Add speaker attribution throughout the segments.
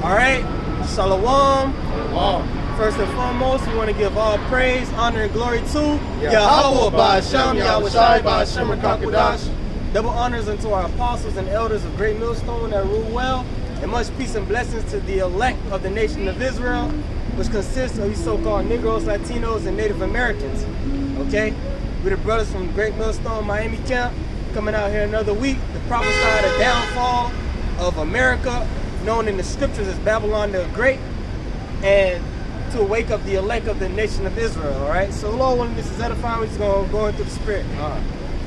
Speaker 1: All right, Shalom.
Speaker 2: Shalom.
Speaker 1: First and foremost, we want to give all praise, honor, and glory to
Speaker 2: Yahweh Ba'Shem, Yahweh Shai Ba'Shem, Rakakudash.
Speaker 1: Double honors unto our apostles and elders of Great Millstone that rule well, and much peace and blessings to the elect of the nation of Israel, which consists of these so-called Negroes, Latinos, and Native Americans. Okay? We're the brothers from Great Millstone, Miami camp, coming out here another week to prophesy the downfall of America, known in the scriptures as Babylon the Great, and to wake up the elect of the nation of Israel, all right? So Lord, when this is edifying, we're just going to go into the spirit.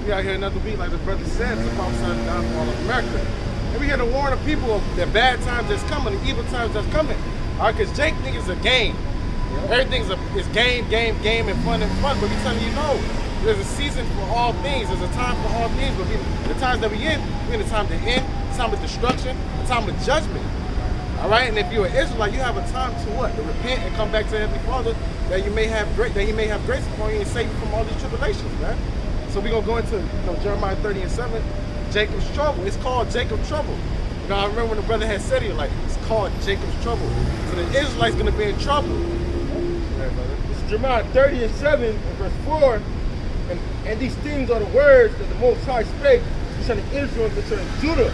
Speaker 2: We out here another week, like the brother said, to prophesy the downfall of America. And we here to warn the people of the bad times that's coming, the evil times that's coming. All right, because Jake thinks it's a game. Yeah. Everything's is game, and fun. But we telling you, no. There's a season for all things. There's a time for all things. But the times that we're in the time to end, the time of destruction, the time of judgment. All right, and if you're an Israelite, you have a time to what? To repent and come back to the Heavenly Father, that He may have grace upon you and save you from all these tribulations, man. So we're gonna go into Jeremiah 30:7, Jacob's trouble. It's called Jacob's trouble. I remember when the brother had said it, like, it's called Jacob's trouble. So the Israelites gonna be in trouble.
Speaker 3: Right, brother. It's Jeremiah 30:7 and verse 4. And these things are the words that the Most High spake concerning Israel and concerning Judah.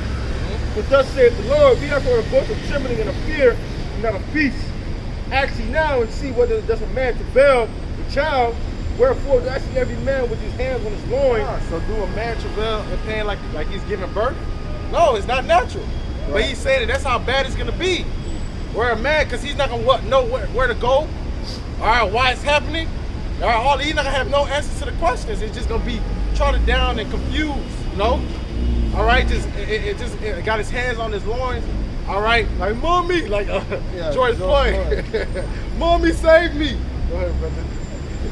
Speaker 3: But thus saith the Lord, be not for a voice of trembling and of fear, and not of peace. Ask ye now and see whether does a man travail the child. Wherefore do I see every man with his hands on his loins.
Speaker 2: So do a man travail in pain like he's giving birth? No, it's not natural. Right. But he's saying that's how bad it's gonna be. Where a man, because he's not gonna know where to go. All right, why it's happening. All right, he's not gonna have no answers to the questions. It's just gonna be trodden down and confused, you know? All right, it got his hands on his loins. All right, like, mommy, like George Floyd. Mommy, save me.
Speaker 3: Go ahead, brother.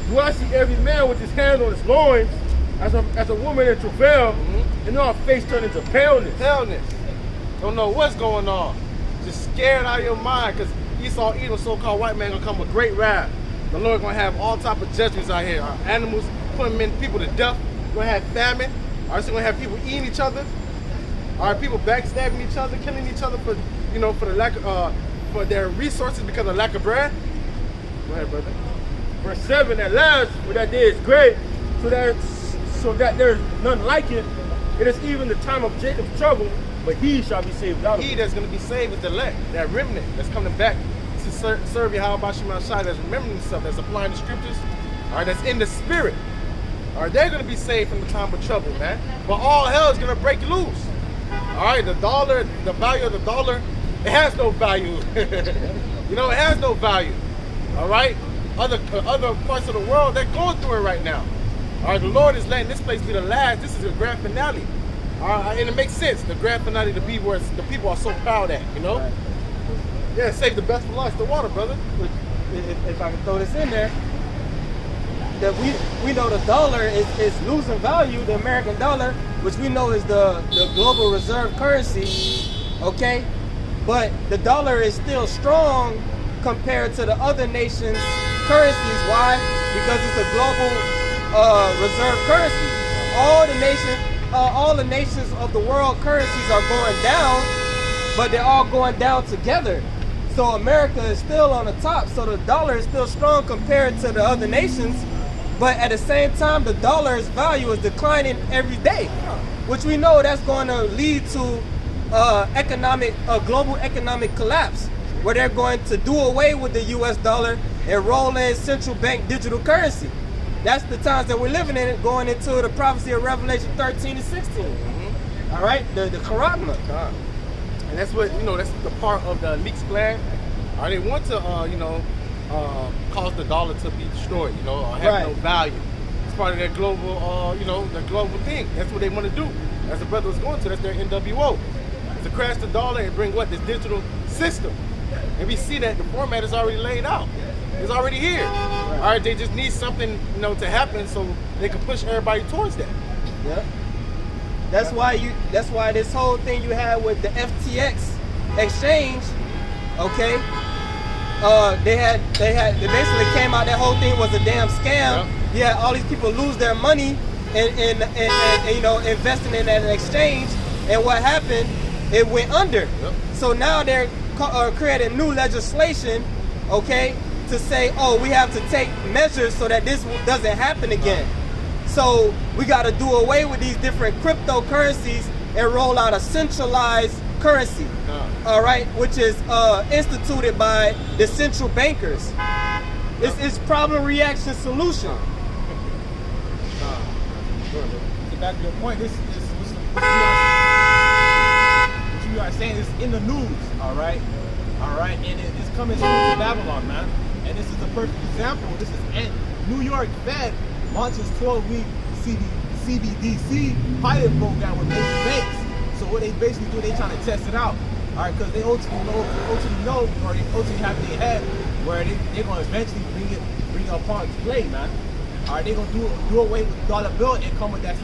Speaker 3: Do I see every man with his hands on his loins as a woman in travail, and our face turned into paleness?
Speaker 2: Don't know what's going on. Just scared out of your mind, because Esau, Edom, so-called white man, gonna come with great wrath. The Lord gonna have all type of judgments out here. Animals, putting people to death. We're gonna have famine. All right, so we're gonna have people eating each other. All right, people backstabbing each other, killing each other for the lack of for their resources because of lack of bread. Go ahead, brother.
Speaker 3: Verse 7, at last, for that day is great, so that there is none like it. It is even the time of Jacob's trouble, but he shall be saved without it.
Speaker 2: He that's gonna be saved is the elect, that remnant that's coming back to serve Yahweh Ba'Shem Shai, that's remembering himself, that's applying the scriptures, all right, that's in the spirit. All right, they're going to be saved from the time of trouble, man. But all hell is going to break loose. All right, the dollar, the value of the dollar, it has no value. You know, it has no value. All right? Other parts of the world, they're going through it right now. All right, the Lord is letting this place be the last. This is the grand finale. All right, and it makes sense, the grand finale to be where the people are so proud at, you know? Right. Yeah, save the best for last, the water, brother.
Speaker 1: If I can throw this in there, that we know the dollar is losing value, the American dollar, which we know is the global reserve currency, okay? But the dollar is still strong compared to the other nations' currencies. Why? Because it's a global reserve currency. All the nations of the world currencies are going down, but they're all going down together. So America is still on the top, so the dollar is still strong compared to the other nations. But at the same time, the dollar's value is declining every day, which we know that's going to lead to global economic collapse, where they're going to do away with the U.S. dollar and roll in central bank digital currency. That's the times that we're living in, going into the prophecy of Revelation 13 and 16. All right, the Charagma.
Speaker 2: And that's what, that's the part of the leaks plan. They want to, cause the dollar to be destroyed, or have no value. It's part of their global, their global thing. That's what they want to do. As the brother was going to, that's their NWO. To crash the dollar and bring this digital system. And we see that the format is already laid out. It's already here. All right, they just need something, to happen so they can push everybody towards that.
Speaker 1: Yeah. That's why this whole thing you had with the FTX exchange, okay? They basically came out, that whole thing was a damn scam. Yep. You had all these people lose their money and investing in that exchange, and what happened? It went under. Yep. So now they're created new legislation, okay, to say, oh, we have to take measures so that this doesn't happen again. So we got to do away with these different cryptocurrencies and roll out a centralized currency, all right, which is instituted by the central bankers. It's problem, reaction, solution.
Speaker 4: Get back to your point. What you are saying is in the news, all right, and it's coming straight to Babylon, man. And this is the perfect example. This is New York Fed launches 12-week CBDC pilot program with major banks. So what they basically do, they trying to test it out, all right, because they ultimately know, or they ultimately have in their head where they're going to eventually bring it upon play, man. All right, they're going to do away with the dollar bill and come with that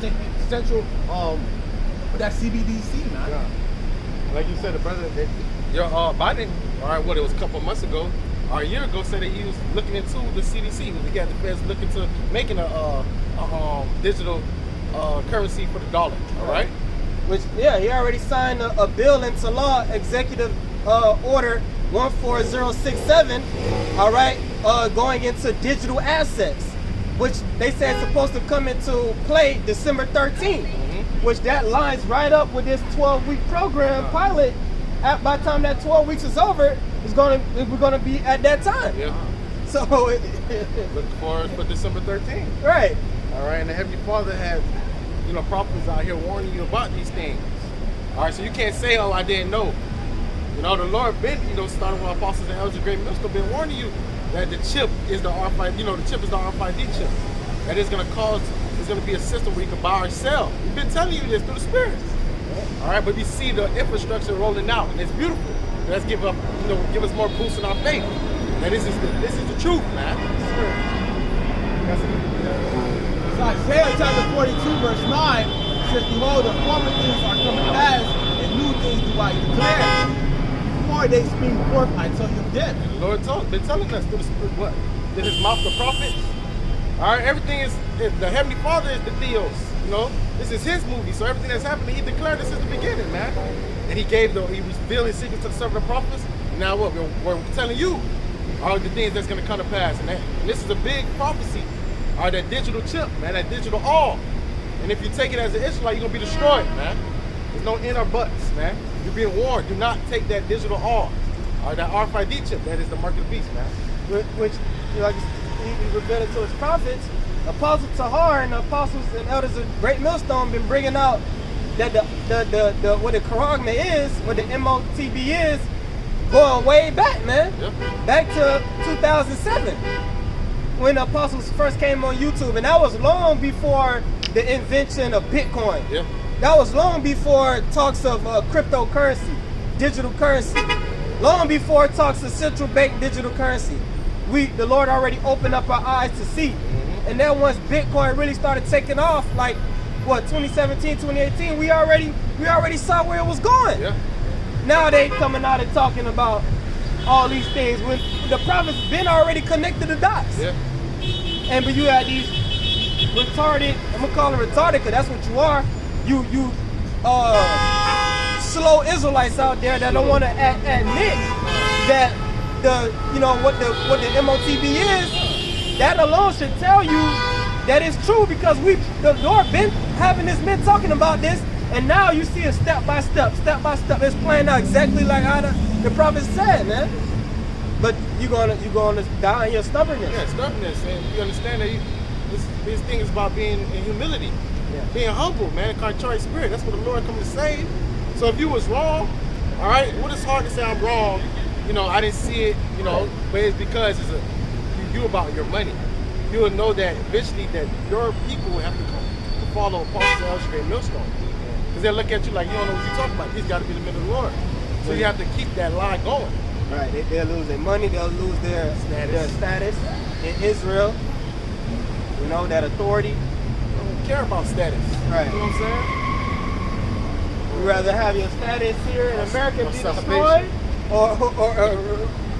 Speaker 4: central, with that CBDC, man.
Speaker 2: Yeah. Like you said, the president, Biden, all right, it was a couple months ago, or a year ago, said that he was looking into the CDC. He got the feds looking into making a digital currency for the dollar, all right?
Speaker 1: Which, yeah, he already signed a bill into law, Executive Order 14067, all right, going into digital assets, which they said is supposed to come into play December 13th, which that lines right up with this 12-week program pilot. By the time that 12 weeks is over, we're gonna be at that time.
Speaker 2: Yeah.
Speaker 1: So
Speaker 2: look for December 13th.
Speaker 1: Right.
Speaker 2: All right, and the Heavenly Father has, prophets out here warning you about these things. All right, so you can't say, oh, I didn't know. The Lord been, starting with apostles and elders of Great Millstone, been warning you that the chip is the RFID, the chip is the RFID chip. That is going to be a system where you can buy or sell. We've been telling you this through the Spirit. All right, but we see the infrastructure rolling out, and it's beautiful. Let's give us more boost in our faith. And this is the truth, man.
Speaker 4: So Isaiah chapter 42, verse 9 says, behold, the former things are coming past, and new things do I declare. Before they spring forth, I tell you them.
Speaker 2: And the Lord been telling us through the Spirit what? Did his mouth the prophets? All right, everything is, the Heavenly Father is the Theos, This is his movie, so everything that's happening, he declared this since the beginning, man. And he revealed his secrets to the servant of the prophets. And now what? We're telling you all the things that's going to come to pass. And this is a big prophecy. All right, that digital chip, man, that digital all. And if you take it as an Israelite, you're going to be destroyed, man. There's no in or buts, man. You're being warned. Do not take that digital all. All right, that RFID chip, that is the mark of the beast, man.
Speaker 1: Which like he revealed it to his prophets. Apostle Tahar and the apostles and elders of Great Millstone been bringing out that the what the Charagma is, what the MOTB is, going way back, man.
Speaker 2: Yep.
Speaker 1: Back to 2007 when the apostles first came on YouTube, and that was long before the invention of Bitcoin.
Speaker 2: Yep.
Speaker 1: That was long before talks of cryptocurrency, digital currency. Long before talks of central bank digital currency. The Lord already opened up our eyes to see. And then once Bitcoin really started taking off, like what, 2017, 2018, we already saw where it was going.
Speaker 2: Yeah.
Speaker 1: Now they coming out and talking about all these things when the prophets been already connected the dots.
Speaker 2: Yeah.
Speaker 1: But you had these retarded, I'm gonna call it retarded because that's what you are. You slow Israelites out there that don't want to admit that what the MOTB is. That alone should tell you that it's true, because the Lord been talking about this, and now you see it step by step. It's playing out exactly like how the prophet said, man. But you're gonna die in your stubbornness.
Speaker 2: Yeah, stubbornness, and you understand that this thing is about being in humility, being humble, man, contrite spirit. That's what the Lord comes to save. So if you was wrong, all right, well, it's hard to say I'm wrong. I didn't see it, but it's because you about your money. You will know that eventually that your people will have to follow apostles and elders of Great Millstone. Because they'll look at you like, you don't know what you're talking about. He's got to be the man of the Lord. So you have to keep that line going.
Speaker 1: Right, they'll lose their money, they'll lose their status in Israel. That authority.
Speaker 2: They don't care about status.
Speaker 1: Right.
Speaker 2: You know what I'm saying?
Speaker 1: You'd rather have your status here in America be destroyed or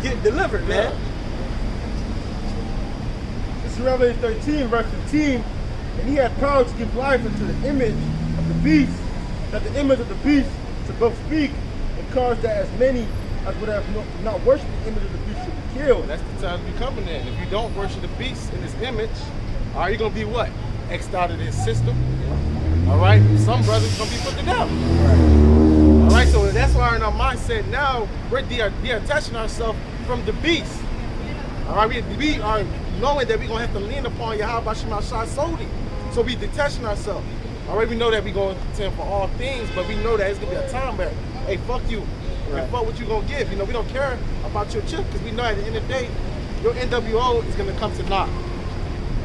Speaker 1: get delivered, man.
Speaker 3: This is Revelation 13, verse 15. And he had power to give life unto the image of the beast, that the image of the beast should both speak and cause that as many as would have not worshipped the image of the beast should be killed.
Speaker 2: That's the time to be coming in. If you don't worship the beast in his image, are you gonna be what? X'd out of his system. All right. Some brothers gonna be put to death. All right. So that's why in our mindset now we're detaching ourselves from the beast. All right. We are knowing that we're gonna have to lean upon Yahweh Shema Shai solely. So we detaching ourselves. All right. We know that we're going to contend for all things, but we know that it's gonna be a time where, hey, fuck you.
Speaker 3: Right.
Speaker 2: And fuck what you gonna give. You know, we don't care about your chip because we know at the end of the day, your NWO is gonna come to naught.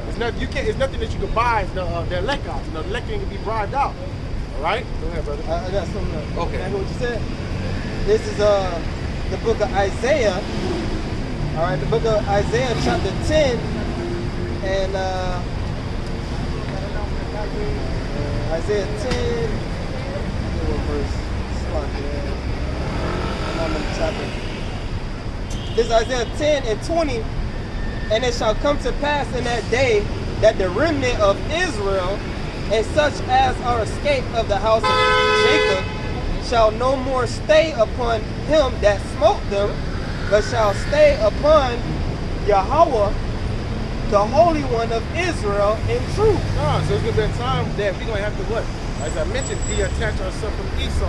Speaker 2: It's not, you can't. It's nothing that you can buy. It's the elect out. You know, the elect can be bribed out. All right. Go ahead, brother.
Speaker 1: I got something else.
Speaker 2: Okay.
Speaker 1: Can I hear what you said? This is the book of Isaiah. All right, the book of Isaiah, chapter 10, and Isaiah 10. What verse? I'm in the chapter. This is Isaiah 10 and 20. And it shall come to pass in that day that the remnant of Israel and such as are escaped of the house of Jacob shall no more stay upon him that smote them, but shall stay upon Yahweh, the Holy One of Israel, in truth.
Speaker 2: No, so it's gonna be a time that we're gonna have to what? As I mentioned, detach ourselves from Esau.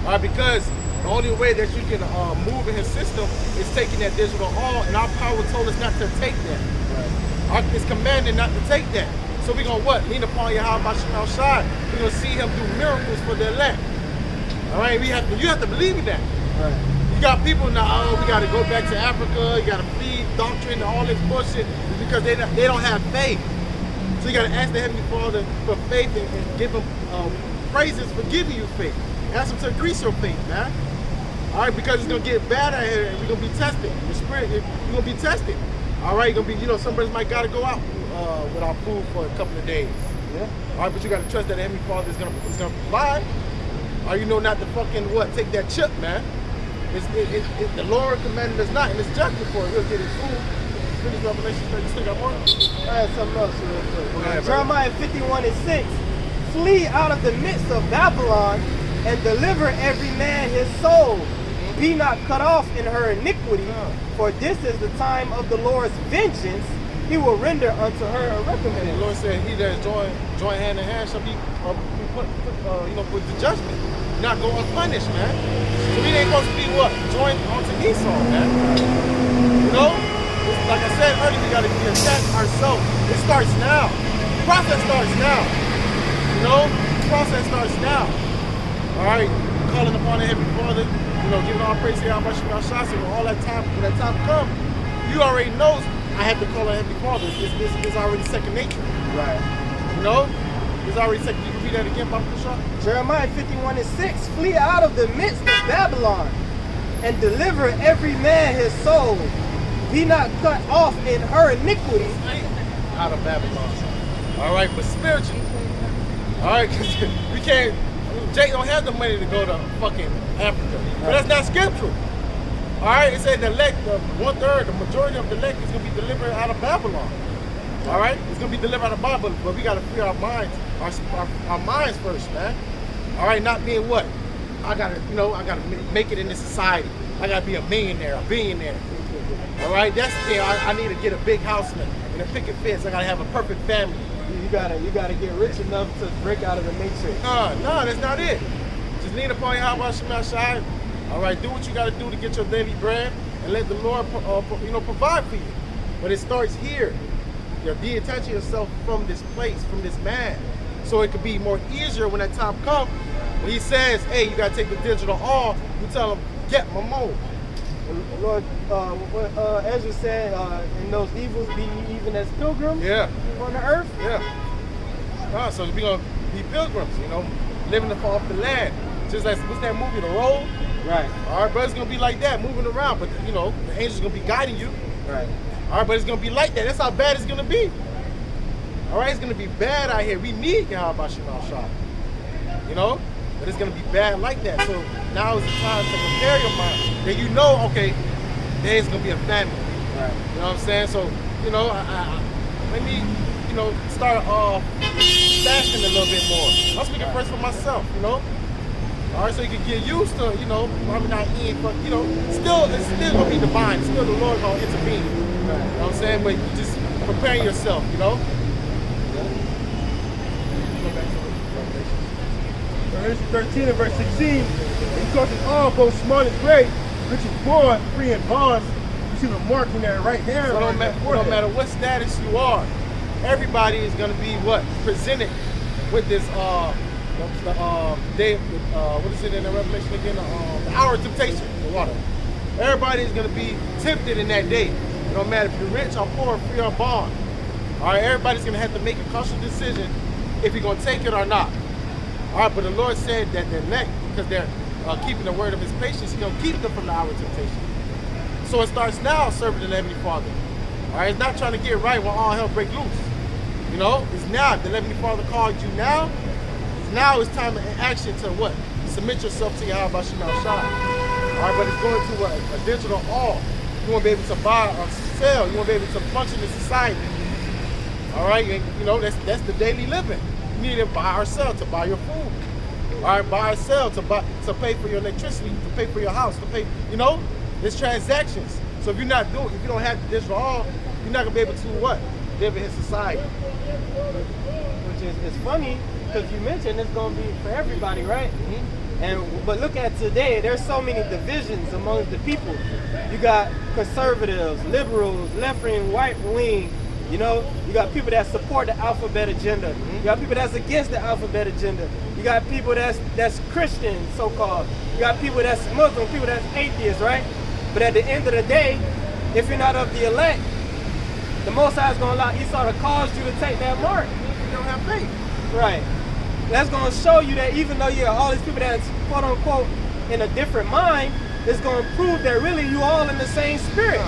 Speaker 2: All right, because the only way that you can move in his system is taking that digital all, and our power told us not to take that. Right. It's commanded not to take that. So we're gonna what? Lean upon Yahweh Shema Shai. We're gonna see him do miracles for the elect. All right, you have to believe in that.
Speaker 1: Right.
Speaker 2: You got people now, oh, we gotta go back to Africa, you gotta feed doctrine and all this bullshit because they don't have faith. So you gotta ask the Heavenly Father for faith and give him praises for giving you faith. Ask him to increase your faith, man. All right, because it's gonna get bad out here, and we're gonna be tested. The spirit, you're gonna be tested. All right, you're gonna be, you know, some brothers might gotta go out without food for a couple of days.
Speaker 1: Yeah.
Speaker 2: All right, but you gotta trust that the Heavenly Father is gonna provide. Or you know not to fucking what? Take that chip, man. The Lord commanded us not, and it's judgment for it. We'll get his food. Finish Revelation 36. Got more?
Speaker 1: I had something else real quick.
Speaker 2: ahead,
Speaker 1: Jeremiah 51 and 6. Flee out of the midst of Babylon and deliver every man his soul. Be not cut off in her iniquity, for this is the time of the Lord's vengeance. He will render unto her a
Speaker 2: And the
Speaker 1: recompense.
Speaker 2: Lord said, he that is joined hand in hand shall be put with the judgment. Not go unpunished, man. So we ain't supposed to be what? Joined onto Esau, man. You know? Like I said earlier, we gotta be attached ourselves. It starts now. The process starts now. You know? The process starts now. Alright, calling upon the Heavenly Father, you know, giving all praise to Yahweh Shema Shai, when all that time, when that time comes, you already know I have to call on Heavenly Father. It's already second nature.
Speaker 1: Right.
Speaker 2: You know? It's already second. You can read that again, Papa Kushah?
Speaker 1: Jeremiah 51 and 6. Flee out of the midst of Babylon and deliver every man his soul. Be not cut off in her iniquity.
Speaker 2: Out of Babylon. All right, but spiritually. All right, because we can't. Jake don't have the money to go to fucking Africa. But that's not scriptural. All right, it said the elect, the 1/3, the majority of the elect is going to be delivered out of Babylon. All right, it's going to be delivered out of Babylon, but we got to free our minds, our minds first, man. All right, not being what? I got to make it in this society. I got to be a millionaire, a billionaire. All right, that's the thing. I need to get a big house and a picket fence. I got to have a perfect family.
Speaker 1: You gotta get rich enough to break out of the matrix.
Speaker 2: No, that's not it. Just lean upon Yahweh Shema Shai. All right, do what you got to do to get your daily bread, and let the Lord, provide for you. But it starts here. You're detaching yourself from this place, from this man, so it could be more easier when that time comes. When he says, "Hey, you got to take the digital off," you tell him, "Get my mode."
Speaker 1: Lord, what Ezra said, and those evils be even as pilgrims on the earth.
Speaker 2: Yeah. So we're gonna be pilgrims, living off the land. Just like what's that movie, The Road?
Speaker 1: Right.
Speaker 2: All right, but it's gonna be like that, moving around. But the angels gonna be guiding you.
Speaker 1: Right.
Speaker 2: All right, but it's gonna be like that. That's how bad it's gonna be. All right, it's gonna be bad out here. We need Yahweh Shema Shai. But it's gonna be bad like that. So now is the time to prepare your mind that okay, there's gonna be a famine.
Speaker 1: Right.
Speaker 2: You know what I'm saying? So let me start fasting a little bit more. I'm speaking first for myself. All right, so you can get used to, you know, probably not in, but you know, still it's still gonna be divine. Still the Lord gonna intervene. Right. You know what I'm saying? But you just preparing yourself, you know.
Speaker 3: Verse 13 and verse 16, he calls us all, both small and great, rich and poor, free and bonds. You see the mark in their right hand.
Speaker 2: So no matter what status you are, everybody is gonna be what? Presented with this day, what is it in the Revelation again? The hour of temptation, the water. Everybody is gonna be tempted in that day. It don't matter if you're rich or poor, free or bond. All right, everybody's gonna have to make a conscious decision if you're gonna take it or not. All right, but the Lord said that the elect, because they're keeping the word of his patience, he's gonna keep them from the hour of temptation. So it starts now serving the Heavenly Father. All right, it's not trying to get right when all hell break loose. You know, it's now. The Heavenly Father called you now. Now it's time in action to what? Submit yourself to Yahweh Bashim Al-Shai. All right, but it's going to a digital all. You won't be able to buy or sell. You won't be able to function in society. All right, and you know, that's the daily living. You need to buy or sell to buy your food. All right, buy or sell to pay for your electricity, to pay for your house, to pay, you know, it's transactions. So if you don't have the digital all, you're not gonna be able to what? Live in his society.
Speaker 1: Which is funny, because you mentioned it's going to be for everybody, right? Mm-hmm. But look at today, there's so many divisions among the people. You got conservatives, liberals, left wing, right wing. You know, you got people that support the alphabet agenda. Mm-hmm. You got people that's against the alphabet agenda. You got people that's Christian, so-called. You got people that's Muslim, people that's atheists, right? But at the end of the day, if you're not of the elect, the Most High is going to allow Esau to cause you to take that mark.
Speaker 2: You don't have faith.
Speaker 1: Right. That's going to show you that even though you're all these people that's quote unquote in a different mind, it's going to prove that really you all in the same spirit.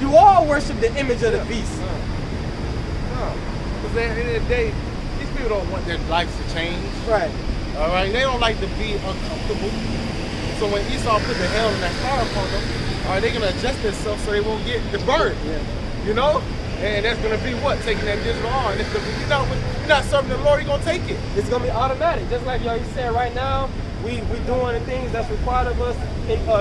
Speaker 1: You all worship the image of the beast.
Speaker 2: Because at the end of the day, these people don't want their lives to change.
Speaker 1: Right.
Speaker 2: All right. They don't like to be uncomfortable. So when Esau put the hell in that car upon them, all right, they're going to adjust themselves so they won't get the bird. Yeah. You know? And that's gonna be what? Taking that digital on. If you're not serving the Lord, you're gonna take it.
Speaker 1: It's gonna be automatic. Just like y'all said right now, we doing the things that's required of us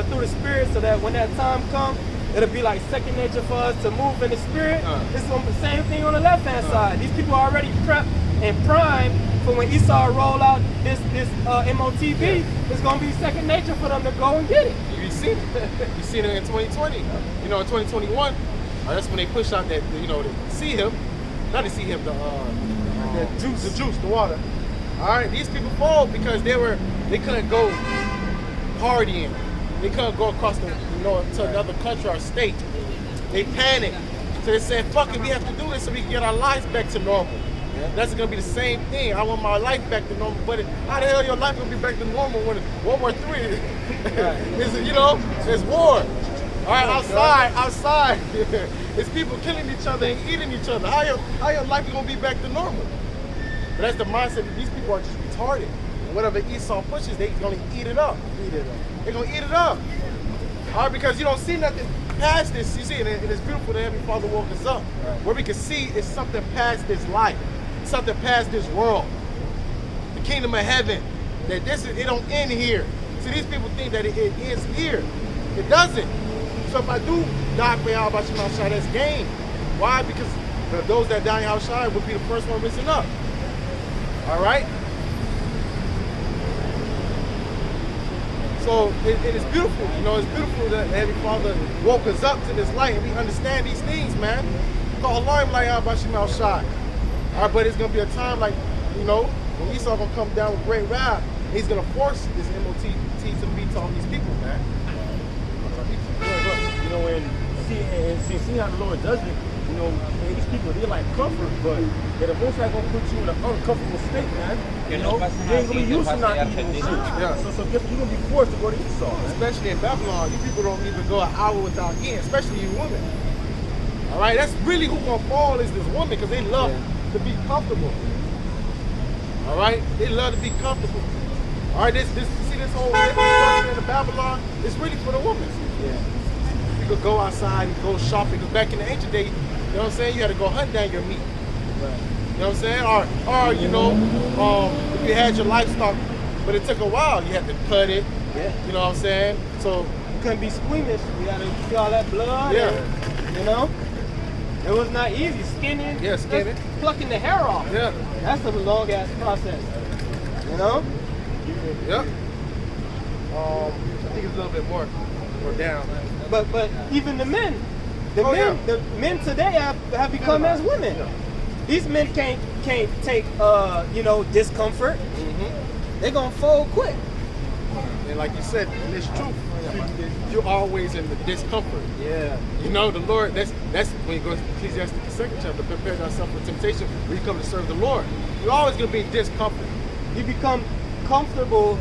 Speaker 1: through the Spirit, so that when that time comes, it'll be like second nature for us to move in the Spirit. It's gonna be the same thing on the left hand side. These people are already prepped and primed for when Esau roll out this MOTV. It's gonna be second nature for them to go and get it.
Speaker 2: You seen it. You seen it in 2020. You know, in 2021. That's when they push out that, you know, to see him, not to see him, the juice, the water. All right, these people fall because they couldn't go partying, they couldn't go across the, you know, to another country or state. They panicked, so they said, "Fuck it, we have to do this so we can get our lives back to normal." Yeah. That's gonna be the same thing. I want my life back to normal, but how the hell your life gonna be back to normal when World War III is, you know, it's war. All right, outside, it's people killing each other and eating each other. How your life is gonna be back to normal? But that's the mindset that these people are just retarded. And whatever Esau pushes, they're gonna eat it up. They're gonna eat it up. All right, because you don't see nothing past this. You see, and it's beautiful that Heavenly Father woke us up. Right. Where we can see is something past this life, something past this world. The kingdom of heaven. That it don't end here. See, these people think that it ends here. It doesn't. So if I do die for Yahweh Bashim Al-Shai, that's gain. Why? Because those that die in Al-Shai would be the first one risen up. All right? So it is beautiful. You know, it's beautiful that Heavenly Father woke us up to this light and we understand these things, man. Call alarm like Yahweh Bashim Al-Shai. All right, but it's going to be a time like, you know, when Esau going to come down with great wrath, he's going to force this MOT to be to all these people, man.
Speaker 3: You know, and see how the Lord does it. You know, man, these people, they like comfort, but the Most High gonna put you in an uncomfortable state, man. You know, you ain't gonna be used to not eating shit. Yeah. So you're gonna be forced to go to Esau, man.
Speaker 2: Especially in Babylon, you people don't even go an hour without eating, especially you women. All right, that's really who gonna fall is this woman, because they love to be comfortable. All right, they love to be comfortable. All right, this see this whole structure in Babylon, it's really for the woman.
Speaker 1: Yeah.
Speaker 2: You could go outside and go shopping, because back in the ancient days, you know what I'm saying, you had to go hunt down your meat. Right. You know what I'm saying? Or you know, if you had your livestock But it took a while. You had to cut it.
Speaker 1: Yeah.
Speaker 2: You know what I'm saying? So
Speaker 1: You couldn't be squeamish. You gotta see all that blood.
Speaker 2: Yeah.
Speaker 1: And, you know? It was not easy. Skinning.
Speaker 2: Yeah, skinning.
Speaker 1: just Plucking the hair off.
Speaker 2: yeah,
Speaker 1: That's a long ass process. You know?
Speaker 2: yep. I think it's a little bit more down.
Speaker 1: But even the men,
Speaker 2: Oh,
Speaker 1: the men today have become as women.
Speaker 2: Yeah.
Speaker 1: These men can't take discomfort. They're gonna fold quick.
Speaker 2: And like you said, and it's true. You're always in the discomfort.
Speaker 1: Yeah.
Speaker 2: You know, the Lord, that's when you go to Ecclesiastes, the second chapter, prepare thyself for temptation, when you come to serve the Lord. You're always going to be in discomfort.
Speaker 1: You become comfortable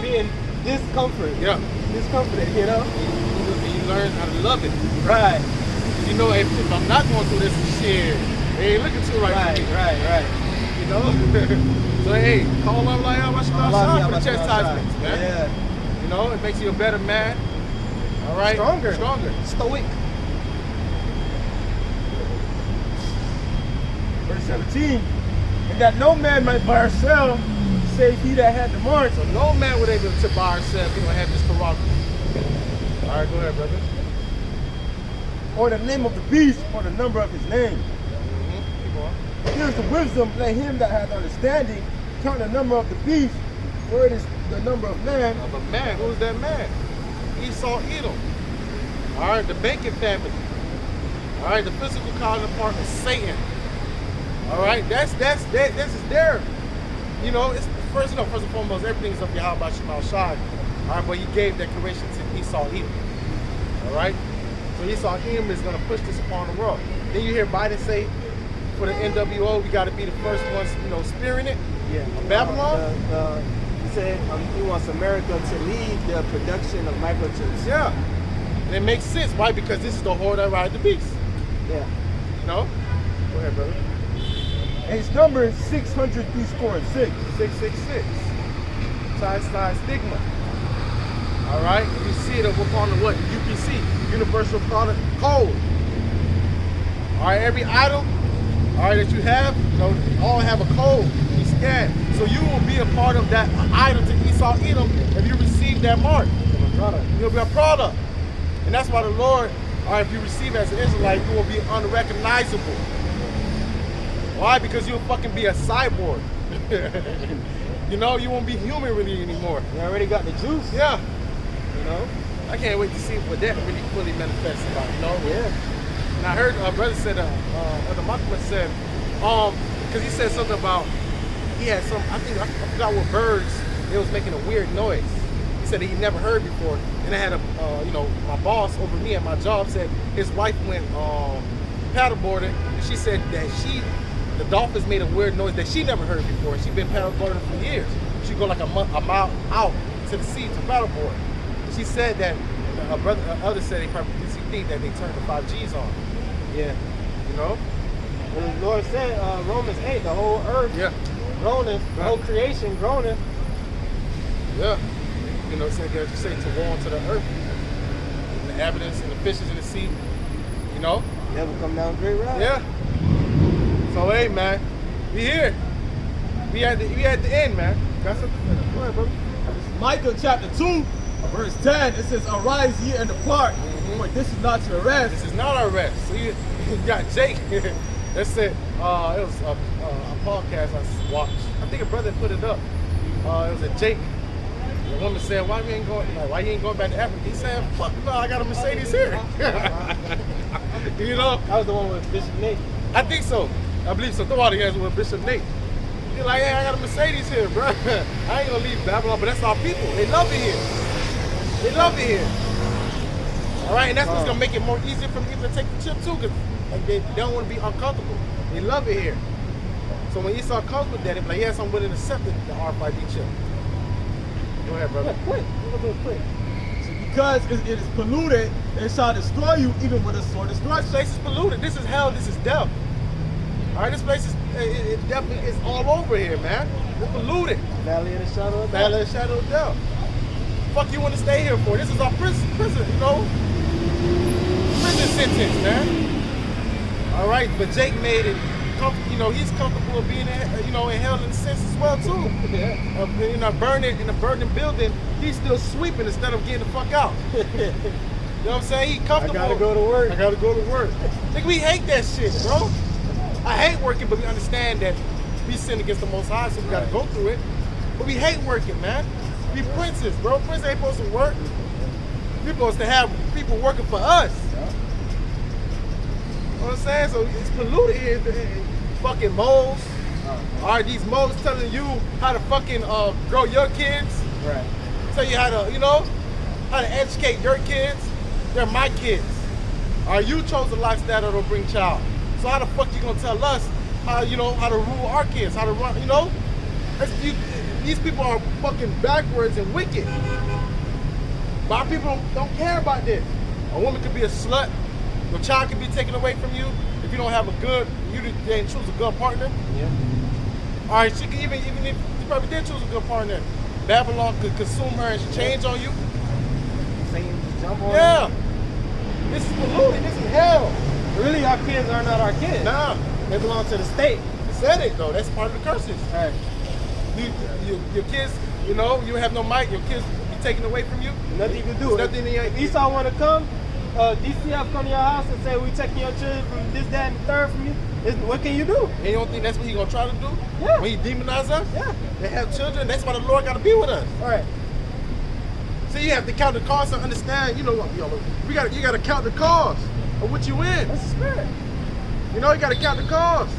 Speaker 1: being discomfort.
Speaker 2: Yeah.
Speaker 1: Discomforted, you know?
Speaker 2: And you learn how to love it.
Speaker 1: Right.
Speaker 2: You know, if I'm not going through this shit, they ain't looking too right for me.
Speaker 1: Right.
Speaker 2: You know? So, hey, call up like how much for the chastisements, man.
Speaker 1: Yeah.
Speaker 2: You know, it makes you a better man. All right?
Speaker 1: Stronger.
Speaker 2: Stoic.
Speaker 3: Verse 17. And that no man might by himself save he that had the mark.
Speaker 2: So no man would able to by ourselves, we don't have this prerogative. All right, go ahead, brother.
Speaker 3: Or the name of the beast, or the number of his name.
Speaker 2: Keep on.
Speaker 3: Here's the wisdom, let him that hath understanding count the number of the beast, for it is the number of man.
Speaker 2: Of a man, who's that man? Esau, Edom. All right, the banking family. All right, the physical counterpart of Satan. All right, this is their, you know, it's first and foremost, everything's of Yahweh Shema Shai. All right, but he gave declaration to Esau, Edom. All right, so Esau, Edom is going to push this upon the world. Then you hear Biden say, for the NWO, we got to be the first ones, spearing it.
Speaker 1: Yeah.
Speaker 2: Babylon?
Speaker 1: He said he wants America to lead the production of microchips.
Speaker 2: Yeah. And it makes sense. Why? Because this is the whore that ride the beast.
Speaker 1: Yeah.
Speaker 2: You know? Go ahead, brother.
Speaker 3: And his number is 606.
Speaker 2: 666. Side stigma. All right? You see it upon the what? The UPC, Universal Product Code. All right, every item, all right, that you have, all have a code. You scan. So you will be a part of that item to Esau, Edom if you receive that mark. You'll be a product. And that's why the Lord, all right, if you receive as an Israelite, you will be unrecognizable. Why? Because you'll fucking be a cyborg. You won't be human really anymore.
Speaker 1: You already got the juice.
Speaker 2: Yeah.
Speaker 1: You know?
Speaker 2: I can't wait to see what that really fully manifests about,
Speaker 1: Yeah.
Speaker 2: And I heard a brother said, Elder Malcolm said, because he said something about, he had some, I forgot what birds, they was making a weird noise. He said he never heard before. And I had my boss over me at my job said his wife went paddleboarding, and she said that the dolphins made a weird noise that she never heard before. She'd been paddleboarding for years. She'd go like a mile out to the sea to paddleboard. And she said that others said they probably think that they turned the 5Gs on.
Speaker 1: Yeah.
Speaker 2: You know?
Speaker 1: And the Lord said, Romans 8, the whole earth groaneth, the whole creation groaneth.
Speaker 2: Yeah. It said, as you say, to woe unto the earth. And the evidence and the fishes in the sea. You know?
Speaker 1: That will come down great wrath.
Speaker 2: Yeah. So hey man, we here. We at the end, man. Got something? Go ahead, brother.
Speaker 4: Micah chapter 2, verse 10, it says, arise ye and depart, for this is not your rest.
Speaker 2: This is not our rest. So you got Jake. That said, it was a podcast I watched. I think a brother put it up. It was a Jake. The woman said, why you ain't going back to Africa? He said, fuck no, I got a Mercedes here. You know?
Speaker 1: That was the one with Bishop Nate.
Speaker 2: I think so. I believe so. Somebody has with Bishop Nate. He's like, hey, I got a Mercedes here, bro. I ain't gonna leave Babylon, but that's our people. They love it here. They love it here. All right, and that's what's gonna make it more easier for people to take the trip too, because they don't want to be uncomfortable. They love it here. So when Esau comes with that, they're like, yes, I'm willing to accept the RFID chip. Go ahead, brother.
Speaker 1: Yeah, quick. A little bit quick.
Speaker 4: Because it is polluted, it shall destroy you even with a sword
Speaker 2: This
Speaker 4: destruction.
Speaker 2: place is polluted. This is hell. This is death. All right, this place is it definitely is all over here, man. It's polluted.
Speaker 1: Valley of the shadow of death.
Speaker 2: Valley of the shadow of death. Fuck you want to stay here for? This is our prison, prison sentence, man. All right, but Jake made it he's comfortable being in hell in a sense as well too. In a burning building, he's still sweeping instead of getting the fuck out. You know what I'm saying? He comfortable.
Speaker 3: I gotta go to work.
Speaker 2: I gotta go to work. Like, we hate that shit, bro. I hate working, but we understand that we sin against the Most High, so we gotta go through it. But we hate working, man. We princes, bro. Princes ain't supposed to work. We're supposed to have people working for us. You know what I'm saying? So it's polluted here. Fucking moles. All right, these moles telling you how to fucking grow your kids.
Speaker 3: Right.
Speaker 2: Tell you how to, how to educate your kids. They're my kids. All right, you chose the lifestyle that'll bring child. So how the fuck you gonna tell us how to rule our kids, how to run, these people are fucking backwards and wicked. But our people don't care about this. A woman could be a slut. Your child can be taken away from you if you don't have you didn't choose a good partner.
Speaker 3: Yeah.
Speaker 2: All right, she could even if you probably did choose a good partner, Babylon could consume her and change on you.
Speaker 3: Same jump on.
Speaker 2: Yeah. This is polluted. This is hell.
Speaker 1: Really, our kids are not our kids.
Speaker 2: Nah.
Speaker 1: They belong to the state.
Speaker 2: Said it though. That's part of the curses.
Speaker 1: Right.
Speaker 2: Your kids, you have no might. Your kids will be taken away from you.
Speaker 1: Nothing you can do.
Speaker 2: Nothing
Speaker 1: If Esau want to come, DCF come to your house and say, we taking your children from this, that, and the third from you, what can you do?
Speaker 2: And you don't think that's what he's going to try to do?
Speaker 1: Yeah.
Speaker 2: When he demonize us?
Speaker 1: Yeah.
Speaker 2: They have children. That's why the Lord got to be with us.
Speaker 1: All right.
Speaker 2: So you have to count the cost and understand, you got to count the cost of what you in.
Speaker 1: That's the spirit.
Speaker 2: You got to count the cost.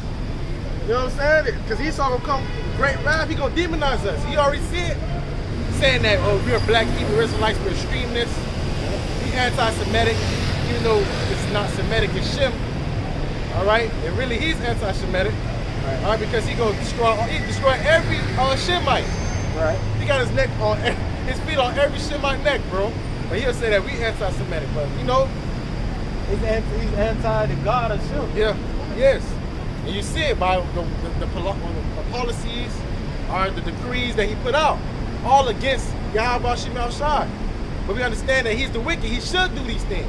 Speaker 2: You know what I'm saying? Because Esau going to come with great wrath. He going to demonize us. He already said, saying that, we're black Hebrew Israelites, we're extremists. He's anti-Semitic, even though it's not Semitic, it's Shem. All right? And really, he's anti-Semitic. All right, because he going to destroy every Shemite.
Speaker 1: Right.
Speaker 2: He got his feet on every Shemite neck, bro. But he'll say that we anti-Semitic, but
Speaker 1: He's anti the God of Shem.
Speaker 2: Yeah, yes. And you see it by the policies or the decrees that he put out, all against Yahweh Shemel Shai. But we understand that he's the wicked. He should do these things.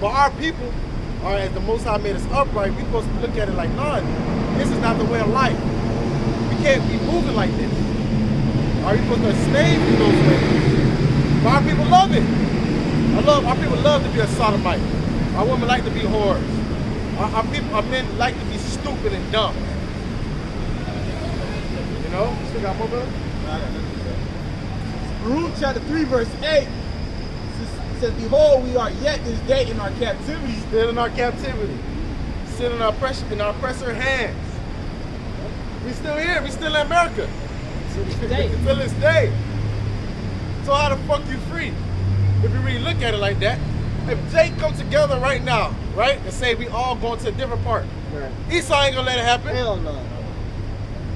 Speaker 2: But our people, as the Most High made us upright, we're supposed to look at it like, nah, this is not the way of life. We can't be moving like this. Are we supposed to stay in those ways? But our people love it. Our people love to be a sodomite. Our women like to be whores. Our men like to be stupid and dumb. Still got more, brother?
Speaker 4: Baruch chapter 3 verse 8 says, behold, we are yet this day in our captivity.
Speaker 2: Still in our captivity. Still in our oppressor hands. We still here. We still in America. Till this day. So how the fuck you free? If you really look at it like that. If Jake come together right now, right, and say we all going to a different part,
Speaker 1: Right.
Speaker 2: Esau ain't gonna let it happen.
Speaker 1: Hell no.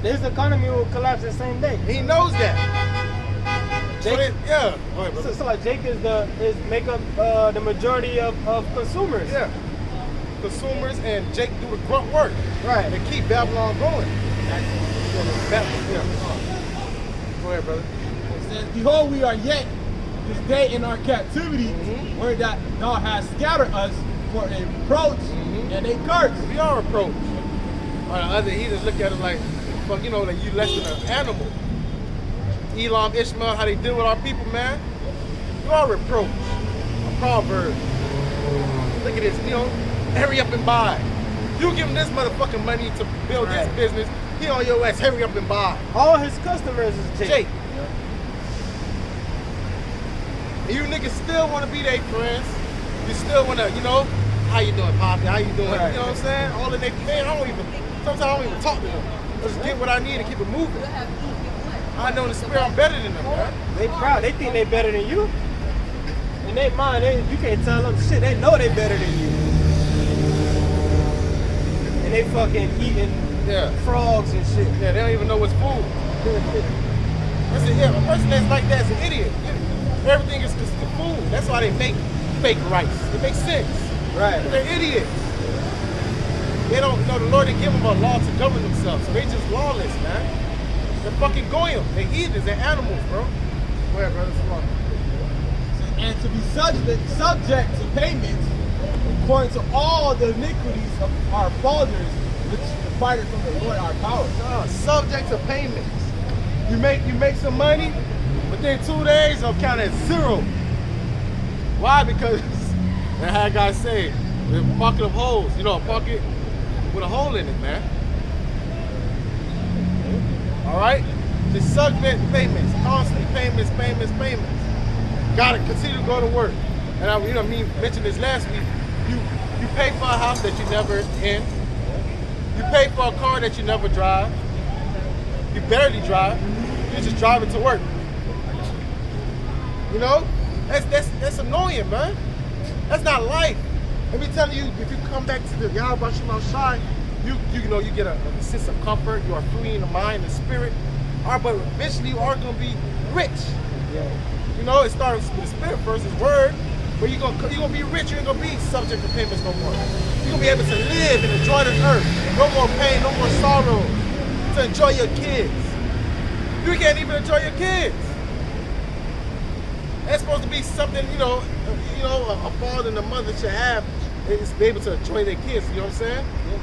Speaker 1: His economy will collapse the same day.
Speaker 2: He knows that. So
Speaker 1: Jake,
Speaker 2: yeah. Go ahead, brother.
Speaker 1: so like Jake make up the majority of consumers.
Speaker 2: Yeah. Consumers and Jake do the grunt work.
Speaker 1: Right.
Speaker 2: And keep Babylon going. Yeah. Go ahead, brother.
Speaker 4: It says, behold, we are yet this day in our captivity, where that thou hast scattered us for a reproach and a curse.
Speaker 2: We are reproached. On the other, he just look at it like, fuck, like you less than an animal. Elam, Ishmael, how they deal with our people, man. You are reproached. A proverb. Look at this, hurry up and buy. You give him this motherfucking money to build this business, he on your ass, hurry up and buy.
Speaker 1: All his customers is Jake.
Speaker 2: And you niggas still want to be their friends. You still want to, how you doing, Poppy? How you doing?
Speaker 1: Right.
Speaker 2: You know what I'm saying? All in their man, sometimes I don't even talk to them. I just get what I need and keep it moving. I know in the spirit I'm better than them, man.
Speaker 1: They proud. They think they better than you. In their mind, you can't tell them shit. They know they better than you. And they fucking eating frogs and shit.
Speaker 2: Yeah, they don't even know what's food. I said, a person that's like that is an idiot. Everything is food. That's why they make fake rice. It makes sense.
Speaker 1: Right.
Speaker 2: They're idiots. They don't know the Lord didn't give them a law to govern themselves. So they just lawless, man. They're fucking goyim. They heathens. They're animals, bro. Go ahead, brother. Come on.
Speaker 4: And to be subject to payments according to all the iniquities of our fathers, which departed from the Lord our power.
Speaker 2: Subject to payments. You make some money, within 2 days it'll count as 0. Why? Because that had guys say, the bucket of holes. You know, a bucket with a hole in it, man. All right? Just subject payments, constantly payments. Gotta continue to go to work. And I mentioned this last week. You pay for a house that you never in. You pay for a car that you never drive. You barely drive. You just drive it to work. You know, that's annoying, man. That's not life. Let me tell you, if you come back to the Yahweh Shem outside, you get a sense of comfort. You are free in the mind and spirit. All right, but eventually you are gonna be rich.
Speaker 1: Yeah.
Speaker 2: You know, it starts with the spirit first, his word. But you're gonna be rich. You ain't gonna be subject to payments no more. You're gonna be able to live and enjoy this earth. No more pain, no more sorrow. To enjoy your kids. You can't even enjoy your kids. That's supposed to be something, a father and a mother should have, is be able to enjoy their kids. You know what I'm saying?
Speaker 1: Yeah.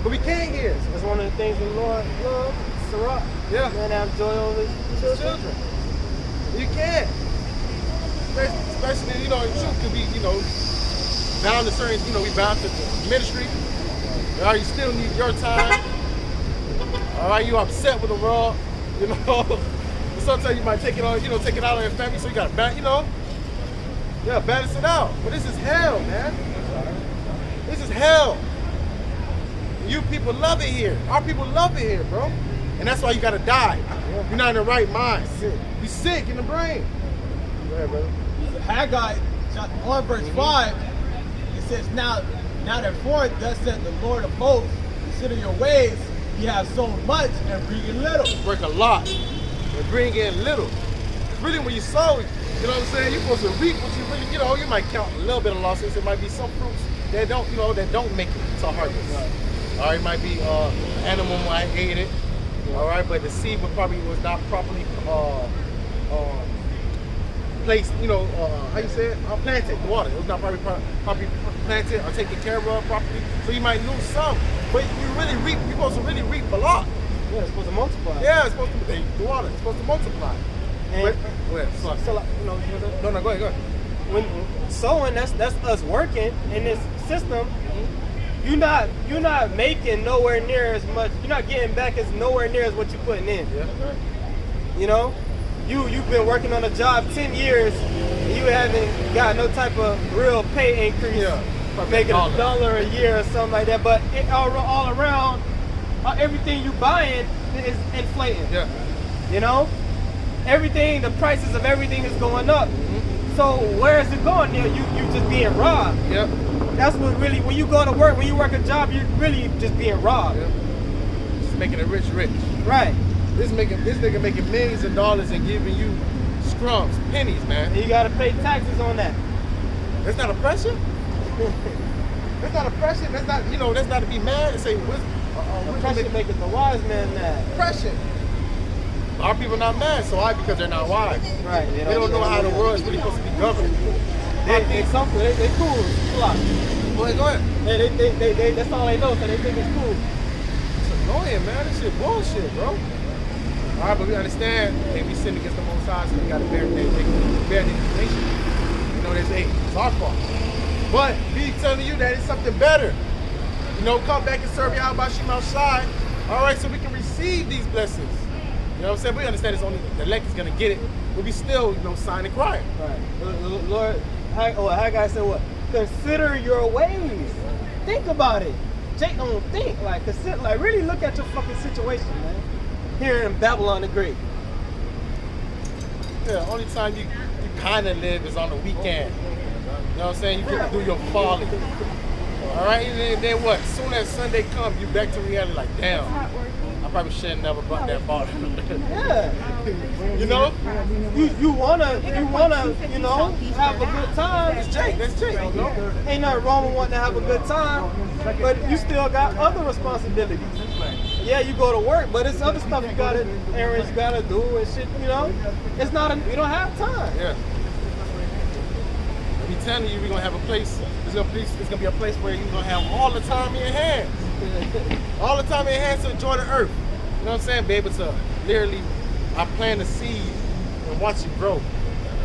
Speaker 2: But we can't here.
Speaker 1: That's one of the things the Lord loves. Sarah.
Speaker 2: Yeah.
Speaker 1: Man, have joy over his children.
Speaker 2: You can't. Especially, in truth, could be, bound to certain, we bound to the ministry. All right, you still need your time. All right, you upset with the world, Sometimes you might take it on, take it out on your family, so you gotta balance it out. But this is hell, man. This is hell. You people love it here. Our people love it here, bro. And that's why you gotta die. You're not in the right mind. You're sick in the brain. Go ahead, brother.
Speaker 4: Haggai, chapter 1, verse 5, it says, Now therefore, thus said the Lord of hosts, consider your ways, ye have sown much and bring in little.
Speaker 2: Work a lot and bring in little. Really, when you sow, you know what I'm saying? You're supposed to reap what you really, you might count a little bit of losses. It might be some fruits that don't, that don't make it to harvest. All right, it might be animal might ate it. All right, but the seed was not properly placed, how you say it? Planted in water. It was not properly planted or taken care of properly. So you might lose some, but you're supposed to really reap a lot.
Speaker 1: Yeah, it's supposed to multiply.
Speaker 2: Yeah, it's supposed to be the water. It's supposed to multiply.
Speaker 1: And
Speaker 2: go ahead.
Speaker 1: so like,
Speaker 2: No, go ahead.
Speaker 1: When sowing, that's us working in this system. You're not making nowhere near as much. You're not getting back as nowhere near as what you're putting in.
Speaker 2: Yeah.
Speaker 1: You've been working on a job 10 years, and you haven't got no type of real pay increase.
Speaker 2: Yeah.
Speaker 1: Making $1 a year or something like that. But all around, everything you buying is inflating.
Speaker 2: Yeah.
Speaker 1: Everything, the prices of everything is going up. Mm-hmm. So where is it going there? You just being robbed.
Speaker 2: Yep.
Speaker 1: That's what really, when you go to work, when you work a job, you're really just being robbed.
Speaker 2: Yep. Just making it rich.
Speaker 1: Right.
Speaker 2: This nigga making millions of dollars and giving you scrums, pennies, man.
Speaker 1: And you gotta pay taxes on that.
Speaker 2: That's not oppression. That's not oppression. That's not, that's not to be mad and say,
Speaker 1: Oppression making the wise man mad.
Speaker 2: Oppression. Our people not mad, so why? Because they're not wise.
Speaker 1: Right.
Speaker 2: They don't know how the world is really supposed to be governed.
Speaker 1: They cool.
Speaker 2: Go ahead.
Speaker 1: They that's all they know, so they think it's cool.
Speaker 2: It's annoying, man. This shit bullshit, bro. All right, but we understand, hey, we sin against the Most High, so we got to bear the information. It's our fault. But me telling you that it's something better. Come back and serve Yahweh Shem outside. All right, so we can receive these blessings. You know what I'm saying? We understand it's only the elect is going to get it, but we still, sign and cry.
Speaker 1: Right. Lord, Haggai said what? Consider your ways. Think about it. Jake don't think. Really look at your fucking situation, man. Here in Babylon the Great.
Speaker 2: Yeah, only time you kind of live is on the weekend. You know what I'm saying? You get to do your folly. All right, and then what? As soon as Sunday comes, you back to reality like, damn, I probably should have never bought that bottle.
Speaker 1: Yeah. You wanna, have a good time.
Speaker 2: That's Jake.
Speaker 1: Ain't nothing wrong with wanting to have a good time, but you still got other responsibilities. Yeah, you go to work, but it's other stuff you gotta, errands you gotta do and shit. It's not. You don't have time.
Speaker 2: Yeah. be telling you, we're gonna have a place. It's gonna be a place where you're gonna have all the time in your hands, all the time in your hands to enjoy the earth. You know what I'm saying? Be able to literally, I plant a seed and watch it grow. You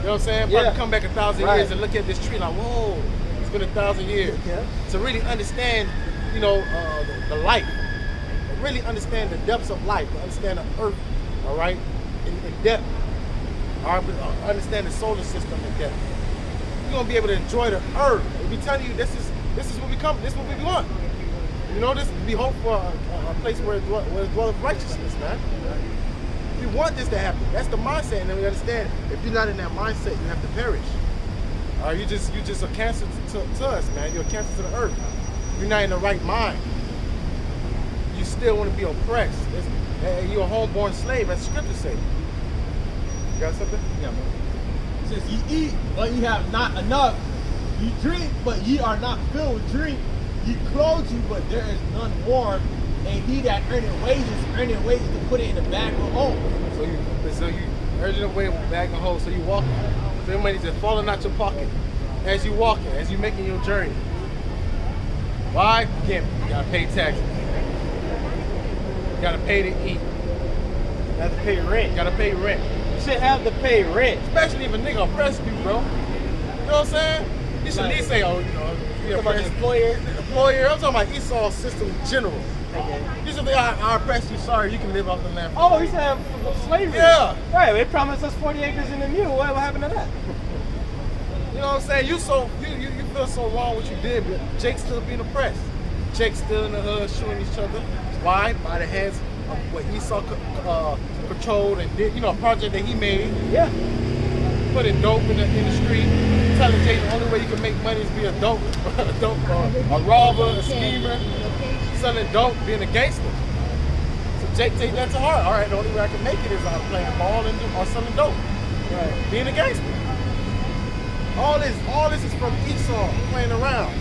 Speaker 2: know what I'm saying? Probably come back 1,000 years and look at this tree like, whoa, it's been 1,000 years. To really understand, you know, the life, to really understand the depths of life, to understand the earth, all right, in depth. All right, understand the solar system in depth. You're gonna be able to enjoy the earth. We telling you this is what we come, this is what we want. You know, this we hope for a place where it dwelleth righteousness, man. We want this to happen. That's the mindset, and then we understand if you're not in that mindset, you have to perish. All right, you just a cancer to us, man. You're a cancer to the earth. You're not in the right mind. You still want to be oppressed. You're a homeborn slave, as the scriptures say. You got something?
Speaker 4: Yeah, man. It says, ye eat, but ye have not enough. Ye drink, but ye are not filled with drink. Ye clothe you, but there is none warm. And he that earning wages to put it in a bag of hope.
Speaker 2: So you earning away with a bag of hope. So you walking. So your money's just falling out your pocket as you walking, as you making your journey. Why? You gotta pay taxes. You gotta pay to eat.
Speaker 1: You have to pay rent.
Speaker 2: You gotta pay rent.
Speaker 1: You should have to pay rent.
Speaker 2: Especially if a nigga oppress you, bro. You know what I'm saying? You should at least say, oh, you know,
Speaker 1: Talking about the employer.
Speaker 2: Employer. I'm talking about Esau system in general. You should say, I oppress you. Sorry, you can live off the land.
Speaker 1: Oh, he said slavery.
Speaker 2: Yeah.
Speaker 1: Right. They promised us 40 acres and a mule. What happened to that?
Speaker 2: You know what I'm saying? You feel so wrong what you did, but Jake's still being oppressed. Jake's still in the hood shooting each other. Why? By the hands of what Esau controlled and did. You know, a project that he made.
Speaker 1: Yeah.
Speaker 2: Putting dope in the street. Telling Jake the only way you can make money is be a a robber, a schemer, selling dope, being a gangster. So Jake take that to heart. All right, the only way I can make it is I'm playing ball or selling dope. Right. Being a gangster. All this is from Esau playing around.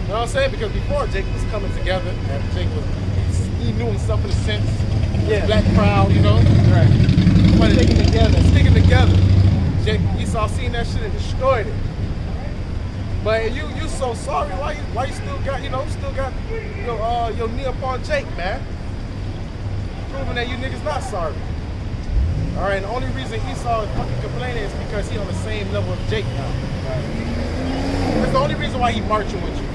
Speaker 2: You know what I'm saying? Because before Jake was coming together, and he knew himself in a sense. Yeah. Black proud, you know. Right. But sticking together. Jake, Esau seen that shit and destroyed it. But you so sorry. Why you still got your knee upon Jake, man? Proving that you niggas not sorry. All right, and the only reason Esau is fucking complaining is because he on the same level as Jake now. That's the only reason why he marching with you,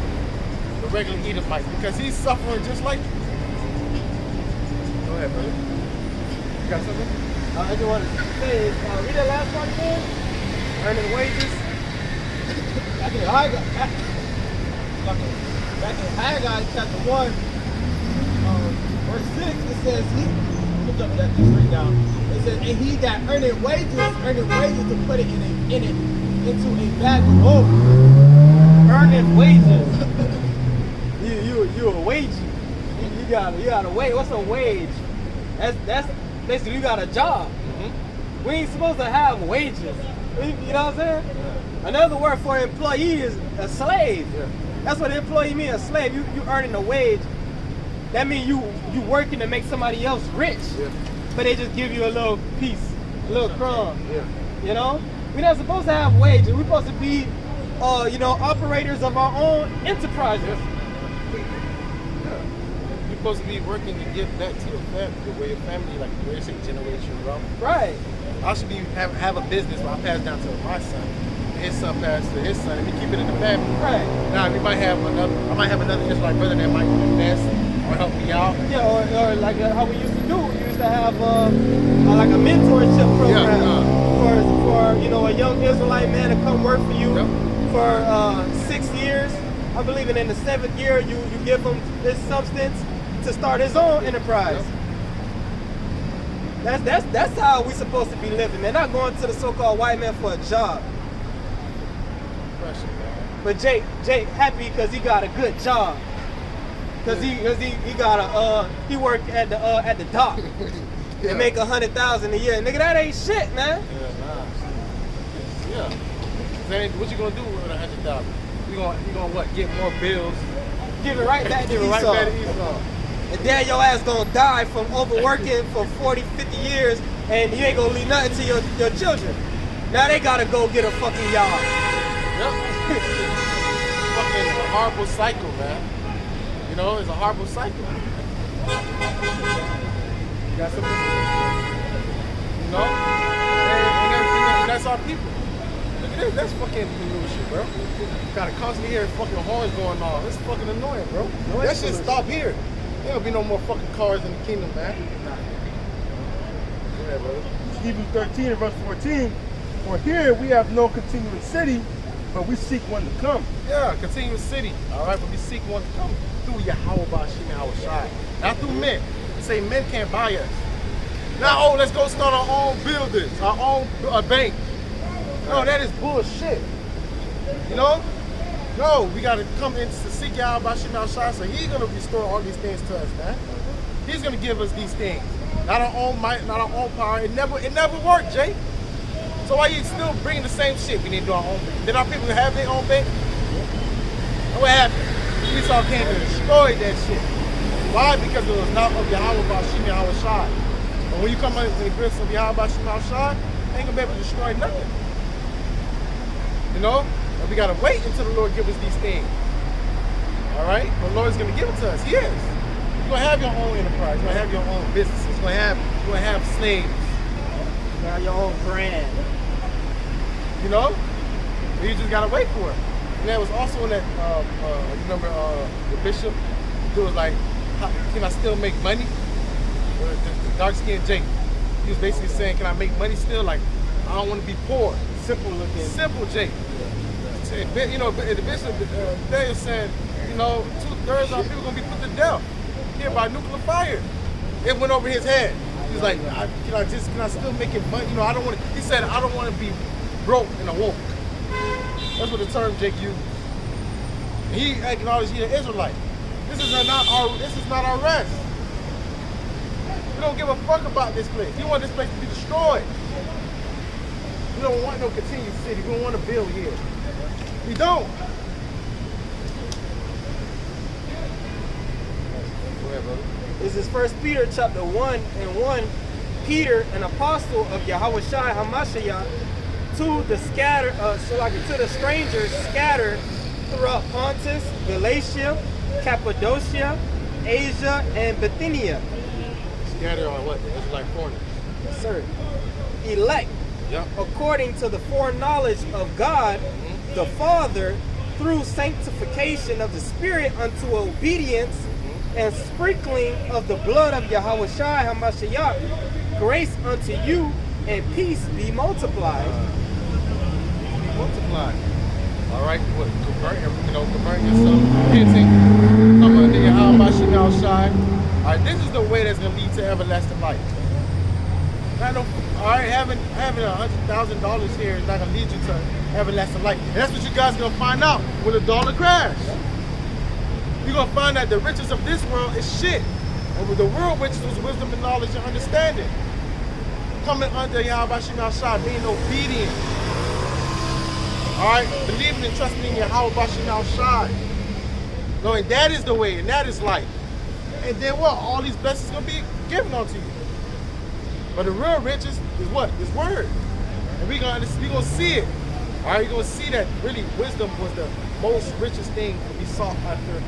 Speaker 2: the regular Edomite, because he's suffering just like you. Go ahead, brother. You got something?
Speaker 1: I just want to say, read that last part again. Earning wages. Back in Haggai chapter 1, verse 6, it says, let me jump that just straight down. It says, and he that earned wages to put it into a bag of gold. Earning wages. you a wage. You got a wage. What's a wage? That's basically you got a job. Mm-hmm. We ain't supposed to have wages. You know what I'm saying? Yeah. Another word for employee is a slave. Yeah. That's what employee means, a slave. You earning a wage. That means you working to make somebody else rich. Yeah. But they just give you a little piece, a little crumb. Yeah. You know? We're not supposed to have wages. We're supposed to be operators of our own enterprises.
Speaker 2: You're supposed to be working to give back to your family, the way your family, like the way they say generational wealth.
Speaker 1: Right.
Speaker 2: I should have a business where I pass down to my son. His son pass to his son, and we keep it in the family. Right. Now I might have another Israelite brother that might invest or help me out.
Speaker 1: Yeah, or like how we used to do. We used to have like a mentorship program for a young Israelite man to come work for you for 6 years. I believe in the 7th year you give him this substance to start his own enterprise. That's how we supposed to be living, man. Not going to the so-called white man for a job. But Jake happy because he got a good job. Cause he worked at the dock and make $100,000 a year. Nigga, that ain't shit, man.
Speaker 2: Yeah. What you gonna do with $100,000? You gonna what? Get more bills?
Speaker 1: Give it right back to Esau. And then your ass gonna die from overworking for 40, 50 years, and you ain't gonna leave nothing to your children. Now they gotta go get a fucking yard.
Speaker 2: Yep. Fucking a horrible cycle, man. You know, it's a horrible cycle.
Speaker 3: You got something?
Speaker 2: You know? And that's our people. Look at this. That's fucking new shit, bro. Gotta constantly hear fucking horns going on. It's fucking annoying, bro. That shit stop here. There'll be no more fucking cars in the kingdom, man.
Speaker 3: Yeah, brother. Hebrews 13 and verse 14. For here we have no continuing city, but we seek one to come.
Speaker 2: Yeah, continuous city. All right, but we seek one to come through Yahweh Bashim Yahushai. Not through men. Say men can't buy us. Now, oh, let's go start our own buildings, our own bank. No, that is bullshit. You know? No, we got to come in to seek Yahweh Bashim Yahushai, so he's going to restore all these things to us, man. He's going to give us these things. Not our own might, not our own power. It never worked, Jay. So why you still bringing the same shit? We need to do our own bank. Did our people have their own bank? And what happened? Esau came and destroyed that shit. Why? Because it was not of Yahweh Bashim Yahushai. But when you come in the grip of Yahweh Bashim Yahushai, they ain't gonna be able to destroy nothing. You know? And we gotta wait until the Lord give us these things. All right? The Lord's gonna give it to us. He is. You're gonna have your own enterprise. You're gonna have your own businesses. You're gonna have slaves.
Speaker 1: You have your own brand.
Speaker 2: You know? But you just gotta wait for it. And that was also in that, you remember the bishop, he was like, can I still make money? The dark-skinned Jake. He was basically saying, can I make money still? Like, I don't want to be poor.
Speaker 1: Simple looking.
Speaker 2: Simple Jake. You know, the bishop, they said, you know, 2/3 of our people are going to be put to death here by nuclear fire. It went over his head. He was like, can I still make it money? You know, I don't want to, he said, I don't want to be broke and awoke. That's what the term Jake used. And he acknowledged he's an Israelite. This is not our rest. We don't give a fuck about this place. We want this place to be destroyed. We don't want no continued city. We don't want to build here. We don't. Go ahead, brother.
Speaker 1: This is 1 Peter chapter 1 and 1. Peter, an apostle of Yahushai Hamashiach, to the strangers scattered throughout Pontus, Galatia, Cappadocia, Asia, and Bithynia.
Speaker 2: Scattered on what? It's like foreigners.
Speaker 1: Yes, sir. Elect,
Speaker 2: Yep.
Speaker 1: according to the foreknowledge of God, the Father, through sanctification of the Spirit unto obedience and sprinkling of the blood of Yahushai Hamashiach, grace unto you and peace be multiplied.
Speaker 2: Multiplied. All right, what? Convert yourself. Repenting. Come under Yahweh Bashim Yahushai. All right, this is the way that's gonna lead to everlasting life. All right, having $100,000 here is not gonna lead you to everlasting life. And that's what you guys are gonna find out when the dollar crash. You're gonna find that the riches of this world is shit. And with the world riches was wisdom and knowledge and understanding. Coming under Yahweh Bashim Yahushai, being obedient. All right, believing and trusting in Yahweh Bashim Yahushai. Knowing that is the way and that is life. And then what? All these blessings gonna be given unto you. But the real riches is what? This word. And we gonna see it. All right, you're gonna see that really wisdom was the most richest thing to be sought after.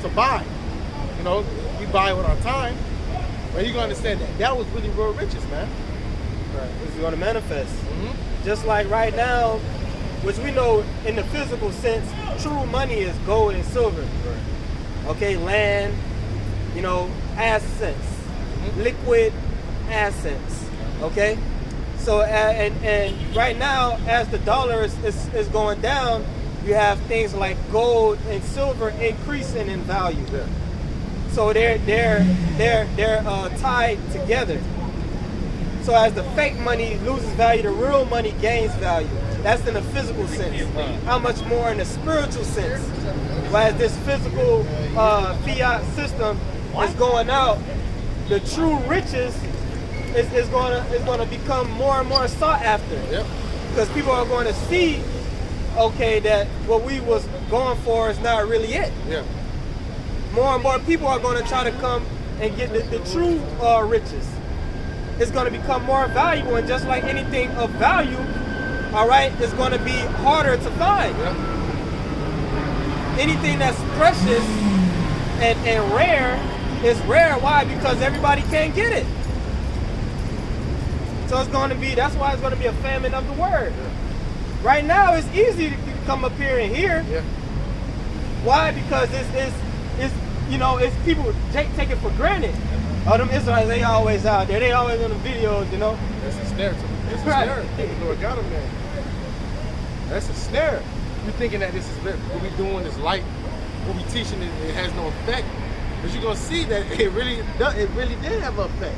Speaker 2: To buy. You know, we buy it with our time. But you're gonna understand that was really real riches, man.
Speaker 1: Right. This is gonna manifest. Just like right now, which we know in the physical sense, true money is gold and silver.
Speaker 2: Right.
Speaker 1: Okay, land, assets, liquid assets. Okay, so and right now, as the dollar is going down, you have things like gold and silver increasing in value.
Speaker 2: Yeah.
Speaker 1: So they're tied together. So as the fake money loses value, the real money gains value. That's in the physical sense. How much more in the spiritual sense? Whereas this physical fiat system is going out, the true riches is going to become more and more sought after.
Speaker 2: Yep.
Speaker 1: Because people are going to see, okay, that what we was going for is not really it.
Speaker 2: Yeah.
Speaker 1: More and more people are going to try to come and get the true riches. it's going to become more valuable, and just like anything of value, all right, it's going to be harder to find. Anything that's precious and rare is rare. Why? Because everybody can't get it. So it's going to be, that's why it's going to be a famine of the word. Right now, it's easy to come up here and hear. Why? Because it's you know, it's people take it for granted. Oh, them Israelites, they always out there. They always on the videos, you know.
Speaker 2: That's a snare to them. It's a snare. The Lord got them there. That's a snare. You're thinking that this is what we doing is light, what we teaching it has no effect, but you're gonna see that it really did have an effect.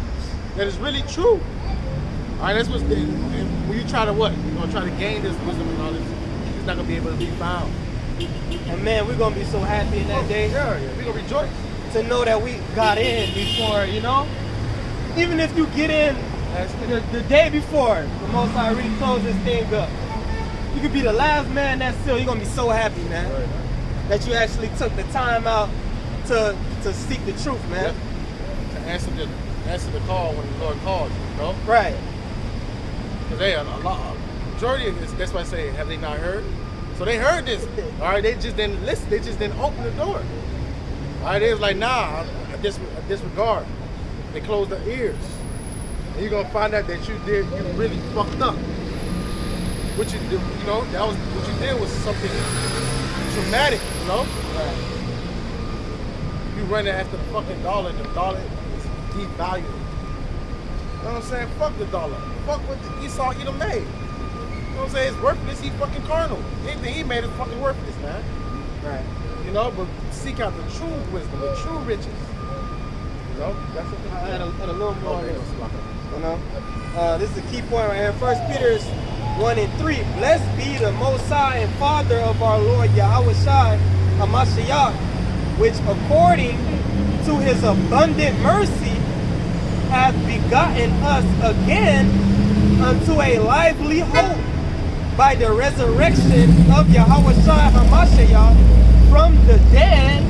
Speaker 2: That is really true. All right, that's what's when you try to what? You're gonna try to gain this wisdom and all this. It's not gonna be able to be found.
Speaker 1: And man, we're gonna be so happy in that day.
Speaker 2: Yeah, we're gonna rejoice
Speaker 1: to know that we got in before, you know. Even if you get in the day before the Most High really close this thing up, you could be the last man that's still. You're gonna be so happy, man, that you actually took the time out to seek the truth, man.
Speaker 2: To answer the call when the Lord calls you, you know.
Speaker 1: Right.
Speaker 2: Because majority of this, that's why I say, have they not heard? So they heard this. All right, they just didn't listen. They just didn't open the door. All right, they was like, nah, I disregard. They closed their ears. And you're gonna find out that you really fucked up. What you did, you know, that was what you did was something traumatic, you know. Right. You running after the fucking dollar. The dollar is devalued. You know what I'm saying? Fuck the dollar. Fuck what Esau Edom made. You know what I'm saying? It's worthless. He's fucking carnal. Anything he made is fucking worthless, man.
Speaker 1: Right.
Speaker 2: You know, but seek out the true wisdom, the true riches. You know, that's what
Speaker 1: I had a little more.
Speaker 2: Okay,
Speaker 1: you know, this is a key point right here. 1 Peter 1:3. Blessed be the Most High and Father of our Lord Yahweh Shai HaMashiach, which according to His abundant mercy hath begotten us again unto a lively hope by the resurrection of Yahweh Shai HaMashiach from the dead,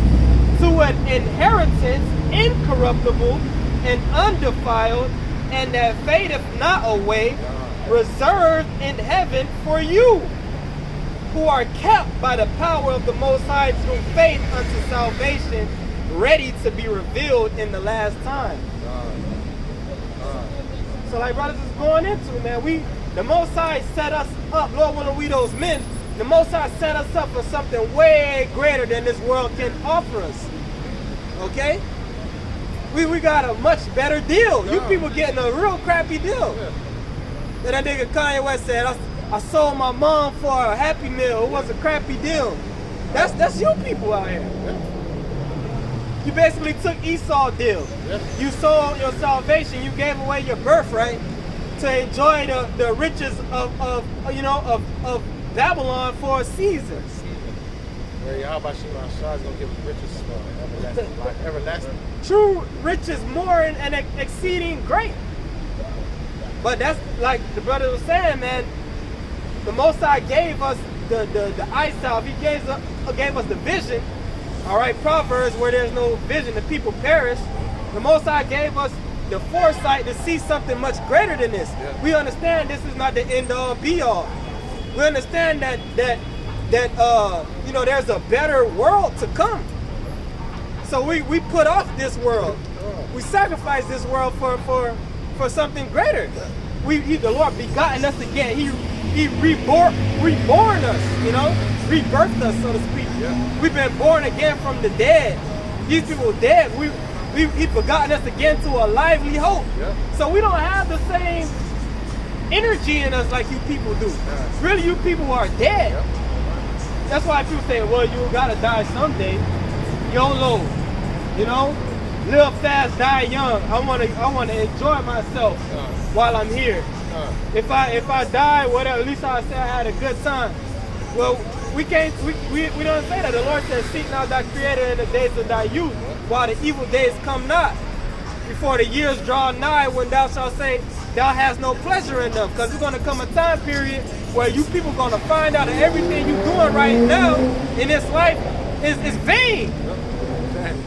Speaker 1: to an inheritance incorruptible and undefiled, and that fadeth not away, reserved in heaven for you, who are kept by the power of the Most High through faith unto salvation, ready to be revealed in the last time. So like brothers is going into, man, the Most High set us up, Lord willing we those men, the Most High set us up for something way greater than this world can offer us. Okay? We got a much better deal. You people getting a real crappy deal. Then that nigga Kanye West said, I sold my mom for a Happy Meal. It was a crappy deal. That's you people out here. You basically took Esau's deal. You sold your salvation. You gave away your birthright to enjoy the riches of Babylon for a season.
Speaker 2: How about Shema Shah is gonna give us riches for everlasting.
Speaker 1: True riches, more and exceeding great. But that's like the brother was saying, man. The Most High gave us the eyesight. He gave us the vision. All right, Proverbs, where there's no vision, the people perish. The Most High gave us the foresight to see something much greater than this. We understand this is not the end all be all. We understand that there's a better world to come. So we put off this world. We sacrifice this world for something greater. The Lord begotten us again. He reborn us, you know, rebirthed us, so to speak. We've been born again from the dead. These people dead. He begotten us again to a lively hope. So we don't have the same energy in us like you people do. Really, you people are dead. That's why people say, well, you gotta die someday. YOLO, you know? Live fast, die young. I wanna enjoy myself while I'm here. If I die, whatever, at least I say I had a good time. Well, we don't say that. The Lord says, seek not thy creator in the days of thy youth, while the evil days come not. Before the years draw nigh, when thou shalt say, thou hast no pleasure in them. Because there's going to come a time period where you people going to find out that everything you're doing right now in this life is vain.
Speaker 2: And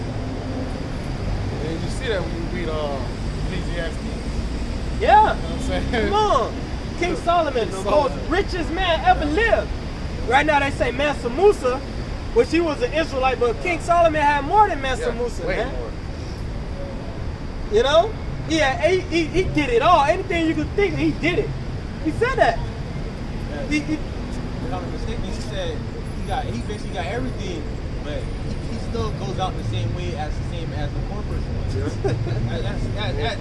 Speaker 2: you see that when you read Ecclesiastes.
Speaker 1: Yeah.
Speaker 2: You know what I'm saying?
Speaker 1: Come on. King Solomon, the most richest man ever lived. Right now they say Mansa Musa, which he was an Israelite, but King Solomon had more than Mansa Musa,
Speaker 2: way
Speaker 1: man.
Speaker 2: more.
Speaker 1: You know? Yeah, he did it all. Anything you could think, he did it. He said that. He,
Speaker 4: If I'm not mistaken, he said he basically got everything, but he still goes out the same way as the poor person was.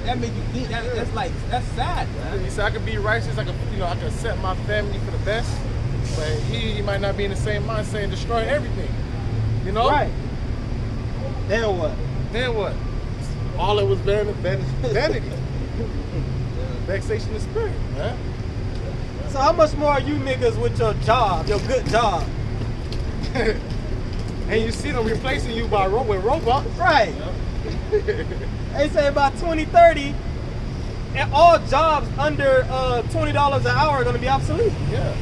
Speaker 4: That makes you think. That's sad, man.
Speaker 2: He said I could be righteous. I could set my family for the best, but he might not be in the same mindset and destroy everything. You know?
Speaker 1: right. Then what?
Speaker 2: Then what? All it was vanity. Vexation of spirit, man.
Speaker 1: So how much more are you niggas with your job, your good job?
Speaker 2: And you see them replacing you with robots.
Speaker 1: Right. They say about 2030, and all jobs under $20 an hour are gonna be obsolete.
Speaker 2: Yeah.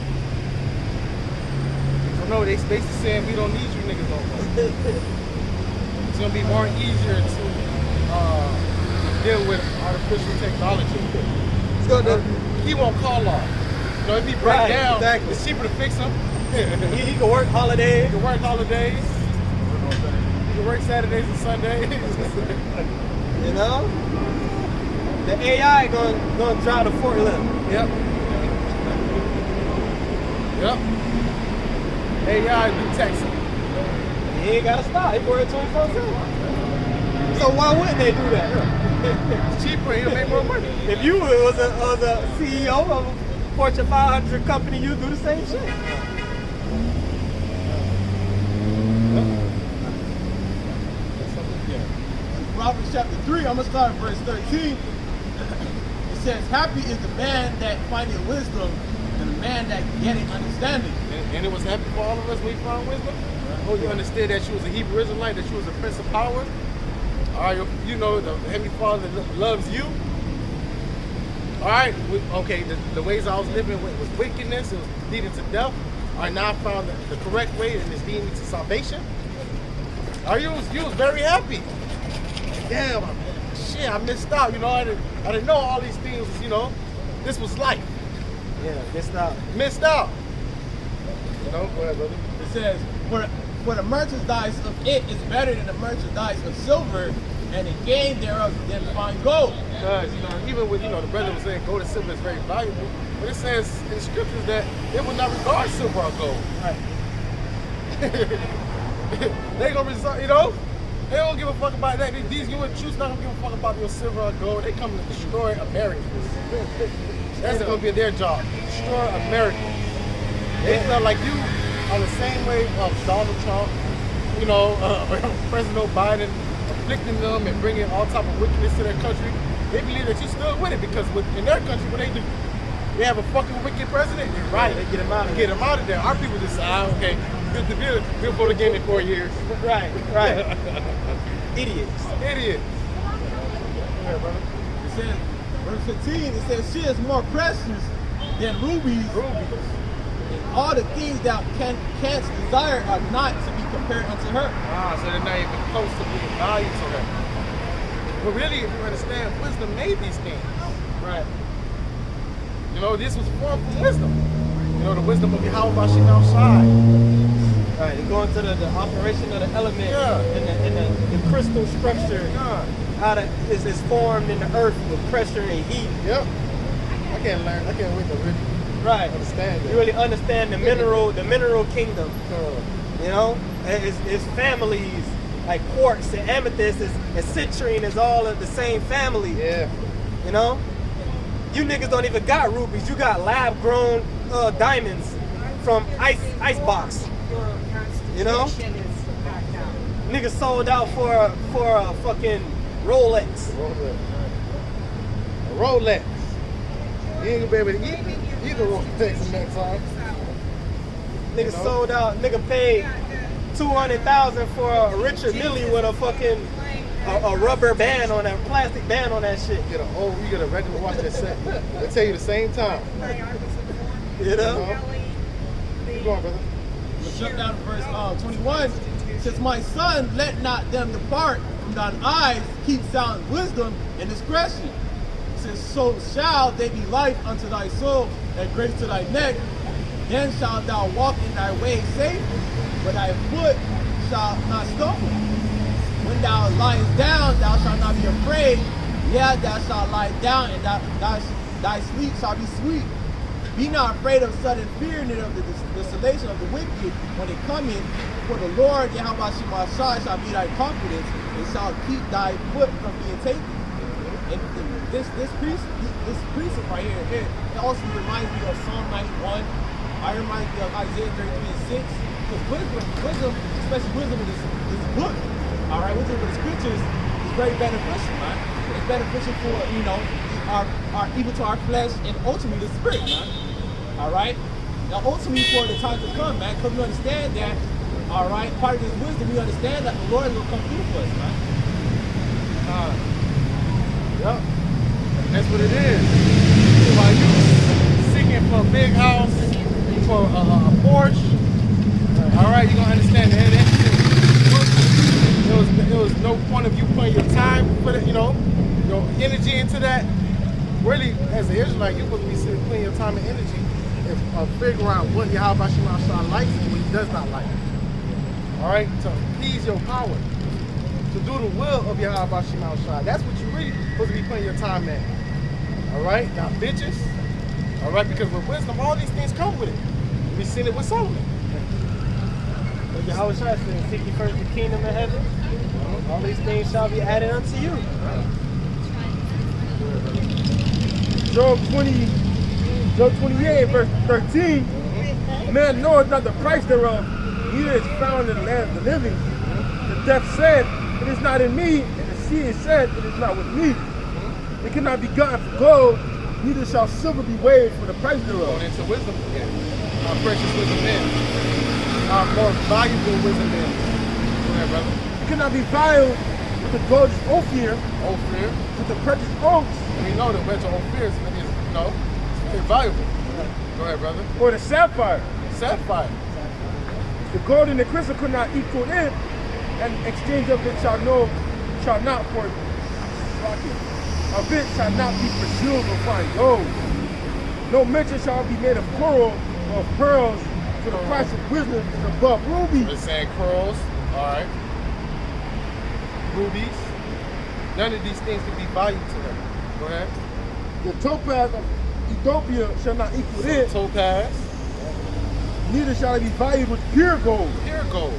Speaker 2: So no, they basically saying we don't need you niggas no more. It's gonna be more easier to deal with artificial technology.
Speaker 1: It's gonna,
Speaker 2: He won't call off. You know, if he break down,
Speaker 1: exactly.
Speaker 2: it's cheaper to fix him.
Speaker 1: he can work holidays.
Speaker 2: He can work holidays. He can work Saturdays and Sundays.
Speaker 1: You know? The AI gonna drive the forklift.
Speaker 2: Yep. Yep. AI detects him.
Speaker 1: He ain't gotta stop. He work 24/7. So why wouldn't they do that?
Speaker 2: It's cheaper, he'll make more money.
Speaker 1: If you was a CEO of a Fortune 500 company, you'd do the same shit.
Speaker 4: Proverbs chapter 3, I'm gonna start at verse 13. It says, happy is the man that findeth wisdom and the man that getteth understanding.
Speaker 2: And it was happy for all of us when we found wisdom. Oh, you understood that you was a Hebrew Israelite, that you was a prince of power. All right, you know the Heavenly Father loves you. All right, okay, the ways I was living with was wickedness, it was leading to death. All right, now I found the correct way and it's leading me to salvation. All right, you was very happy. Damn, shit, I missed out. You know, I didn't know all these things. You know, this was life.
Speaker 1: Yeah, missed out.
Speaker 2: Missed out. You know, go ahead, brother.
Speaker 4: It says, for the merchandise of it is better than the merchandise of silver, and the gain thereof than fine gold.
Speaker 2: Because, you know, even with, the brother was saying gold and silver is very valuable, but it says in the scriptures that they will not regard silver or gold.
Speaker 1: Right.
Speaker 2: They gonna result, they don't give a fuck about that. These human truths not gonna give a fuck about your silver or gold. They come to destroy Americans. That's gonna be their job. Destroy Americans. They feel like you are the same way of Donald Trump, President Biden afflicting them and bringing all type of wickedness to their country. They believe that you still with it because in their country, what they do, they have a fucking wicked president. Right.
Speaker 1: They get him out of
Speaker 2: Get him out of there. Our people just say, okay, good to be. We'll vote again in 4 years.
Speaker 1: Right. Idiots.
Speaker 2: Idiots. Yeah, brother.
Speaker 4: It says, verse 15, it says, she is more precious than rubies. And all the things that canst desire are not to be compared unto her.
Speaker 2: So they're not even close to being valued to her. But really, if you understand, wisdom made these things.
Speaker 1: Right.
Speaker 2: This was formed from wisdom. The wisdom of Yahweh Shekhinah Shai.
Speaker 1: Right. They go into the operation of the element and the crystal structure.
Speaker 2: Yeah.
Speaker 1: How it's formed in the earth with pressure and heat.
Speaker 2: Yep. I can't wait to really understand that.
Speaker 1: You really understand the mineral kingdom. It's families like quartz and amethyst and citrine is all of the same family.
Speaker 2: Yeah.
Speaker 1: You niggas don't even got rubies. You got lab grown diamonds from ice box. Niggas sold out for a fucking Rolex.
Speaker 2: A Rolex. You ain't gonna be able to eat either Rolex in that time.
Speaker 1: Niggas sold out. Nigga paid $200,000 for a Richard Mille with a fucking a rubber band on that, plastic band on that shit.
Speaker 2: You get a regular watch that set. They tell you the same time.
Speaker 1: You know?
Speaker 2: Keep going, brother.
Speaker 4: Let's jump down to verse 21. It says, my son, let not them depart from thine eyes, keep sound wisdom and discretion. says, so shall they be life unto thy soul, and grace to thy neck. Then shalt thou walk in thy way safe, but thy foot shall not stumble. When thou liest down, thou shalt not be afraid. Yeah, thou shalt lie down, and thy sleep shall be sweet. Be not afraid of sudden fear, neither of the desolation of the wicked when they come in. For the Lord, Yahweh Shemashah, shall be thy confidence, and shall keep thy foot from being taken. And this precept right here, it also reminds me of Psalm 91. It reminds me of Isaiah 33 and 6. Because wisdom, especially wisdom in this book, all right, wisdom in the scriptures is very beneficial, man. It's beneficial for, you know, our even to our flesh and ultimately the spirit, man. All right? Now, ultimately for the time to come, man, because we understand that, all right, part of this wisdom, we understand that the Lord will come through for us, man.
Speaker 2: Yep. That's what it is. While you seeking for a big house, for a Porsche, all right, you're gonna understand that there was no point of you putting your time, put it, you know, your energy into that. Really, as an Israelite, you're supposed to be sitting, putting your time and energy of figuring out what Yahweh Shemashah likes and what he does not like. All right, to please your power, to do the will of Yahweh Shemashah. That's what you really supposed to be putting your time in. All right, now bitches. All right, because with wisdom, all these things come with it. We seen it with Solomon.
Speaker 1: But Yahweh Shai said, seek ye first the kingdom of heaven. All these things shall be added unto you.
Speaker 3: Job 28, verse 13. Man knoweth not the price thereof, neither is found in the land of the living. The death said, it is not in me, and the sea said, it is not with me. It cannot be gotten for gold, neither shall silver be weighed for the price thereof.
Speaker 2: Going into wisdom again. Our precious wisdom is. Our more valuable wisdom is. Go ahead, brother.
Speaker 3: It cannot be valued with the gorgeous Ophir,
Speaker 2: Ophir.
Speaker 3: with the precious oaks,
Speaker 2: And we know that wedge of Ophir is, you know, it's very valuable. Go ahead, brother.
Speaker 3: or the sapphire.
Speaker 2: Sapphire.
Speaker 3: The gold and the crystal could not equal it, and exchange of it shall not for of it shall not be for jewels or fine gold. No mention shall be made of coral or of pearls, for the price of wisdom is above rubies.
Speaker 2: We're saying corals. All right. Rubies. None of these things can be valued to them. Go ahead.
Speaker 3: The topaz of Ethiopia shall not equal it,
Speaker 2: Topaz.
Speaker 3: neither shall it be valued with pure gold.
Speaker 2: Pure gold.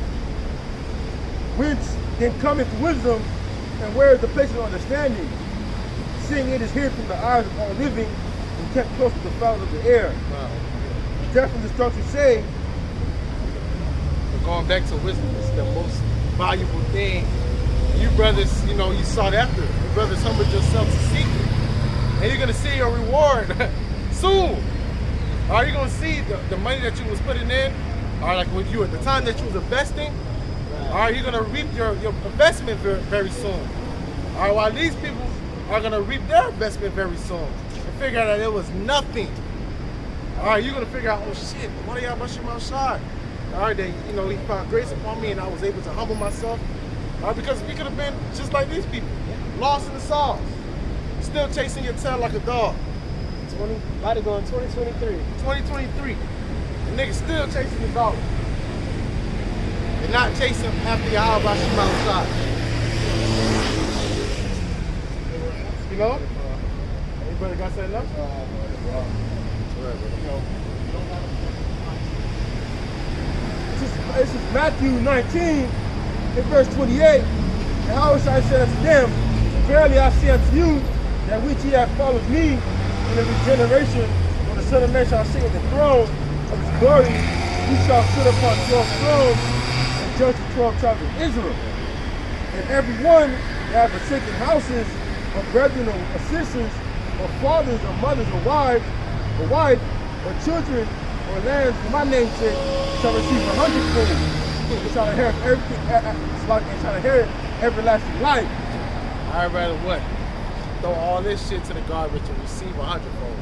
Speaker 3: Whence then cometh wisdom, and where is the place of understanding? Seeing it is hid from the eyes of all living, and kept close to the fowls of the air.
Speaker 2: Wow.
Speaker 3: Death and destruction say,
Speaker 2: But going back to wisdom, it's the most valuable thing. You brothers, you know, you sought after. You brothers humbled yourself to seek it. And you're gonna see your reward soon. Are you gonna see the money that you was putting in? Or like with you at the time that you was investing? Are you gonna reap your investment very soon? Or while these people are gonna reap their investment very soon and figure out that it was nothing. All right, you're gonna figure out, oh shit, what are y'all brushing my shot? All right, then, you know, he found grace upon me and I was able to humble myself. Because we could have been just like these people, lost in the sauce, still chasing your tail like a dog.
Speaker 1: About to go in 2023.
Speaker 2: 2023, the nigga still chasing the dog. And not chasing after your house by Shema shot. You know? Anybody got something else?
Speaker 3: This is Matthew 19, in verse 28. And how shall I say unto them, verily I say unto you, that which ye have followed me in the regeneration, when the Son of Man shall sit on the throne of his glory, he shall sit upon 12 thrones and judge the 12 tribes of Israel. And every one that hath forsaken houses, or brethren, or sisters, or fathers, or mothers, or wife, or children, or lands for my name's sake, shall receive 100-fold, and shall inherit everything, and shall inherit everlasting life.
Speaker 2: I'd rather what? Throw all this shit to the garbage and receive 100-fold.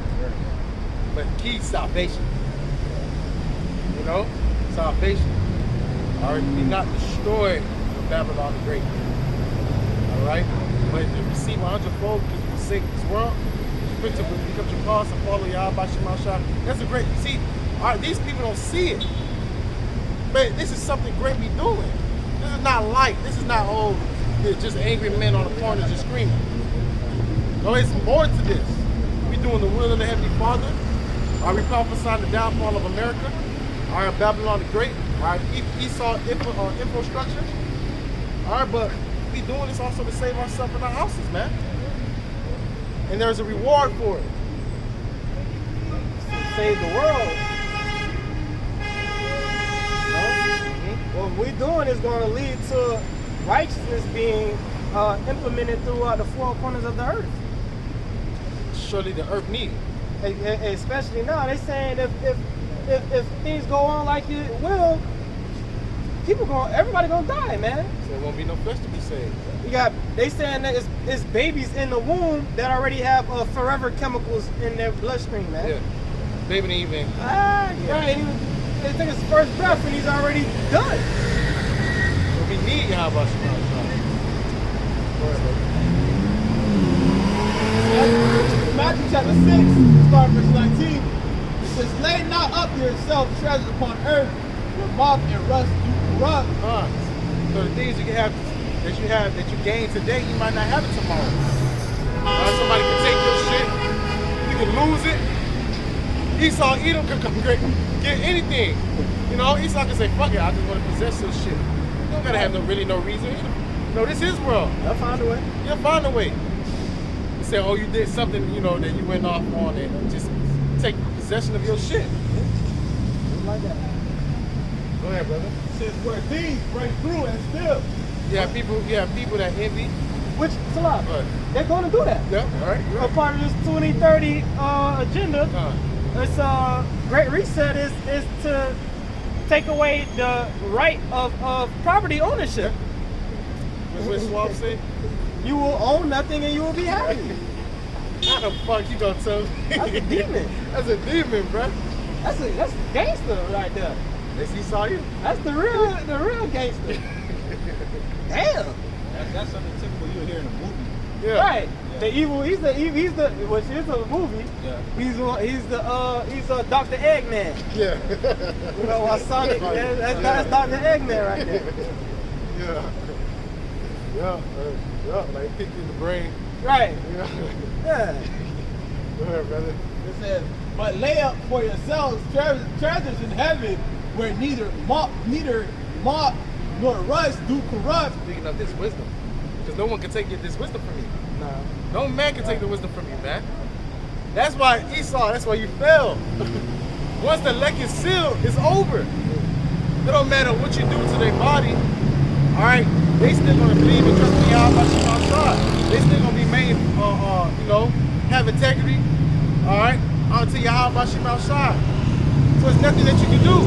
Speaker 2: But key salvation. You know? Salvation. Alright, be not destroyed with Babylon the Great. Alright? But to receive 100-fold because you forsake this world, repent to become your cause and follow Yahweh Shema Shah. That's a great, see, all right, these people don't see it. But this is something great we doing. This is not light. This is not, oh, just angry men on the corner just screaming. No, it's more to this. We doing the will of the Heavenly Father. Are we prophesying the downfall of America? All right, Babylon the Great. All right, Esau infrastructure. All right, but we doing this also to save ourselves and our houses, man. And there's a reward for it.
Speaker 1: To save the world. What we're doing is going to lead to righteousness being implemented throughout the four corners of the earth.
Speaker 2: Surely the earth needs it.
Speaker 1: Especially now, they're saying if things go on like it will, everybody gonna die, man.
Speaker 2: So there won't be no flesh to be saved.
Speaker 1: They saying that it's babies in the womb that already have forever chemicals in their bloodstream, man.
Speaker 2: Yeah. Baby didn't even.
Speaker 1: Right. They take his first breath and he's already done.
Speaker 2: So we need Yahweh Shema Shah.
Speaker 4: Matthew chapter 6, starting verse 19. It says, lay not up yourself treasures upon earth, where moth and rust do corrupt.
Speaker 2: So the things you have that you gain today, you might not have it tomorrow. Somebody can take your shit, you can lose it. Esau, Edom can come get anything. You know, Esau can say, fuck it, I just want to possess your shit. You don't gotta have no reason. You know, this is world.
Speaker 1: They'll find a way.
Speaker 2: You'll find a way. You say, oh, you did something, you know, that you went off on and just take possession of your shit.
Speaker 1: Just like that.
Speaker 2: Go ahead, brother.
Speaker 4: It says, where thieves break through and steal.
Speaker 2: You have people that envy.
Speaker 1: Which, Salah, they're going to do that.
Speaker 2: Yeah, all right.
Speaker 1: A part of this 2030 agenda. It's Great Reset is to take away the right of property ownership.
Speaker 2: What Swab say?
Speaker 1: You will own nothing and you will be happy.
Speaker 2: How the fuck you gonna tell me?
Speaker 1: That's a demon.
Speaker 2: That's a demon, bro.
Speaker 1: That's gangster right there.
Speaker 2: He saw you?
Speaker 1: That's the real gangster. Damn.
Speaker 4: That's something typical you'll hear in a movie.
Speaker 2: Yeah.
Speaker 1: Right. Yeah. The evil. He's the which is a movie.
Speaker 4: Yeah.
Speaker 1: He's a Dr. Eggman.
Speaker 2: Yeah.
Speaker 1: You know, Sonic. That's Dr. Eggman right there.
Speaker 2: Yeah, like kicked in the brain.
Speaker 1: Right.
Speaker 2: Yeah. Go ahead, brother.
Speaker 4: It says, but lay up for yourselves treasures in heaven, where neither moth nor rust do corrupt.
Speaker 2: Speaking of this wisdom, because no one can take this wisdom from you.
Speaker 1: No.
Speaker 2: No man can take the wisdom from you, man. That's why Esau, that's why you fell. Once the elect is sealed, it's over. It don't matter what you do to their body. All right, they still gonna believe and trust in Yahweh Shema Shah. They still gonna be made, have integrity. All right, unto Yahweh Shema Shah. So there's nothing that you can do.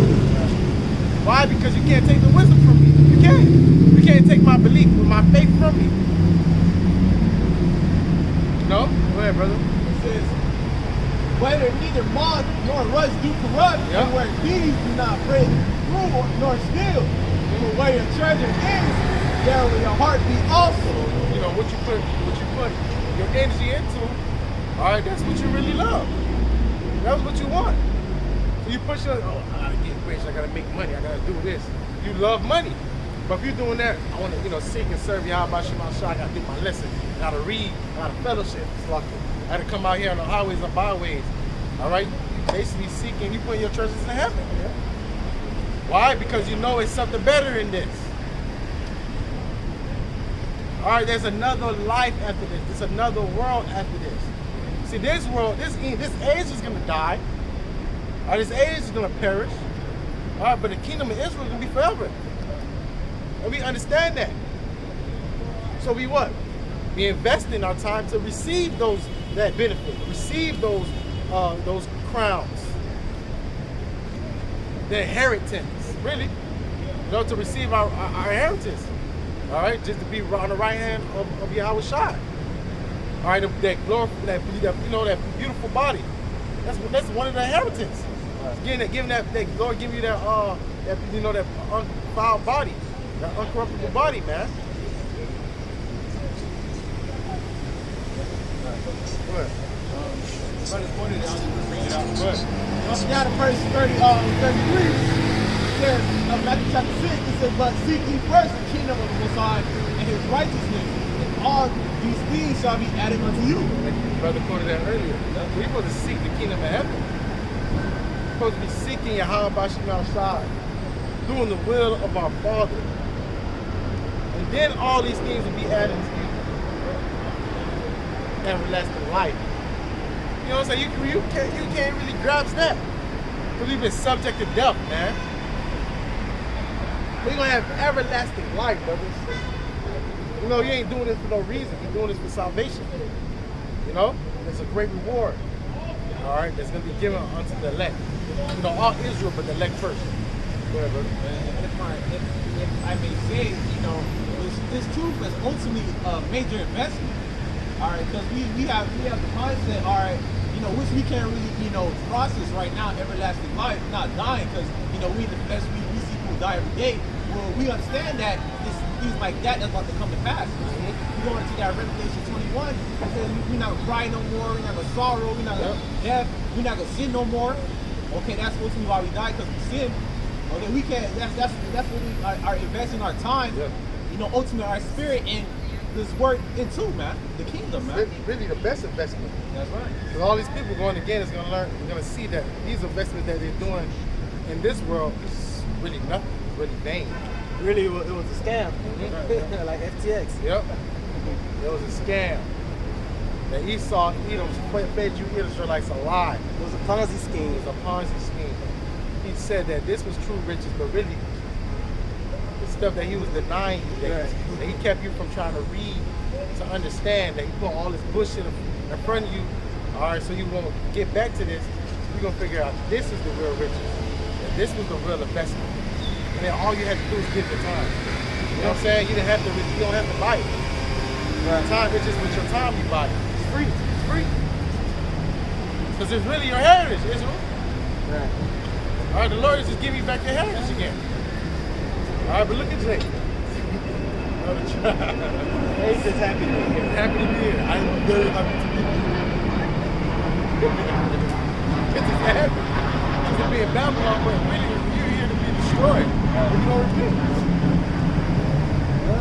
Speaker 2: Why? Because you can't take the wisdom from me. You can't. You can't take my belief, my faith from me. No? Go ahead, brother.
Speaker 4: It says, whether neither moth nor rust do corrupt, and where thieves do not break through nor steal. For where your treasure is, there will your heart be also.
Speaker 2: You know what you put your energy into. All right, that's what you really love. That's what you want. So you push your, I gotta get rich, I gotta make money, I gotta do this. You love money. But if you're doing that, I want to, seek and serve Yahweh Shema Shah. I gotta do my lesson. I gotta read. I gotta fellowship. It's like I gotta come out here on the highways and byways. All right, you basically seeking. You putting your treasures in heaven. Yeah. Why? Because you know it's something better in this. All right, there's another life after this. There's another world after this. See, this world, this age is gonna die. All right, this age is gonna perish. All right, but the kingdom of Israel is gonna be forever. And we understand that. So we what? We invest in our time to receive that benefit, receive those crowns, the inheritance, really. To receive our inheritance. All right, just to be on the right hand of Yahweh Shai. All right, that beautiful body. That's one of the inheritance. Giving that Lord give you that undefiled body. That uncorruptible body, man. What?
Speaker 4: brother quoted it, I'll just bring it out. But once down to verse 33, it says, Matthew chapter 6, it says, but seek ye first the kingdom of the Most High and his righteousness, and all these things shall be added unto you.
Speaker 2: Brother quoted that earlier. We're supposed to seek the kingdom of heaven. We're supposed to be seeking Yahweh Shema Shai, doing the will of our Father. And then all these things will be added to you. Everlasting life. You know what I'm saying? You can't really grasp that. Because we've been subject to death, man. We're going to have everlasting life, brothers. You know, you ain't doing this for no reason. You're doing this for salvation. You know? It's a great reward. All right? That's going to be given unto the elect. You know, all Israel, but the elect first. Go ahead, brother.
Speaker 4: If I may say, you know, this truth is ultimately a major investment. All right, because we have the mindset, all right, you know, which we can't really, you know, process right now, everlasting life, not dying, because, you know, we in the flesh, we see people die every day. Well, we understand that it's things like that's about to come to pass. Right? We go into that Revelation 21, it says we're not gonna cry no more, we're not gonna sorrow, we're not gonna death, we're not gonna sin no more. Okay, that's ultimately why we die, because we sin. Okay, we can't. That's what we are investing our time. Yeah. You know, ultimately our spirit in this work into, man, the kingdom, man.
Speaker 2: Really the best investment.
Speaker 4: That's right.
Speaker 2: Because all these people going again is going to learn, they're going to see that these investments that they're doing in this world is really nothing. It's really vain.
Speaker 1: Really, it was a scam. Mm-hmm. Like FTX.
Speaker 2: Yep. It was a scam. That Esau, Edom, fed you Israelites a lie.
Speaker 1: It was a Ponzi scheme.
Speaker 2: It was a Ponzi scheme. He said that this was true riches, but really, the stuff that he was denying you, that he kept you from trying to read, to understand, that he put all this bullshit in front of you, all right, so you won't get back to this, we're going to figure out this is the real riches, and this was the real investment. And then all you had to do is give your time. You know what I'm saying? You don't have to buy it. Right. Time, it's just with your time you buy it. It's free. It's free. Because it's really your heritage, Israel.
Speaker 1: Right.
Speaker 2: All right, the Lord is just giving you back your heritage again. All right, but look at Jake.
Speaker 1: He's just happy to be here.
Speaker 2: He's happy to be here. I am very happy to be here. It's just happy. It's to be in Babylon, but really you're here to be destroyed. If you don't repent.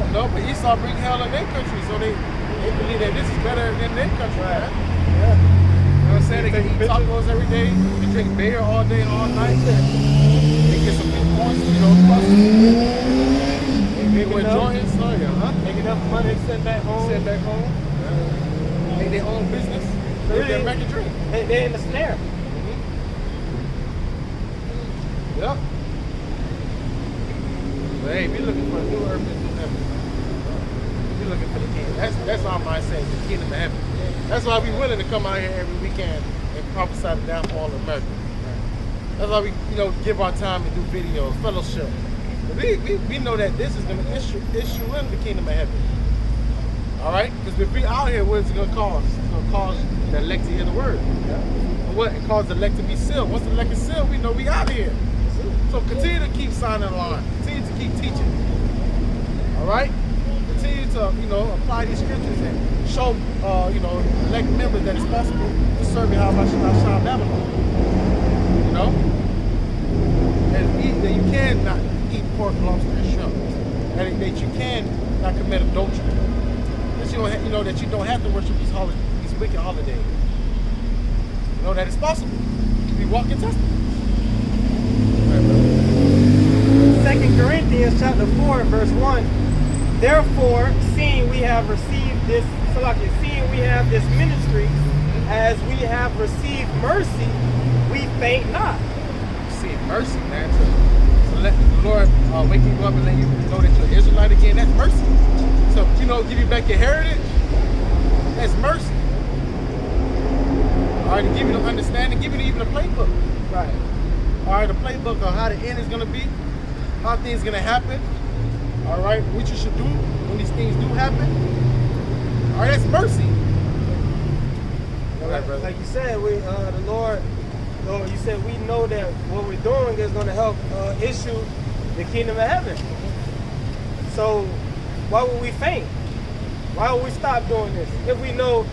Speaker 2: No, but Esau bring hell in their country, so they believe that this is better than their country, right? Yeah. You know what I'm saying? They can eat tacos every day, they drink beer all day and all night. They get some big points, you know, they wear joints,
Speaker 1: Make enough money to send back home.
Speaker 2: Send back home. Yeah. Make their own business.
Speaker 1: So
Speaker 2: Live their American dream.
Speaker 1: They're in the snare.
Speaker 2: Yep. But hey, we're looking for a new earth and new heaven. We're looking for the kingdom. That's our mindset, the kingdom of heaven. That's why we're willing to come out here every weekend and prophesy the downfall of America. That's why we, you know, give our time and do videos, fellowship. We know that this is going to issue in the kingdom of heaven. All right? Because if we out here, what is it going to cause? It's going to cause the elect to hear the word. Yeah. And what? It causes the elect to be sealed. Once the elect is sealed, we know we out here. So continue to keep signing the line. Continue to keep teaching. All right? Continue to, you know, apply these scriptures and show, you know, elect members that it's possible to serve Yahweh Shah Babylon. You know? That you cannot eat pork, lobster, and shrimp. That you can not commit adultery. That you don't, you know, that you don't have to worship these wicked holidays. You know that it's possible. We walk in testament.
Speaker 1: 2 Corinthians chapter 4, verse 1. Therefore, seeing we have received this ministry, as we have received mercy, we faint not.
Speaker 2: Receive mercy, man. To let the Lord wake you up and let you know that you're an Israelite again, that's mercy. So, you know, give you back your heritage, that's mercy. All right, to give you the understanding, give you even a playbook.
Speaker 1: Right.
Speaker 2: All right, the playbook on how the end is going to be, how things are going to happen. All right, what you should do when these things do happen. All right, that's mercy. All right, brother.
Speaker 1: Like you said, the Lord, you said we know that what we're doing is going to help issue the kingdom of heaven. So why would we faint? Why would we stop doing this if we know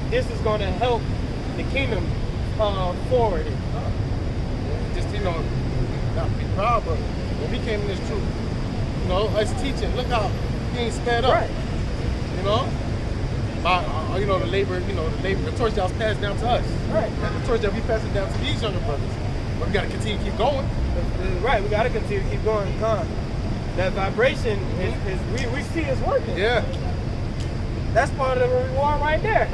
Speaker 1: this is going to help the kingdom forwarded.
Speaker 2: Just, not to be proud, but when we came in this truth, us teaching, look how things sped up.
Speaker 1: Right.
Speaker 2: By, the labor, the torch that was passed down to us.
Speaker 1: Right.
Speaker 2: And the torch that we passing down to these younger brothers. But we got to continue to keep going.
Speaker 1: Right, we got to continue to keep going. That vibration is we see it's working.
Speaker 2: Yeah.
Speaker 1: That's part of the reward right there.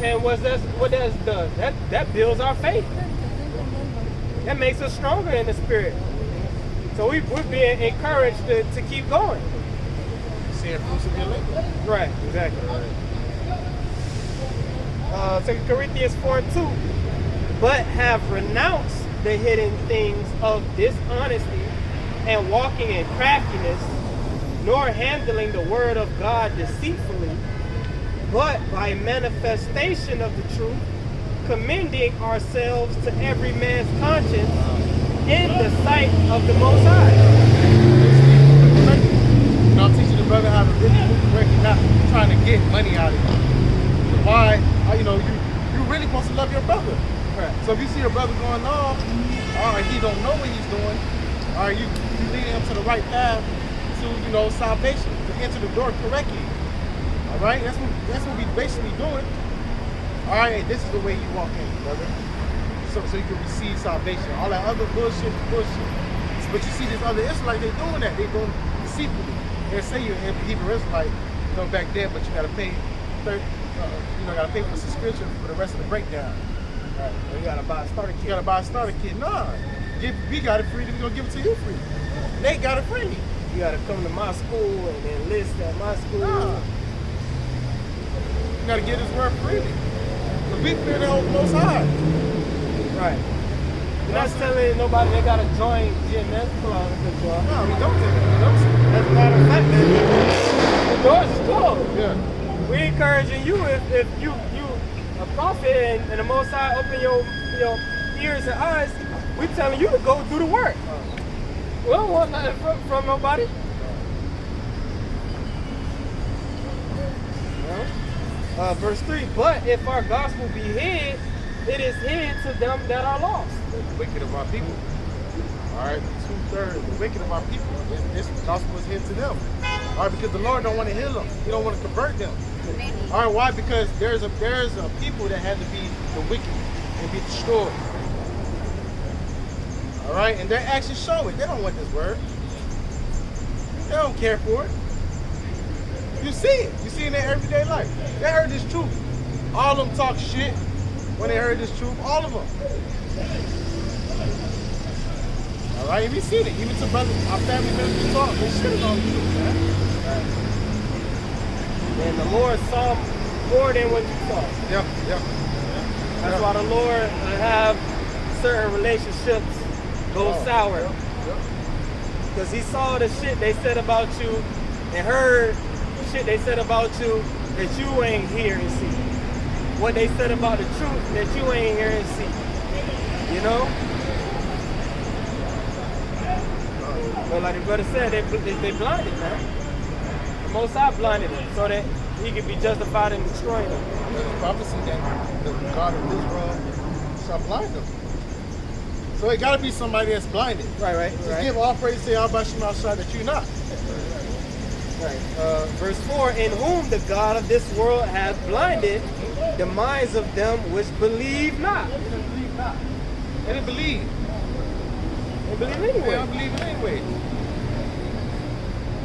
Speaker 1: And what that does, that builds our faith. That makes us stronger in the spirit. So we're being encouraged to keep going.
Speaker 2: Seeing fruits of your labor.
Speaker 1: Right, exactly. 2 Corinthians 4:2. But have renounced the hidden things of dishonesty and walking in craftiness, nor handling the word of God deceitfully, but by manifestation of the truth, commending ourselves to every man's conscience in the sight of the Most High.
Speaker 2: I'm teaching the brother how to really move correctly, not trying to get money out of it. Why? You really supposed to love your brother.
Speaker 1: Right.
Speaker 2: So if you see your brother going off, or he don't know what he's doing, or you leading him to the right path to salvation, to enter the door correctly. All right, that's what we basically doing. All right, this is the way you walk in, brother. So you can receive salvation. All that other bullshit. But you see this other Israelite, they doing that. They doing deceitfully. They say you're a Hebrew Israelite, back then, but you gotta pay gotta pay for the subscription for the rest of the breakdown.
Speaker 1: Right. Or you gotta buy a starter kit.
Speaker 2: You gotta buy a starter kit. Nah, we got it free. Then we gonna give it to you free. They got it free.
Speaker 1: You gotta come to my school and enlist at my school.
Speaker 2: Nah. You gotta get his word freely. Because we fear the Most High.
Speaker 1: Right. You're not telling nobody they gotta join GMS club.
Speaker 2: No, we don't do that.
Speaker 1: As a matter of fact, the doors is closed.
Speaker 2: Yeah.
Speaker 1: We're encouraging you if you a prophet and the Most High open your ears and eyes, we telling you to go do the work. We don't want nothing from nobody. Verse 3, but if our gospel be hid, it is hid to them that are lost.
Speaker 2: The wicked of our people. All right, 2/3, the wicked of our people. This gospel is hid to them. All right, because the Lord don't want to heal them. He don't want to convert them. All right, why? Because there's a people that had to be the wicked and be destroyed. All right, and their actions show it. They don't want this word. They don't care for it. You see it. You see it in their everyday life. They heard this truth. All of them talk shit when they heard this truth. All of them. All right, and we seen it. Even to brothers, our family members talk. They shit on the truth, man.
Speaker 1: And the Lord saw more than what you saw.
Speaker 2: Yep.
Speaker 1: That's why the Lord will have certain relationships go sour. Because he saw the shit they said about you and heard shit they said about you that you ain't hear and see. What they said about the truth that you ain't hear and see. But like the brother said, they blinded, man. The Most High blinded them so that he could be justified in destroying them.
Speaker 2: There's a prophecy that the God of Israel shall blind them. So it got to be somebody that's blinded.
Speaker 1: Right.
Speaker 2: Just give all praise to Yahweh Shemashah that you're not.
Speaker 1: Right. Verse 4, in whom the God of this world hath blinded the minds of them which believe not.
Speaker 2: They didn't believe.
Speaker 1: They believe anyway.
Speaker 2: They don't believe it anyway.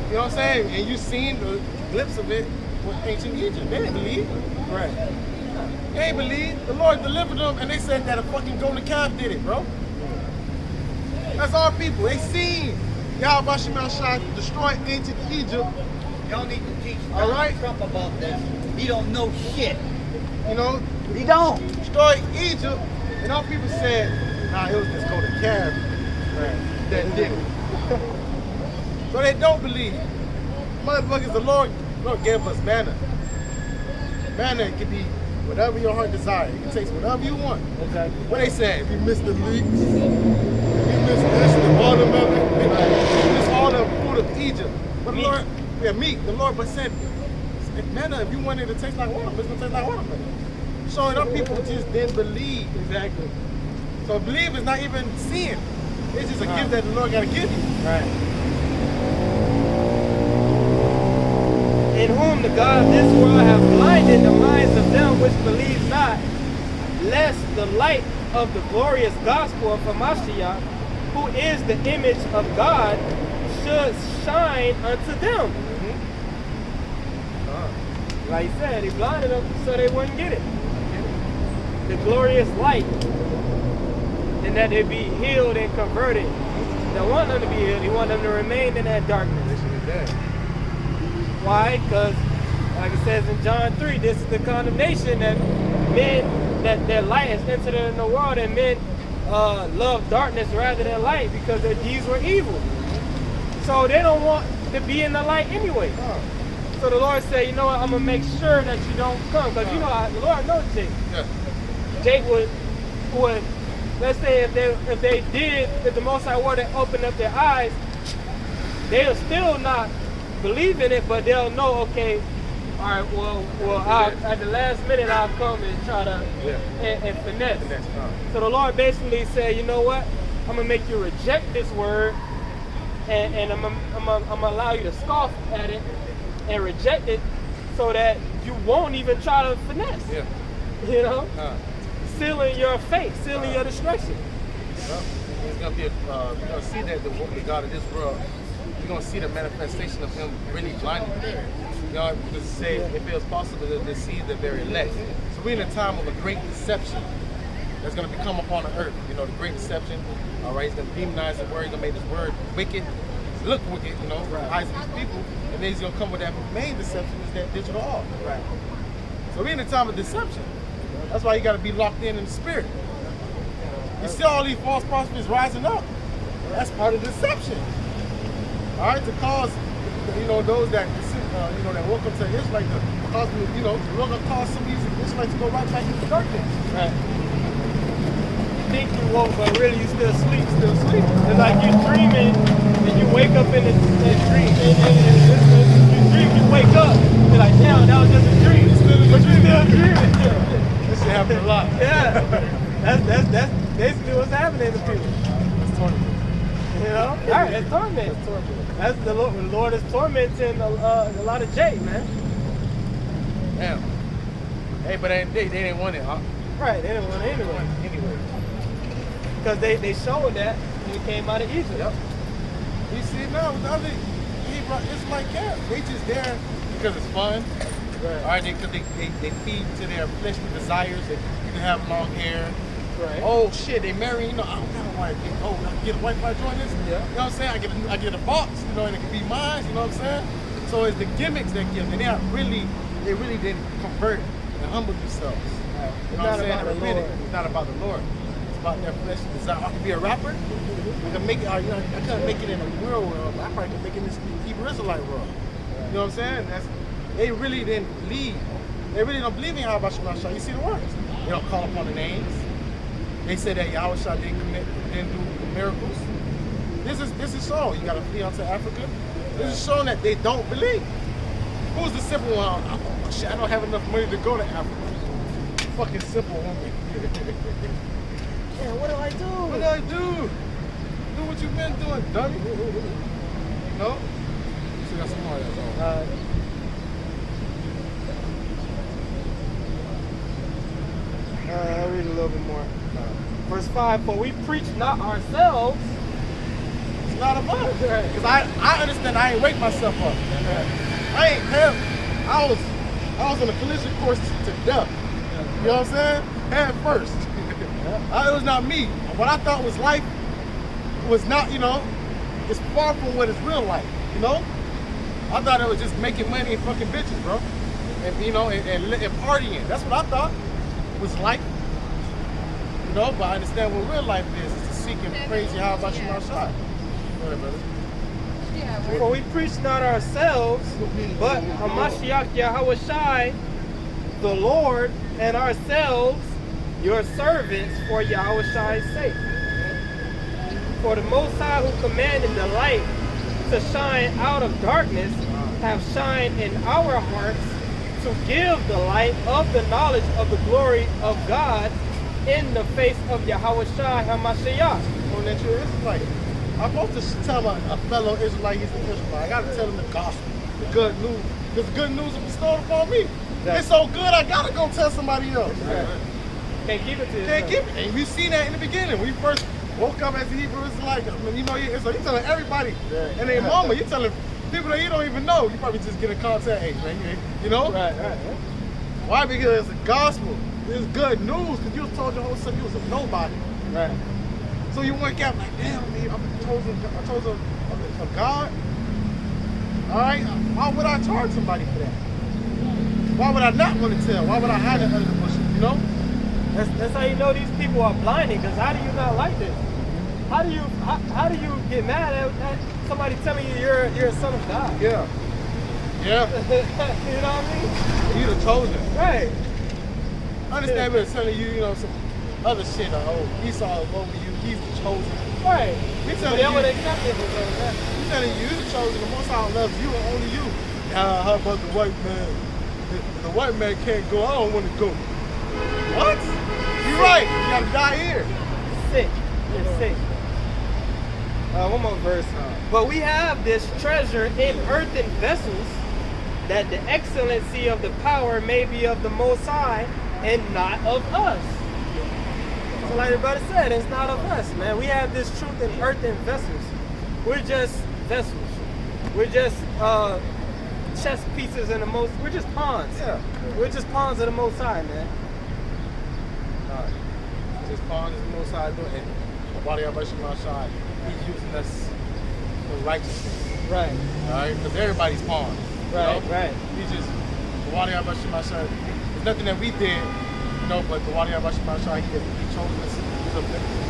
Speaker 2: You know what I'm saying? And you seen the glimpse of it with ancient Egypt. They didn't believe.
Speaker 1: Right.
Speaker 2: They ain't believe. The Lord delivered them, and they said that a fucking golden calf did it, bro. That's our people. They seen Yahweh Shemashah destroy ancient Egypt.
Speaker 5: Y'all need to teach
Speaker 2: All right.
Speaker 5: Trump about this. He don't know shit.
Speaker 2: You know,
Speaker 5: He don't.
Speaker 2: destroy Egypt, and our people said, nah, it was this golden calf that did it. So they don't believe. Motherfuckers, the Lord gave us manna. Manna can be whatever your heart desires. You can taste whatever you want.
Speaker 1: Exactly.
Speaker 2: What they said, if you miss the leeks, if you miss this, the watermelon, you miss all the food of Egypt. But the Lord, meat. The Lord but said, if manna, if you want it to taste like watermelon, it's going to taste like watermelon. showing up people just didn't believe.
Speaker 1: Exactly.
Speaker 2: So believe is not even seeing. It's just a gift that the Lord got to give you.
Speaker 1: Right. In whom the God of this world hath blinded the minds of them which believe not, lest the light of the glorious gospel of Mashiach, who is the image of God, should shine unto them. Like he said, he blinded them so they wouldn't get it. The glorious light. And that they be healed and converted. He don't want them to be healed. He want them to remain in that darkness. Why? Because, like it says in John 3, this is the condemnation that men, that light has entered in the world, and men love darkness rather than light because their deeds were evil. So they don't want to be in the light anyway. So the Lord said, you know what, I'm going to make sure that you don't come. Because you know how the Lord knows Jake.
Speaker 2: Yeah.
Speaker 1: Jake would, let's say if the Most High were to open up their eyes, they'll still not believe in it, but they'll know, okay, all right, well, at the last minute I'll come and try to and finesse. So the Lord basically said, you know what, I'm going to make you reject this word, and I'm gonna allow you to scoff at it and reject it so that you won't even try to finesse.
Speaker 2: Yeah.
Speaker 1: You know? Sealing your fate, sealing your destruction.
Speaker 2: Well, it's gonna be you're gonna see that the God of this world, you're gonna see the manifestation of him really blinding you. You know, because it say if it was possible to deceive the very elect. So we're in a time of a great deception that's gonna become upon the earth. You know, the great deception. All right, he's gonna demonize the word, he's gonna make this word wicked. Look wicked, you know, for the eyes of these people, and then he's gonna come with that main deception is that digital art.
Speaker 1: Right.
Speaker 2: So we're in a time of deception. That's why you gotta be locked in the spirit. You see all these false prophets rising up. That's part of deception. All right, to cause, you know, those that, you know, that woke up to Israelites, to cause, you know, we're gonna cause some of these Israelites to go right back into darkness.
Speaker 1: Right. You think you woke, but really you still sleep. It's like you're dreaming, and you wake up in a dream. And you dream, you wake up, you're like, damn, that was just a dream. But you're still dreaming.
Speaker 2: This shit happens a lot.
Speaker 1: Yeah. That's basically what's happening to people.
Speaker 2: That's torment.
Speaker 1: You know? All right, that's torment. That's the Lord is tormenting a lot of Jake, man.
Speaker 2: Damn. Hey, but they didn't want it, huh?
Speaker 1: Right, they didn't want it anyway. Because they showed that when it came out of Egypt.
Speaker 2: Yep. You see now with the other it's like camp. They just there because it's fun.
Speaker 1: Right.
Speaker 2: All right, because they feed to their fleshly desires. That you can have long hair.
Speaker 1: Right.
Speaker 2: Oh shit, they marry. You know, I don't got a wife. I can get a wife if I join this.
Speaker 1: Yeah.
Speaker 2: You know what I'm saying? I get a box. You know, and it can be mine. You know what I'm saying? So it's the gimmicks that give, and they really didn't convert and humble themselves.
Speaker 1: Right.
Speaker 2: You know what I'm saying? It's not about the Lord. It's about their fleshly desire. I can be a rapper. I can make it. I couldn't make it in a real world. But I probably can make it in this Hebrew Israelite world. You know what I'm saying? They really didn't believe. They really don't believe in Yahweh Shah. You see the words. They don't call upon the names. They say that Yahweh Shah didn't do miracles. This is so. You gotta flee onto Africa. This is showing that they don't believe. Who's the simple one? Oh, shit, I don't have enough money to go to Africa. Fucking simple woman.
Speaker 1: Yeah, what do I do?
Speaker 2: What do I do? Do what you've been doing, dummy. No? So that's some more. That's all.
Speaker 1: I'll read a little bit more. Verse 5, for we preach not ourselves.
Speaker 2: It's not about it. Because I understand I ain't wake myself up. I ain't hell. I was on a collision course to death. You know what I'm saying? Head first. It was not me. What I thought was life was not, you know, it's far from what is real life, you know? I thought it was just making money and fucking bitches, bro. And, you know, and partying. That's what I thought was life. You know, but I understand what real life is to seek and praise you. How about you, my shot? Go ahead, brother.
Speaker 1: For we preach not ourselves, but Hamashiach Yahushai, the Lord, and ourselves, your servants, for Yahushai's sake. For the Most High, who commanded the light to shine out of darkness, have shined in our hearts to give the light of the knowledge of the glory of God in the face of Yahweh Shai HaMashiach.
Speaker 2: When that you're Israelite, I'm supposed to tell a fellow Israelite he's an Israelite. I gotta tell him the gospel, the good news. Because the good news is bestowed upon me. It's so good, I gotta go tell somebody else.
Speaker 1: Can't keep it to yourself.
Speaker 2: Can't keep it. And we seen that in the beginning. When you first woke up as a Hebrew Israelite, you know, you're telling everybody. And their mama, you're telling people that you don't even know. You probably just get in contact, hey, man, you know?
Speaker 1: Right.
Speaker 2: Why? Because it's the gospel. It's good news. Because you was told your whole self you was a nobody.
Speaker 1: Right.
Speaker 2: So you wake up like, damn, I'm chosen of God. All right? Why would I charge somebody for that? Why would I not want to tell? Why would I hide it under the bushes, you know?
Speaker 1: That's how you know these people are blinded, because how do you not like this? How do you get mad at somebody telling you you're a son of God?
Speaker 2: Yeah.
Speaker 1: You know what I mean?
Speaker 2: You the chosen.
Speaker 1: Right.
Speaker 2: I understand we're telling you, you know, some other shit. Esau is over you. He's the chosen.
Speaker 1: Right.
Speaker 2: We
Speaker 1: But
Speaker 2: telling
Speaker 1: they
Speaker 2: you.
Speaker 1: would accept it because of that.
Speaker 2: He's telling you, you're the chosen. The Most High loves you and only you. How about the white man? The white man can't go. I don't want to go. What? You're right. You gotta die here.
Speaker 1: Sick. You're sick. One more verse. But we have this treasure in earthen vessels, that the excellency of the power may be of the Most High and not of us. So like the brother said, it's not of us, man. We have this truth in earthen vessels. We're just vessels. We're just chess pieces in the most. We're just pawns.
Speaker 2: Yeah.
Speaker 1: We're just pawns of the Most High, man.
Speaker 2: This pawn is the Most High doing it. The body of Shai, he's using us for righteousness.
Speaker 1: Right.
Speaker 2: All right? Because everybody's pawns.
Speaker 1: Right,
Speaker 2: You know?
Speaker 1: right.
Speaker 2: He just, the body of Shai, there's nothing that we did, you know, but the body of Shai, he chose us.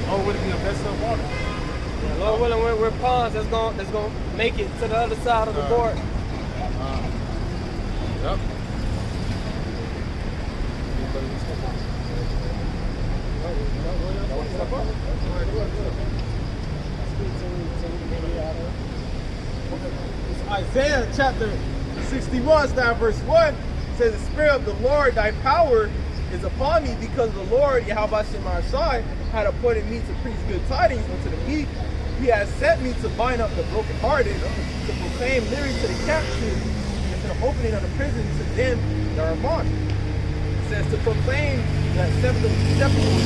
Speaker 2: Oh, would it be a vessel of water?
Speaker 1: Yeah, Lord willing, we're pawns that's gonna make it to the other side of the board.
Speaker 2: Yep.
Speaker 3: Isaiah chapter 61, start verse 1, says, the Spirit of the Lord, thy power is upon me, because the Lord, Yahweh Shai, had appointed me to preach good tidings unto the meek. He has sent me to bind up the brokenhearted, to proclaim liberty to the captives, and to the opening of the prison to them that are bondage. It says to proclaim the acceptable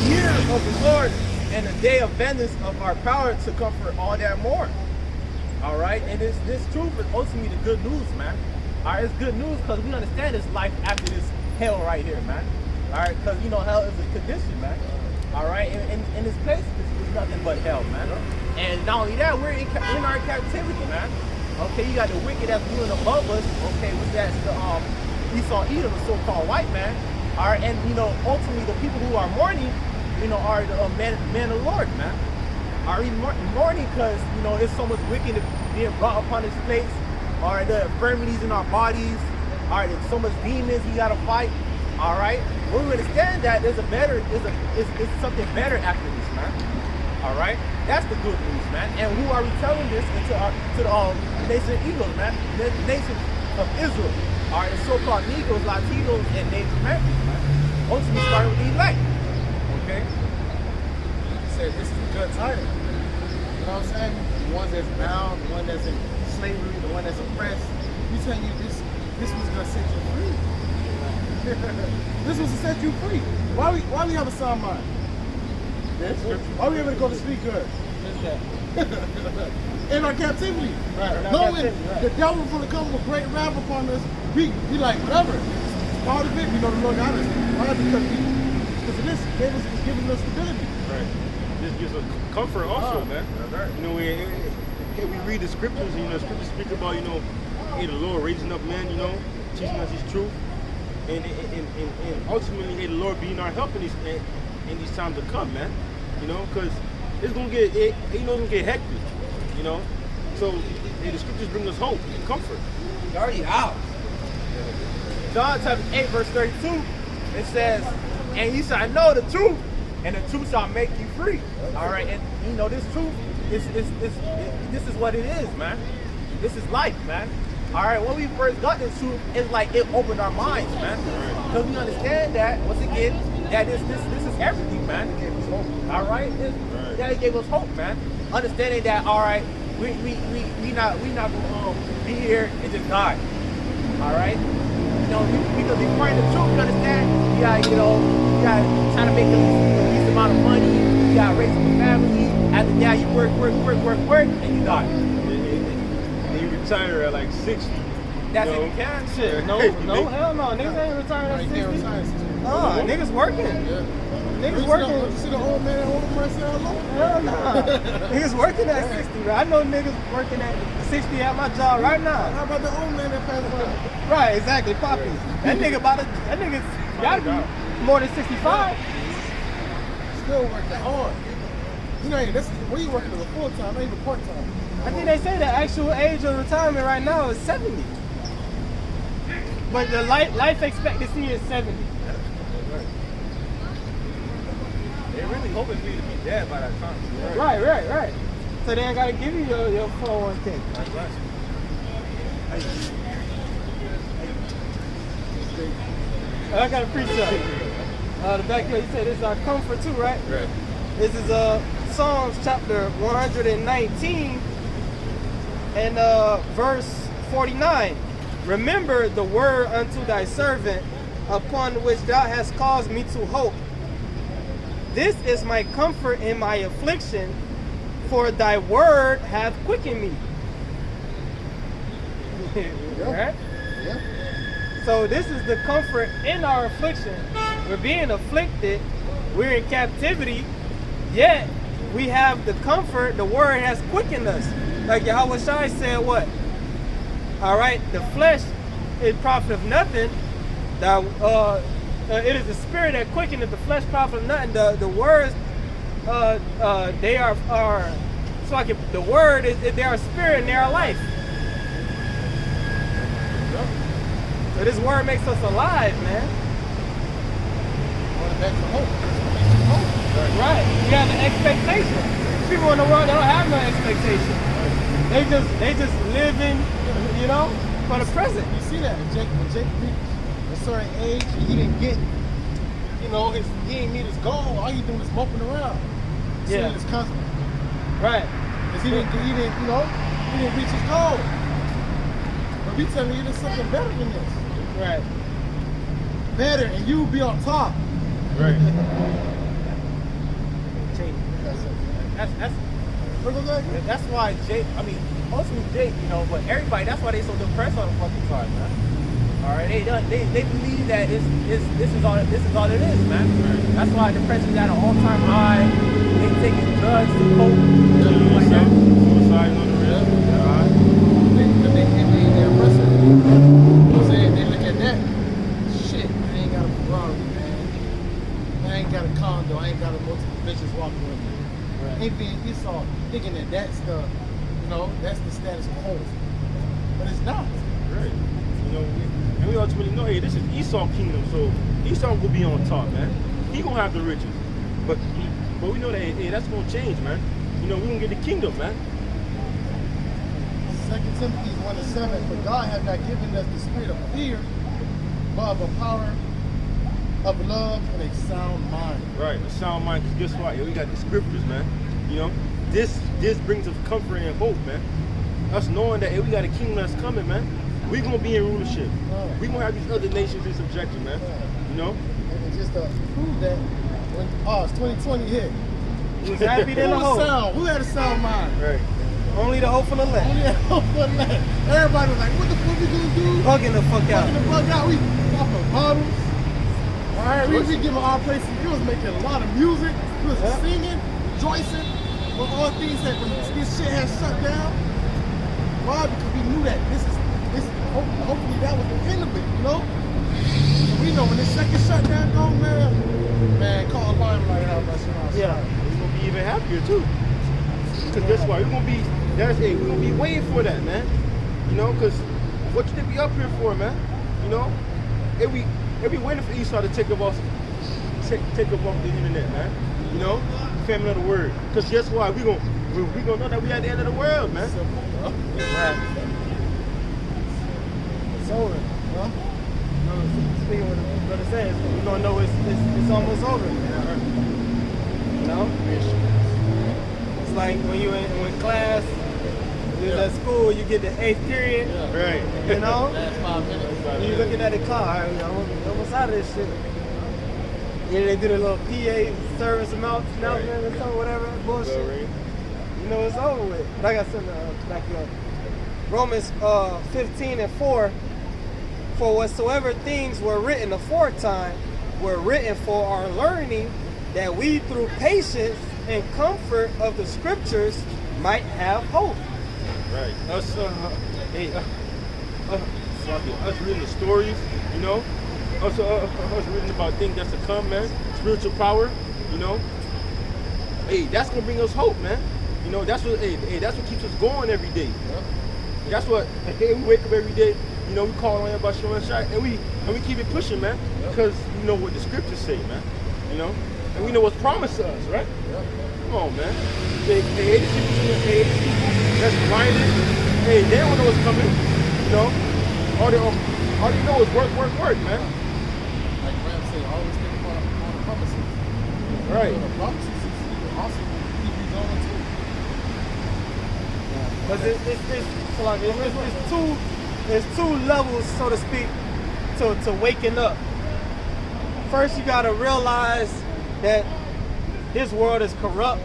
Speaker 3: year of the Lord and the day of vengeance of our power, to comfort all that mourn. All right, and this truth is ultimately the good news, man. All right, it's good news because we understand this life after this hell right here, man. All right, because you know hell is a condition, man. All right, in this place, it's nothing but hell, man. And not only that, we're in our captivity, man. Okay, you got the wicked that's ruling above us. Okay, which that's the Esau Edom, the so-called white man. All right, and you know ultimately the people who are mourning, you know, are the man of the Lord, man. Are even mourning because you know there's so much wickedness being brought upon this place. All right, the infirmities in our bodies. All right, there's so much demons we gotta fight. All right, when we understand that there's something better after this, man. All right, that's the good news, man. And who are we telling this to the nation of Eagles, man? The nation of Israel. All right, the so-called Negroes, Latinos, and Native Americans, man. Ultimately starting with the elect. Okay.
Speaker 2: Said this is a good title. You know what I'm saying? The ones that's bound, the one that's in slavery, the one that's oppressed. We telling you this was gonna set you free. This was to set you free. Why we have a sound mind? Why we able to go to sleep good? In our captivity.
Speaker 1: Right.
Speaker 2: Knowing the devil gonna come with great wrath upon us, we like whatever. It's part of it. We know the Lord got us. Why? Because of this, it's giving us stability.
Speaker 3: Right. This gives us comfort also, man. You know, we read the scriptures, you know, scriptures speak about, you know, hey, the Lord raising up men, you know, teaching us His truth, and ultimately, hey, the Lord being our help in these times to come, man. You know, because it's gonna get, it's gonna get hectic, you know. So, hey, the scriptures bring us hope and comfort.
Speaker 5: You're already out.
Speaker 3: John chapter 8, verse 32, it says, and you shall know the truth, and the truth shall make you free. All right, and you know this truth this is what it is, man. This is life, man.
Speaker 4: all right, when we first got this truth, it's like it opened our minds, man. Because we understand that, once again, that this is everything, man. It gave us hope. All right? That it gave us hope, man. Understanding that, all right, we not gonna be here and just die. All right? You know, because we find the truth, you understand? You gotta try to make a least amount of money, you gotta raise a family. After that, you work, and you die.
Speaker 3: And you retire at like 60.
Speaker 4: That's if you can.
Speaker 1: Shit, no, hell no. Niggas ain't retiring at 60. Nah, niggas working.
Speaker 2: Yeah.
Speaker 1: Niggas working.
Speaker 2: You see the old man holding myself alone?
Speaker 1: Hell nah. Niggas working at 60, bro. I know niggas working at 60 at my job right now.
Speaker 2: How about the old man that passed away?
Speaker 1: Right, exactly, Poppy. That nigga gotta be more than 65.
Speaker 2: Still working hard. You know, where you working as a full-time, not even part-time.
Speaker 1: I think they say the actual age of retirement right now is 70. But the life expectancy is 70.
Speaker 4: They're really hoping for you to be dead by that time.
Speaker 1: Right. So they ain't gotta give you your 401k.
Speaker 4: That's right.
Speaker 1: I got a precept. The back here, you said this is our comfort too, right?
Speaker 4: Right.
Speaker 1: This is Psalms chapter 119 and verse 49. Remember the word unto thy servant, upon which thou hast caused me to hope. This is my comfort in my affliction, for thy word hath quickened me. Right?
Speaker 2: Yeah.
Speaker 1: So this is the comfort in our affliction. We're being afflicted, we're in captivity, yet we have the comfort, the word has quickened us. Like Yahweh Shai said what? All right, the flesh is profiteth nothing. It is the spirit that quickeneth, the flesh profiteth nothing. The words, they are so like the word is they are spirit and they are life. So this word makes us alive, man.
Speaker 2: Back to hope.
Speaker 1: Right. You have an expectation. People in the world, they don't have no expectation. They just living, for the present.
Speaker 2: You see that? When Jake reached a certain age, he didn't get, he didn't meet his goal. All he doing is moping around.
Speaker 1: Yeah.
Speaker 2: His cousin.
Speaker 1: Right.
Speaker 2: Because he didn't reach his goal. But we telling you there's something better than this.
Speaker 1: Right.
Speaker 2: Better, and you be on top.
Speaker 3: Right.
Speaker 4: That's why Jake, mostly Jake, but everybody, that's why they so depressed on the fucking side, man. All right, they believe that this is all it is, man. That's why depression is at an all-time high. They taking drugs to cope, like that.
Speaker 3: Suicide on the real.
Speaker 2: They're arrested. They look at that. Shit, I ain't got a Ferrari, man. I ain't got a condo. I ain't got a multiple bitches walking with me.
Speaker 1: Right.
Speaker 2: Ain't being Esau thinking that that's the status of hope. But it's not.
Speaker 3: Right. And we ultimately know, hey, this is Esau kingdom, so Esau will be on top, man. He gonna have the riches. But we know that, hey, that's gonna change, man. We gonna get the kingdom, man.
Speaker 2: 2 Timothy 1:7, for God hath not given us the spirit of fear, but of a power of love and a sound mind.
Speaker 3: Right, a sound mind, because guess what? We got the scriptures, man. This brings us comfort and hope, man. Us knowing that, hey, we got a kingdom that's coming, man. We're going to be in rulership. We're going to have these other nations in subjection, man.
Speaker 2: And just to prove that, when it's 2020 hit,
Speaker 1: He was happy than the hope.
Speaker 2: Who had a sound mind?
Speaker 3: Right.
Speaker 1: Only the hope for the left.
Speaker 2: Only had hope for the left. Everybody was like, what the fuck we gonna do?
Speaker 1: Bugging the fuck out.
Speaker 2: Bugging the fuck out. We popping bottles. Alright, we giving our places. We was making a lot of music. We was singing, rejoicing. But all things that when this shit had shut down. Why? Because we knew that this is hopefully that was the end of it, And we know when this second shutdown go, man, call a limelight out by somebody.
Speaker 1: Yeah.
Speaker 3: We're going to be even happier, too. Because guess what? We're going to be waiting for that, man. Because what you think we up here for, man? If we waiting for Esau to take up off the internet, man. Family of the word. Because guess what? We gonna know that we at the end of the world, man.
Speaker 1: Right. over. Huh? Speaking with what the brother says, you're gonna know it's almost over. You know? It's like when you in class, you're at school, you get the 8th period.
Speaker 3: Right.
Speaker 1: You know?
Speaker 2: Last 5 minutes.
Speaker 1: You're looking at the clock, all right, I'm almost out of this shit. Yeah, they do the little PA service announcement or something, whatever, bullshit. You know it's over with. But I got something to back you up. Romans 15:4. For whatsoever things were written aforetime were written for our learning, that we through patience and comfort of the scriptures might have hope.
Speaker 3: Right. Us reading the stories, you know. Us reading about things that's to come, man. Spiritual power, you know. Hey, that's gonna bring us hope, man. You know, that's what keeps us going every day. That's what. Hey, we wake up every day. You know, we call on about showing and shine, and we keep it pushing, man. Because you know what the scriptures say, man. You know, and we know what's promised to us, right? Come on, man. Hey, these people that's blinded. Hey, they don't know what's coming. You know, all they know is work, man.
Speaker 2: Like Ram said, always think about the promises.
Speaker 3: Right.
Speaker 2: The promises is also keep these on too.
Speaker 1: But there's two levels, so to speak, to waking up. First, you gotta realize that this world is corrupt.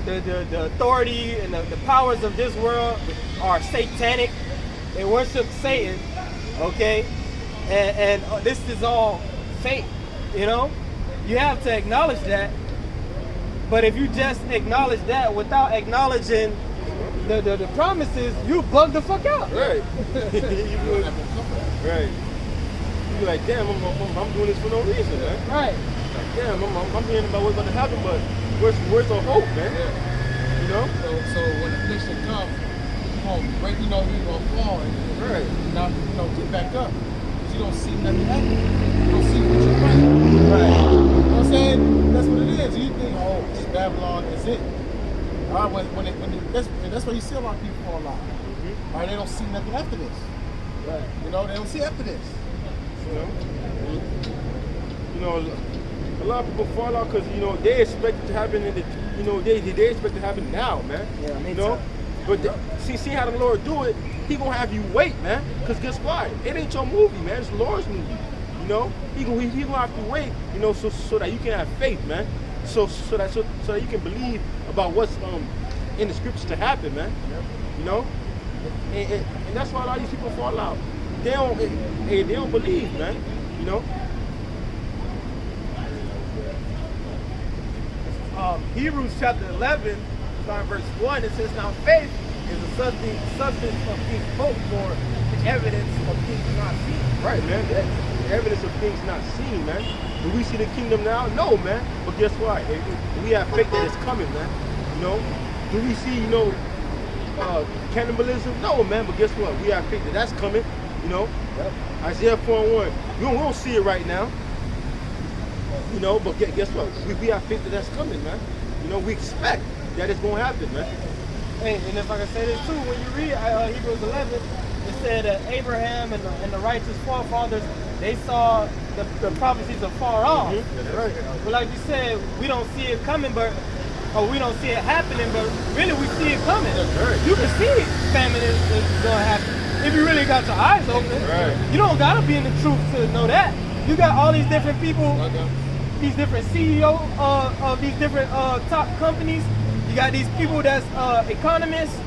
Speaker 1: The authority and the powers of this world are satanic. They worship Satan, okay? And this is all fake, you know? You have to acknowledge that. But if you just acknowledge that without acknowledging the promises, you bug the fuck out.
Speaker 3: Right. Right. You be like, damn, I'm doing this for no reason, man.
Speaker 1: Right.
Speaker 3: Like, damn, I'm hearing about what's gonna happen, but where's the hope, man? You know?
Speaker 2: So when affliction comes, you gonna break, you're gonna fall and
Speaker 3: Right.
Speaker 2: now get back up. But you don't see nothing happening. You don't see what you're fighting.
Speaker 1: Right.
Speaker 2: You know what I'm saying? That's what it is. You think, oh, this Babylon is it. All right, that's why you see a lot of people fall out. All right, they don't see nothing after this.
Speaker 1: Right.
Speaker 2: You know, they don't see after this.
Speaker 3: You know, a lot of people fall out because they expect it to happen they expect it to happen now, man.
Speaker 1: Yeah,
Speaker 3: you know. But see how the Lord do it. He gonna have you wait, man. Because guess what? It ain't your movie, man. It's the Lord's movie. You know. He gonna have to wait. You know, so that you can have faith, man. So that you can believe about what's in the scriptures to happen, man. You know. And that's why a lot of these people fall out. They don't believe, man. You know.
Speaker 4: Hebrews chapter 11, starting verse 1, it says, now faith is the substance of things hoped for, the evidence of things not seen.
Speaker 3: Right, man. The evidence of things not seen, man. Do we see the kingdom now? No, man. But guess what? We have faith that it's coming, man. You know. Do we see, cannibalism? No, man. But guess what? We have faith that that's coming. You know. Yep. Isaiah 4:1. We don't see it right now. You know, but guess what? We have faith that that's coming, man. You know, we expect that it's going to happen, man.
Speaker 1: Hey, and if I can say this too, when you read Hebrews 11, it said that Abraham and the righteous forefathers, they saw the prophecies afar off.
Speaker 3: That's right.
Speaker 1: But like you said, we don't see it coming, or we don't see it happening, but really we see it coming.
Speaker 3: That's right.
Speaker 1: You can see famine is going to happen. If you really got your eyes open,
Speaker 3: right.
Speaker 1: You don't got to be in the truth to know that. You got all these different people, these different CEOs of these different top companies. You got these people that's economists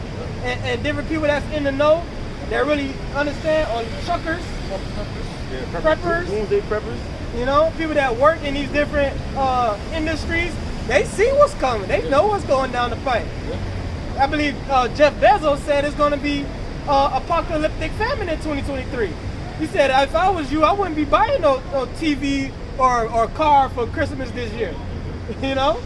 Speaker 1: and different people that's in the know that really understand, or truckers, preppers,
Speaker 3: doomsday preppers.
Speaker 1: You know, people that work in these different industries. They see what's coming. They know what's going down the pipe. I believe Jeff Bezos said it's going to be apocalyptic famine in 2023. He said, if I was you, I wouldn't be buying no TV or car for Christmas this year. You know?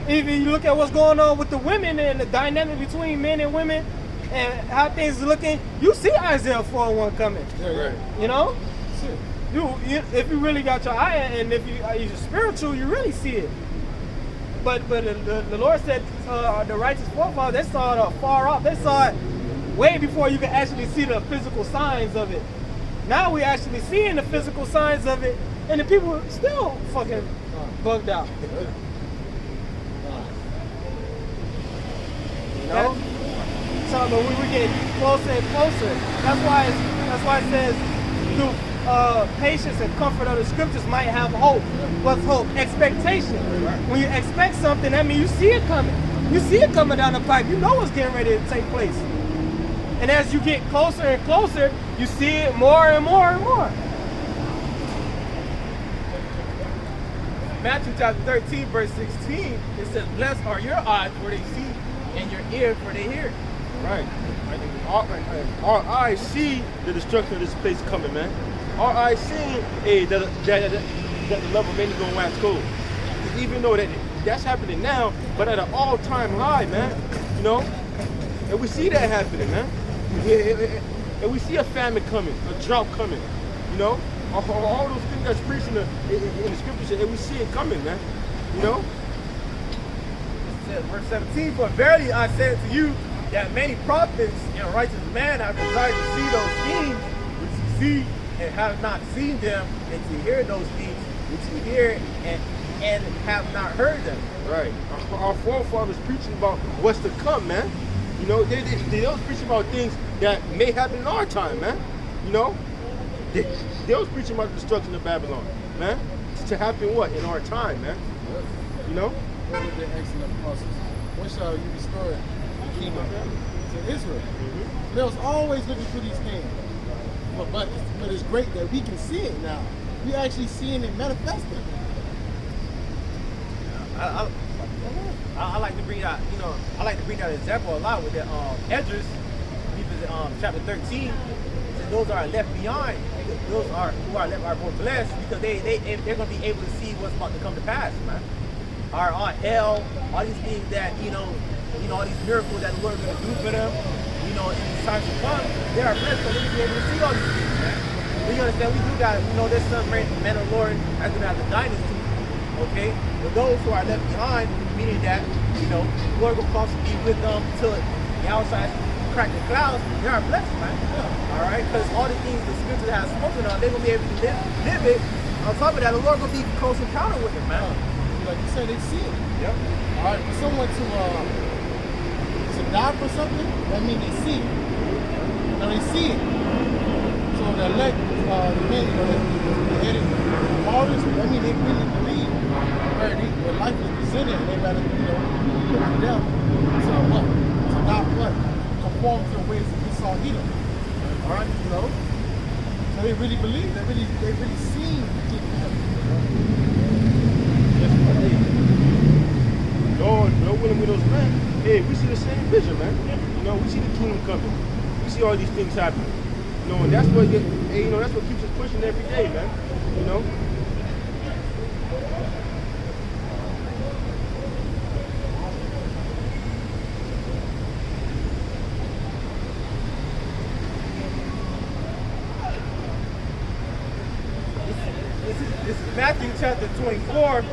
Speaker 1: If you look at what's going on with the women and the dynamic between men and women and how things are looking, you see Isaiah 4:1 coming.
Speaker 3: Yeah, right.
Speaker 1: You know? You if you really got your eye, and if you're spiritual, you really see it. But the Lord said the righteous forefathers, they saw it far off. They saw it way before you could actually see the physical signs of it. Now we actually seeing the physical signs of it, and the people still fucking bugged out. You know? So but we were getting closer and closer. That's why it says through patience and comfort of the scriptures might have hope. What's hope? Expectation. When you expect something, that means you see it coming. You see it coming down the pipe. You know what's getting ready to take place. And as you get closer and closer, you see it more and more and more.
Speaker 4: Matthew chapter 13, verse 16, it says, blessed are your eyes for they see, and your ears for they hear.
Speaker 3: Right. Our eyes see the destruction of this place coming, man. Our eyes see that the love of many gonna wax cold. Even though that's happening now, but at an all-time high, man. You know? And we see that happening, man. And we see a famine coming, a drought coming. You know? All those things that's preached in the scriptures, and we see it coming, man. You know?
Speaker 4: Verse 17, for verily I say to you, that many prophets and righteous men have desired to see those things which you see and have not seen them, and to hear those things which you hear and have not heard them.
Speaker 3: Right. Our forefathers preaching about what's to come, man. You know, they was preaching about things that may happen in our time, man. You know? They was preaching about the destruction of Babylon, man. To happen what? In our time, man. You know?
Speaker 2: What were the excellent apostles? When shall you restore the kingdom to Israel? They was always looking for these kings. But it's great that we can see it now. We actually seeing it manifesting.
Speaker 4: I like to bring out, I like to bring that example a lot with the Esdras, chapter 13. Those are left behind. Those are who are left are more blessed because they're going to be able to see what's about to come to pass, man. Our hell, all these things that all these miracles that the Lord is going to do for them, in these times to come, they are blessed so they can be able to see all these things, man. But you understand, we do got, there's some men of the Lord that's going to have the dynasty, okay? But those who are left behind, meaning that, the Lord will constantly be with them till the outside crack the clouds, they are blessed, man. All right? Because all the things the scripture has spoken of, they're going to be able to live it. On top of that, the Lord going to be close encounter with them, man.
Speaker 2: Like you said, they see it.
Speaker 4: Yep.
Speaker 2: All right, for someone to die for something, that means they see it. Now they see it. So the elect, the men, the headed martyrs, that means they really believe where their life is presented, and they rather, put it down. So what? To not what? Conform to the ways of Esau Edom. All right, So they really believe. They really seen the kingdom.
Speaker 3: Lord willing with those men, hey, we see the same vision, man. We see the kingdom coming. We see all these things happening. And that's what that's what keeps us pushing every day, man.
Speaker 4: This is Matthew chapter 24.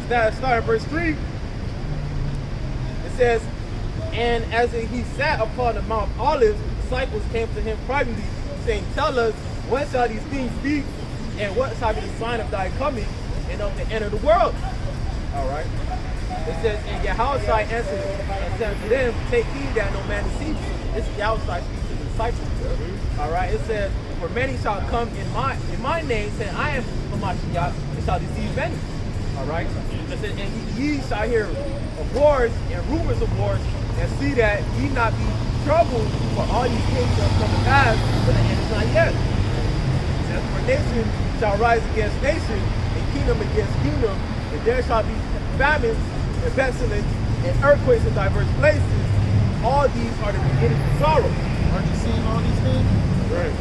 Speaker 4: Start at verse 3. It says, and as he sat upon the Mount Olives, the disciples came to him privately, saying, tell us, when shall these things be, and what shall be the sign of thy coming, and of the end of the world? All right. It says, and Yahushua answered and said to them, take heed that no man deceive you. This is Yahushua speaking to the disciples. All right. It says, for many shall come in my name, saying, I am Hamashiach, and shall deceive many. All right. It says, and ye shall hear of wars and rumors of wars, and see that ye not be troubled, for all these things shall come to pass, but the end is not yet. It says, for nation shall rise against nation, and kingdom against kingdom, and there shall be famines and pestilence and earthquakes in diverse places. All these are the beginning of sorrow.
Speaker 2: Aren't you seeing all these things?
Speaker 3: Right.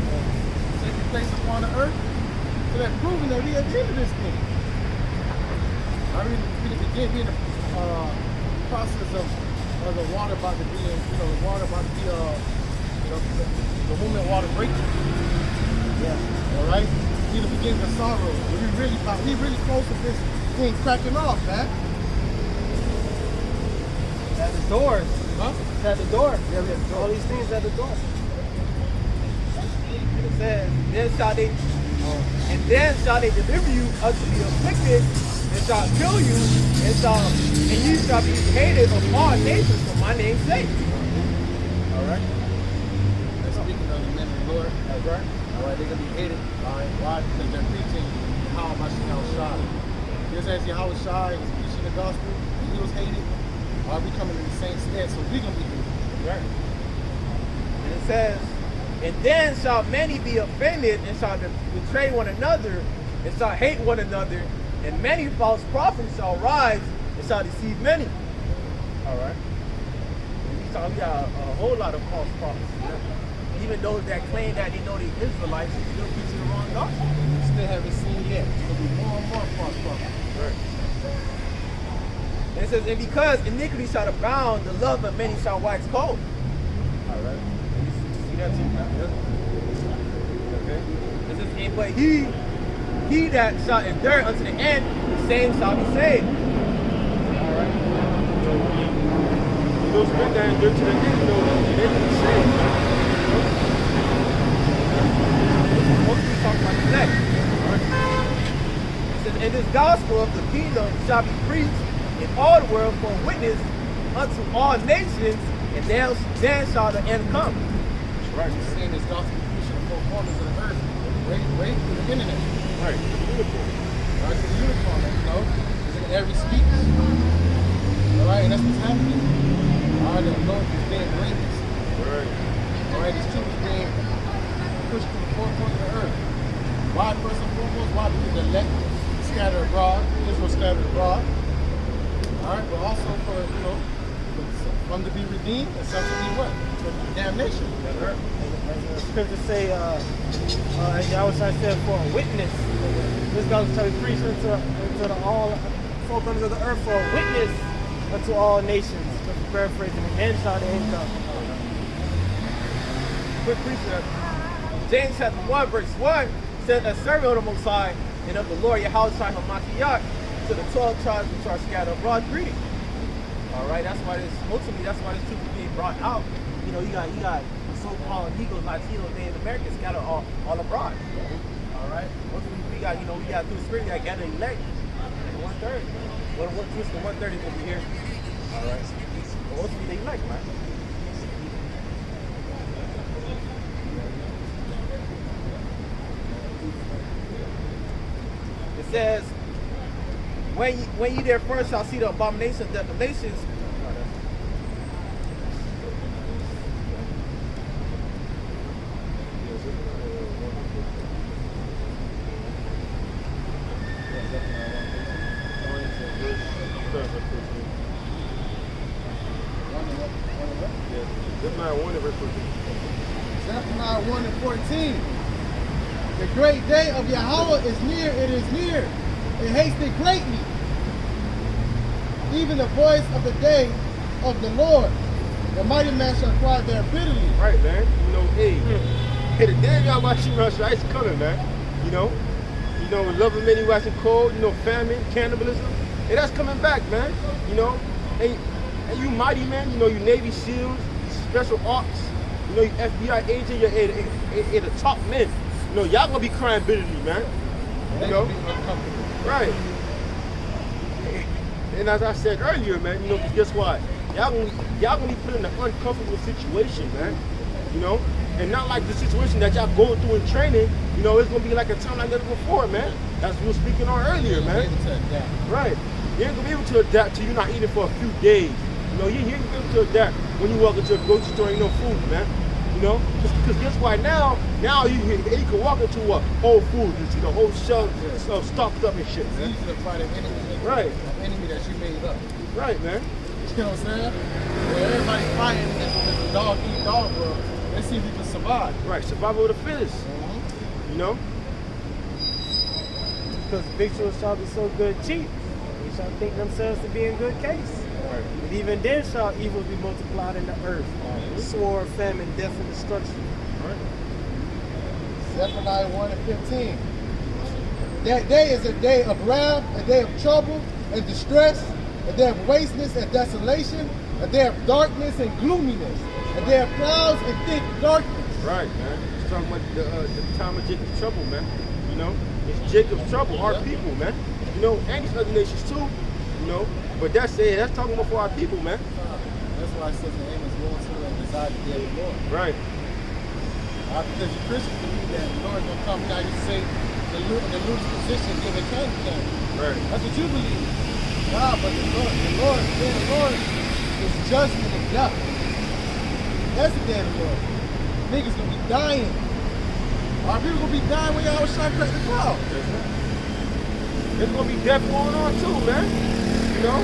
Speaker 2: Taking place upon the earth? So that's proving that we at the end of this thing. I mean, we in the process of the water about to be, the water about to be, the movement water breaking. Yeah. All right. We the beginning of sorrow. We really close to this thing cracking off, man.
Speaker 1: At the doors.
Speaker 2: Huh?
Speaker 1: It's at the door. Yeah, all these things at the door.
Speaker 4: it says, then shall they deliver you unto the afflicted, and shall kill you, and you shall be hated of all nations for my name's sake. All right.
Speaker 2: That's speaking of the men of the Lord.
Speaker 4: That's right.
Speaker 2: All right, they're gonna be hated. All right, why? Because they're preaching Yahweh Shai. Just as Yahweh Shai is preaching the gospel, and he was hated. Are we coming in the same stead? So we're gonna be hated.
Speaker 4: Right. And it says, and then shall many be offended, and shall betray one another, and shall hate one another, and many false prophets shall rise, and shall deceive many. All right. And we got a whole lot of false prophets. Even those that claim that they know the Israelites, are still preaching the wrong gospel.
Speaker 2: We still haven't seen yet. There'll be more and more false prophets.
Speaker 4: Right. And it says, and because iniquity shall abound, the love of many shall wax cold. All right. See that too? Okay. It says, and but he that shall endure unto the end, the same shall be saved. All right.
Speaker 3: Those men that endure to the end, they can be saved.
Speaker 4: Mostly talking about the next. It says, and this gospel of the kingdom shall be preached in all the world for a witness unto all nations, and then shall the end come.
Speaker 2: That's right. We're seeing this gospel preaching in four corners of the earth. Right to the internet.
Speaker 3: Right. Beautiful.
Speaker 2: Right to the unicorn, you know. It's in every speech. All right, and that's what's happening. All right, the Lord is being greatness.
Speaker 3: Right.
Speaker 2: All right, this truth is being pushed to the four corners of the earth. Why, first and foremost? Why? Because the elect scattered abroad, Israel scattered abroad. All right, but also for, you know, for them to be redeemed and some to be what? For damnation.
Speaker 1: As the scriptures say, as Yahweh said, for a witness. This gospel shall be preached into the all four corners of the earth for a witness unto all nations. Paraphrasing, and then shall the end come.
Speaker 4: Quick precept. James chapter 1, verse 1 said, a servant of the Most High and of the Lord Yahweh HaMashiach to the 12 tribes which are scattered abroad greeting. All right, that's why this truth is being brought out. You know, you got the so-called Negroes, Latinos, Native Americans scattered all abroad. All right, ultimately we got through the spirit, we got gathered elect 1/3. What twist the 1/3 is gonna be here? All right, but ultimately they elect, man. It says, when ye therefore shall see the abomination of desolations,
Speaker 2: Zephaniah 1 and 14. The great day of Yahweh is near, it is near. It hasted greatly. Even the voice of the day of the Lord. The mighty man shall cry there bitterly.
Speaker 3: Right, man. You know, hey, the day of Yahweh Shai is coming, man. You know, love of many waxing cold, famine, cannibalism. Hey, that's coming back, man. You know, and you mighty men, you Navy SEALs, special ops, you FBI agent, you're the top men. Y'all gonna be crying bitterly, man.
Speaker 2: They
Speaker 3: You know,
Speaker 2: be uncomfortable.
Speaker 3: right. And as I said earlier, man, 'cause guess what? Y'all gonna be put in an uncomfortable situation, man. And not like the situation that y'all going through in training. It's gonna be like a time like never before, man. As we were speaking on earlier, man.
Speaker 2: Able to adapt.
Speaker 3: Right. You ain't gonna be able to adapt till you're not eating for a few days. You ain't gonna be able to adapt when you walk into a grocery store and no food, man. Because guess what? Now you can walk into a Whole Foods and see the whole shelf stocked up and shit,
Speaker 2: It's
Speaker 3: man.
Speaker 2: easy to fight an enemy.
Speaker 3: Right.
Speaker 2: An enemy that you made up.
Speaker 3: Right, man.
Speaker 2: You know what I'm saying? Where everybody's fighting this dog eat dog world. Let's see if we can survive.
Speaker 3: Right. Survival of the fittest.
Speaker 1: Because victuals shall be so good cheap, they shall think themselves to be in good case.
Speaker 3: Right.
Speaker 1: But even then shall evil be multiplied in the earth. Sword, famine, death, and destruction.
Speaker 3: Right.
Speaker 2: Zephaniah 1 and 15. That day is a day of wrath, a day of trouble and distress, a day of wasteness and desolation, a day of darkness and gloominess, a day of clouds and thick darkness.
Speaker 3: Right, man. It's talking about the time of Jacob's trouble, man. You know, it's Jacob's trouble, our people, man. You know, and these other nations too. You know, but that's talking about for our people, man.
Speaker 2: That's why it says in Amos, "Woe unto them that desire the day of the Lord."
Speaker 3: Right.
Speaker 2: Because you Christians believe that the Lord gonna come now. You say the loose position till the king comes.
Speaker 3: Right.
Speaker 2: That's what you believe. Nah, but the Lord is judgment and death. That's the day of the Lord. Niggas gonna be dying. Our people gonna be dying when y'all shine crack the cloud.
Speaker 3: There's gonna be death going on too, man. You know?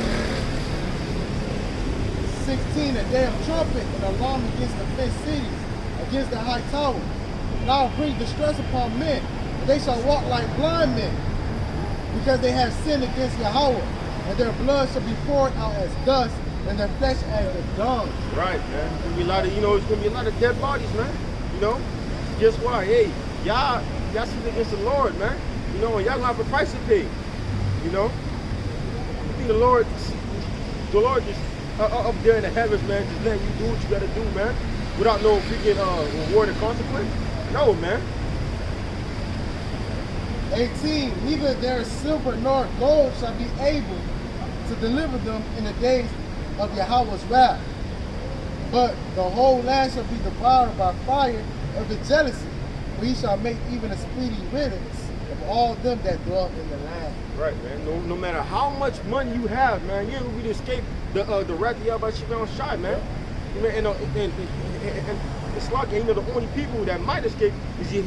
Speaker 2: 16, a day of trumpet and alarm against the fenced cities, against the high tower. And I'll bring distress upon men, and they shall walk like blind men, because they have sinned against Yahweh, and their blood shall be poured out as dust, and their flesh as the dung.
Speaker 3: Right, man. It's gonna be a lot of, it's gonna be a lot of dead bodies, man. You know? Guess why? Hey, y'all sin against the Lord, man. You know, and y'all gonna have a price to pay. You know? I think the Lord just up there in the heavens, man, just letting you do what you gotta do, man. Without no freaking reward or consequence. No, man.
Speaker 2: 18, neither their silver nor gold shall be able to deliver them in the days of Yahweh's wrath. But the whole land shall be devoured by fire of the jealousy, for he shall make even a speedy riddance of all them that dwell in the land.
Speaker 3: Right, man. No matter how much money you have, man, you ain't gonna be to escape the wrath of Yahweh Shai, man. And it's like, the only people that might escape is you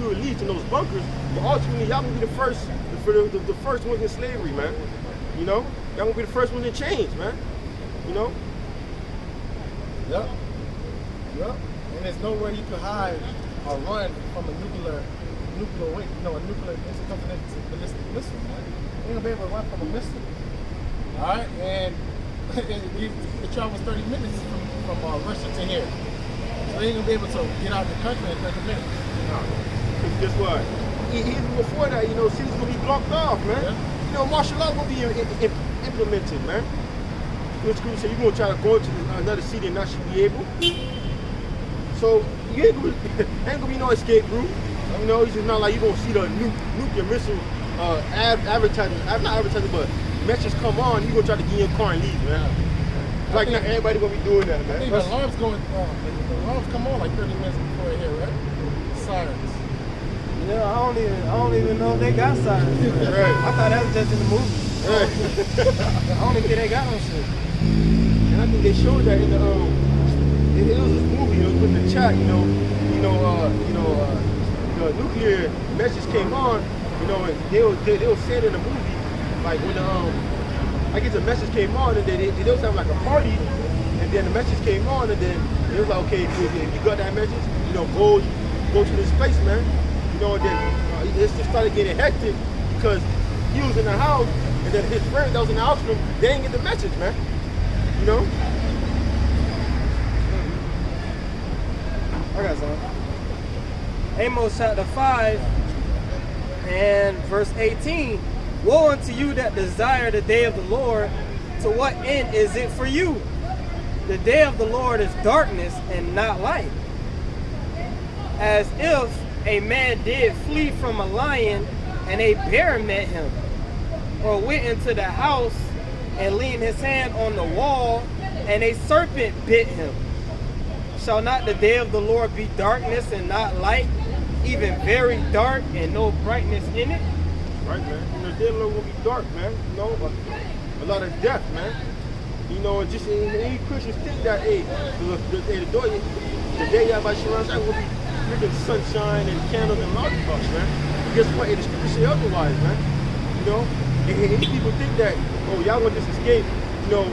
Speaker 3: released in those bunkers. But ultimately, y'all gonna be the first ones in slavery, man. You know, y'all gonna be the first ones in chains, man. You know.
Speaker 2: Yep. And there's nowhere you can hide or run from a nuclear weight, a nuclear intercontinental ballistic missile, man. You ain't gonna be able to run from a missile. All right, and it travels 30 minutes from Russia to here. So you ain't gonna be able to get out of the country in 30 minutes.
Speaker 3: No. Guess what? Even before that, cities gonna be blocked off, man.
Speaker 2: Yeah.
Speaker 3: Martial law gonna be implemented, man. Which group say you're gonna try to go into another city and not should be able. So you ain't gonna be no escape route. It's just not like you're gonna see the nuclear missile advertising, not advertising, but messages come on, you're gonna try to get in your car and leave, man. Like not everybody gonna be doing that, man.
Speaker 2: I think the alarms come on like 30 minutes before here, right? Sirens.
Speaker 1: Yeah, I don't even know if they got sirens.
Speaker 3: Right.
Speaker 1: I thought that was just in the movie.
Speaker 3: Right.
Speaker 1: I don't think they got no shit.
Speaker 3: And I think they showed that in the it was this movie, put in the chat, the nuclear message came on, and they were saying in the movie, like when I guess the message came on and they was having like a party, and then the message came on and then it was like, okay, if you got that message, go to this place, man. And then it just started getting hectic because he was in the house and then his friend that was in the house room, they didn't get the message, man.
Speaker 1: I got some. Amos chapter 5 and verse 18. Woe unto you that desire the day of the Lord. To what end is it for you? The day of the Lord is darkness and not light. As if a man did flee from a lion and a bear met him, or went into the house and leaned his hand on the wall and a serpent bit him. Shall not the day of the Lord be darkness and not light, even very dark and no brightness in it?
Speaker 3: Right, man. The day of the Lord will be dark, man. A lot of death, man. Just any Christians think that, the day Yahweh Shai will be freaking sunshine and candles and lollipops, man. Guess what? The scripture say otherwise, man. And any people think that, y'all gonna just escape, you're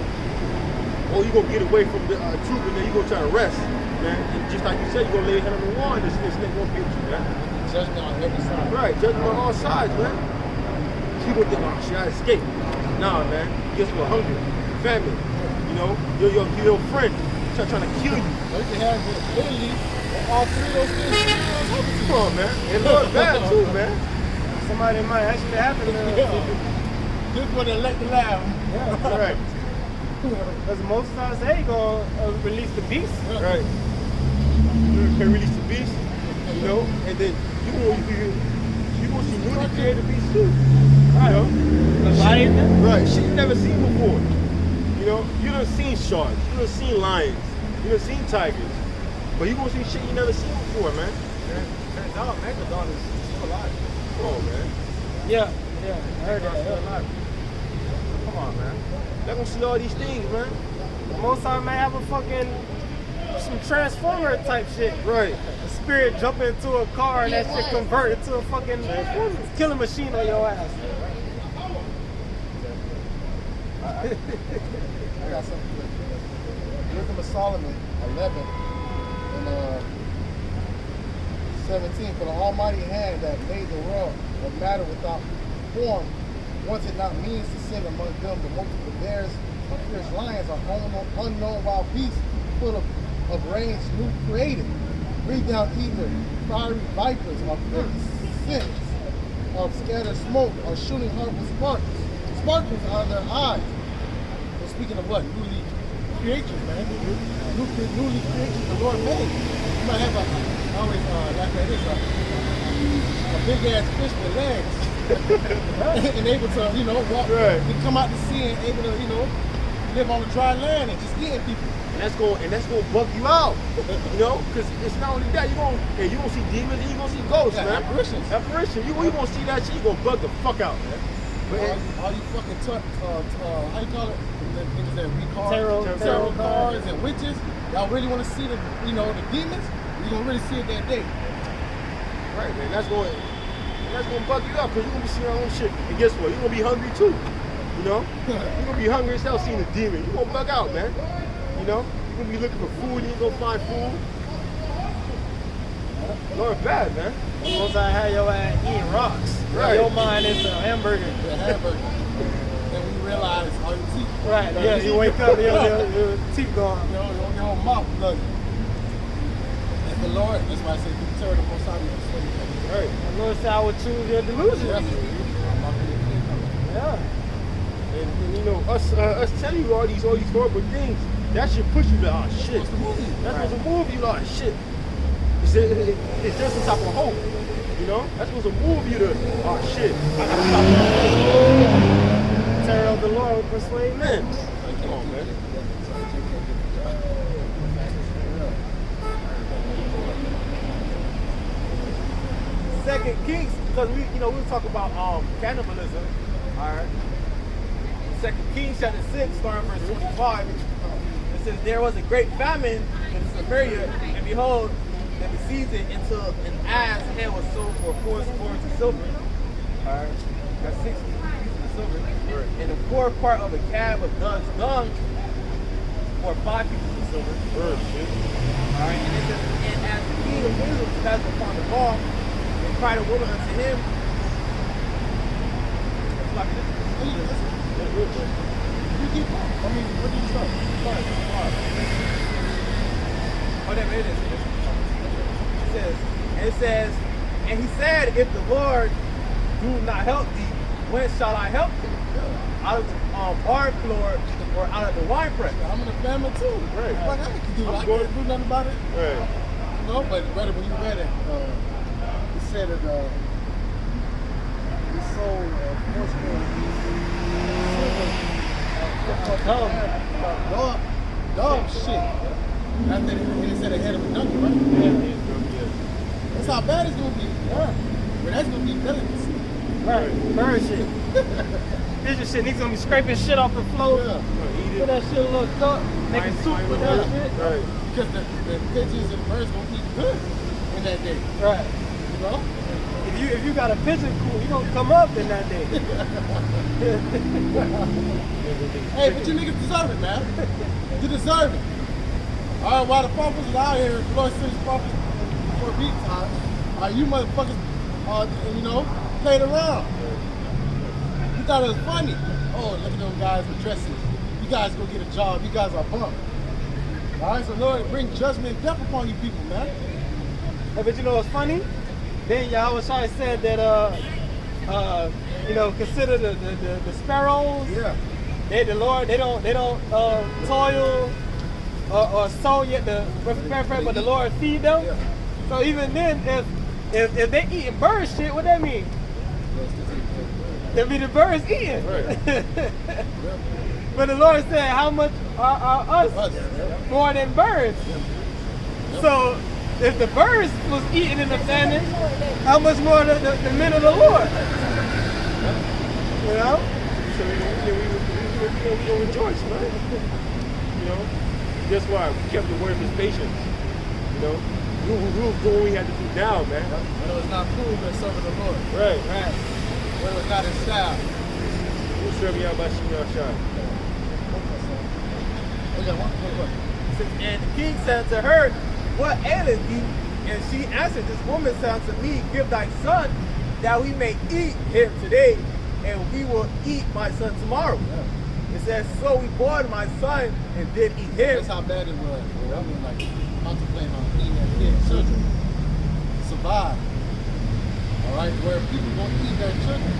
Speaker 3: gonna get away from the troop and then you're gonna try to rest, man. And just like you said, you're gonna lay your hand on the wall and this snake won't get you, man.
Speaker 2: Judgment on every side.
Speaker 3: Right, judgment on all sides, man. People think, should I escape? Nah, man. Guess what? Hunger, famine. Your friend trying to kill you.
Speaker 2: You can have the ability of all three of those things.
Speaker 3: Come on, man. And Lord's bad too, man.
Speaker 1: Somebody might actually happen to
Speaker 2: Just for the elect the lamb.
Speaker 1: Yeah,
Speaker 3: right.
Speaker 1: Because most times they gonna release the beast.
Speaker 3: Right. can release the beast, you know, and then you gonna see newly created beasts too. You know? Right, shit you never seen before. You know, you done seen sharks, you done seen lions, you done seen tigers. But you gonna see shit you never seen before, man.
Speaker 4: Turns out Megalodon is still alive.
Speaker 3: Come on, man.
Speaker 1: Yeah, I heard that.
Speaker 4: Still alive. Come on, man.
Speaker 3: They're gonna see all these things, man.
Speaker 1: The Most High may have a fucking some transformer type shit.
Speaker 3: Right.
Speaker 1: A spirit jump into a car and that shit convert into a fucking killing machine on your ass.
Speaker 6: I got something for you. Wisdom of Solomon 11 and 17. For the almighty hand that made the world of matter without form, wanted not means to send among them the multiple bears or fierce lions or unknown wild beasts full of range new created. Breathe down either fiery vipers or fierce scents of scattered smoke or shooting harmful sparks. Sparkles are their eyes. We're speaking of what? Newly creatures, man. Newly creatures the Lord made. You might have I always laugh at this, a big ass fish with legs. And able to, you know, walk and come out to sea and able to, you know, live on the dry land and just eating people.
Speaker 3: And that's gonna bug you out, you know, because it's not only that, you gonna see demons and you gonna see ghosts, man.
Speaker 6: Apparitions.
Speaker 3: Apparition. You gonna see that shit, you gonna bug the fuck out, man. But
Speaker 6: all you fucking how you call it? The niggas that read cards,
Speaker 1: Tarot
Speaker 6: cards and witches. Y'all really want to see the, you know, the demons? You gonna really see it that day.
Speaker 3: right, man, that's gonna bug you out because you're gonna be seeing your own shit. And guess what? You're gonna be hungry too. You know? You're gonna be hungry instead of seeing the demon. You're gonna bug out, man. You know? You're gonna be looking for food, you ain't gonna find food. Lord bad, man.
Speaker 1: Most High had your ass eating rocks.
Speaker 3: Right.
Speaker 1: Your mind is a hamburger.
Speaker 6: The hamburger. Then we realize all your teeth.
Speaker 1: Right, yeah, you wake up, your teeth gone.
Speaker 6: Your whole mouth bloody. And the Lord, that's why I say be terror the most out of you.
Speaker 3: Right.
Speaker 1: The Lord said I would choose your delusion. Yeah.
Speaker 3: And you know, us telling you all these horrible things, that should push you to, oh shit. That's supposed to move you, like shit. It's just some type of hope, you know? That's supposed to move you to, oh shit, I gotta stop.
Speaker 1: Terror of the Lord will persuade men.
Speaker 3: Come on, man.
Speaker 4: Second Kings, because we were talking about cannibalism. All right. Second Kings chapter 6, starting verse 25. It says, there was a great famine in Samaria, and behold, they besieged it until an ass head was sold for 4 score of silver. All right. That's 60 pieces of silver. Right. And the fourth part of a cab of dove's dung for 5 pieces of silver.
Speaker 3: Shit.
Speaker 4: All right. And it says, and as the king of Israel passed upon the wall, and cried a woman unto him. It's like this.
Speaker 6: You keep on. I mean, what do you start?
Speaker 4: Oh, that made it. It says, and he said, if the Lord do not help thee, when shall I help thee? Out of the barn floor or out of the wine press?
Speaker 6: I'm in the family too.
Speaker 3: Right.
Speaker 6: Like, I can't do nothing about it.
Speaker 3: Right.
Speaker 6: No, but brother, when you read it, he said that he sold dog shit. After he said they had him a donkey, right?
Speaker 3: Yeah.
Speaker 6: That's how bad it's gonna be. Yeah. But that's gonna be delicacy.
Speaker 1: Right, bird shit. Pigeon shit, niggas gonna be scraping shit off the floor.
Speaker 6: Yeah.
Speaker 1: Put that shit in a little cup, making soup with that shit.
Speaker 3: Right.
Speaker 6: Because the pigeons and birds gonna eat good in that day.
Speaker 1: Right.
Speaker 6: You know?
Speaker 1: If you got a pigeon cool, you gonna come up in that day.
Speaker 6: Hey, but you niggas deserve it, man. You deserve it. All right, while the prophets is out here, the Lord sends prophets for beat time. You motherfuckers, you know, played around. You thought it was funny. Oh, look at those guys with dresses. You guys go get a job. You guys are bummed. All right, so Lord, bring judgment and death upon you people, man.
Speaker 1: Hey, but you know what's funny? Then Yahweh Shai said that you know, consider the sparrows.
Speaker 6: Yeah.
Speaker 1: They the Lord. They don't toil or sow yet the but the Lord feed them.
Speaker 3: Yeah.
Speaker 1: So even then, if they eating bird shit, what that mean? That mean the birds eating.
Speaker 3: Right.
Speaker 1: But the Lord said, how much are us more than birds? So if the birds was eating in the famine, how much more the men of the Lord? You know?
Speaker 3: So we don't rejoice, man. You know? That's why we kept the word of his patience. You know? We was doing what we had to do now, man.
Speaker 6: When it was not proved that serving the Lord.
Speaker 3: Right.
Speaker 6: When it was not in style.
Speaker 3: We're serving y'all by Shimon Shai.
Speaker 6: Okay, one.
Speaker 4: And the king said to her, what aileth thee? And she answered, this woman said unto me, give thy son, that we may eat him today, and we will eat my son tomorrow. It says, so we bore my son and did eat him.
Speaker 6: That's how bad it was. I mean, like, contemplating on eating their kids, children. Survive. All right, where people don't eat their children.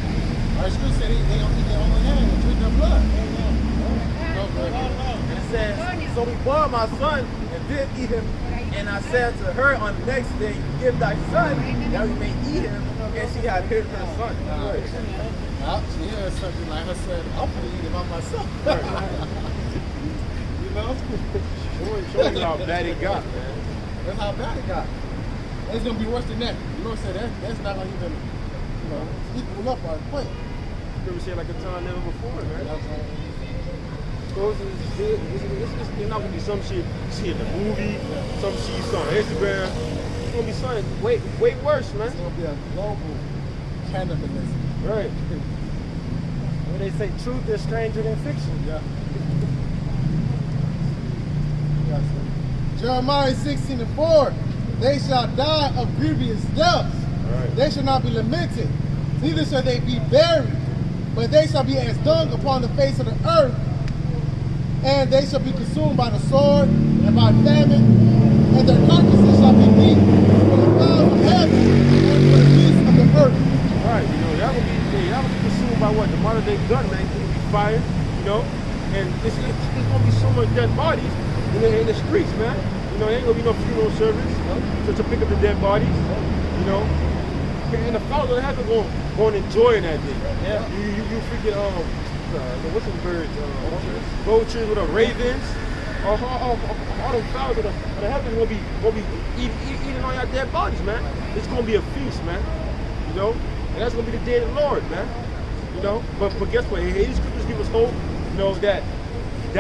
Speaker 6: Our scripture said they don't eat their own hand and drink their blood.
Speaker 4: And it says, so we bore my son and did eat him. And I said to her on the next day, give thy son, that we may eat him. And she had hid her son.
Speaker 6: She heard something like her son, I'm going to eat it by myself. You know?
Speaker 3: Showing you how bad it got, man.
Speaker 6: That's how bad it got. And it's going to be worse than that. You know what I'm saying? That's not going to even, equal up our point.
Speaker 3: Never said like a time never before, man.
Speaker 6: That's what I'm saying.
Speaker 3: So it's not gonna be some shit you see in the movie, some shit you saw on Instagram. It's gonna be something way worse, man.
Speaker 6: It's going to be a global cannibalism.
Speaker 3: Right.
Speaker 1: Where they say truth is stranger than fiction.
Speaker 6: Yeah. Jeremiah 16:4. They shall die of grievous deaths.
Speaker 3: Right.
Speaker 6: They shall not be lamented, neither shall they be buried, but they shall be as dung upon the face of the earth, and they shall be consumed by the sword and by famine, and their carcasses shall be meat for the fowls of heaven and for the beasts of the earth.
Speaker 3: Right, y'all gonna be consumed by what? The modern day gun, man. It's gonna be fire, and it's gonna be so much dead bodies in the streets, man. There ain't gonna be no funeral service to pick up the dead bodies, And the fowls of heaven going enjoying that day.
Speaker 1: Yeah.
Speaker 3: You freaking what's them birds? Vultures with the ravens. All them fowls of the heavens gonna be eating all your dead bodies, man. It's gonna be a feast, man. And that's gonna be the day of the Lord, man. But guess what? These scriptures give us hope, that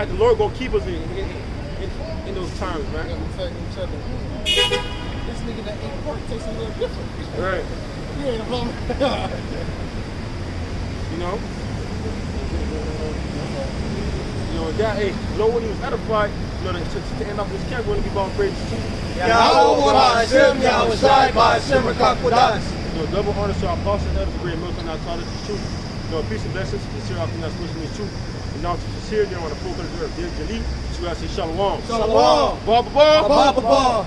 Speaker 3: the Lord gonna keep us in those times, man.
Speaker 6: Each other. This nigga that ate pork tastes a little different.
Speaker 3: Right.
Speaker 6: You ain't a bum.
Speaker 3: That, when he was edified, to end off this camp, we're going to be about praises too.
Speaker 1: Yahweh Hashem, Yahweh Shai, Hashem, Rakakodas.
Speaker 3: Double honor to our apostles and elders, great milk and our taught us the truth. Peace and blessings, sincere often that's listening is truth. And now to sincere, they're on the folk of the earth. Dear Jali, so I say shalom.
Speaker 1: Shalom.
Speaker 3: Ba ba ba.
Speaker 1: Ba ba ba.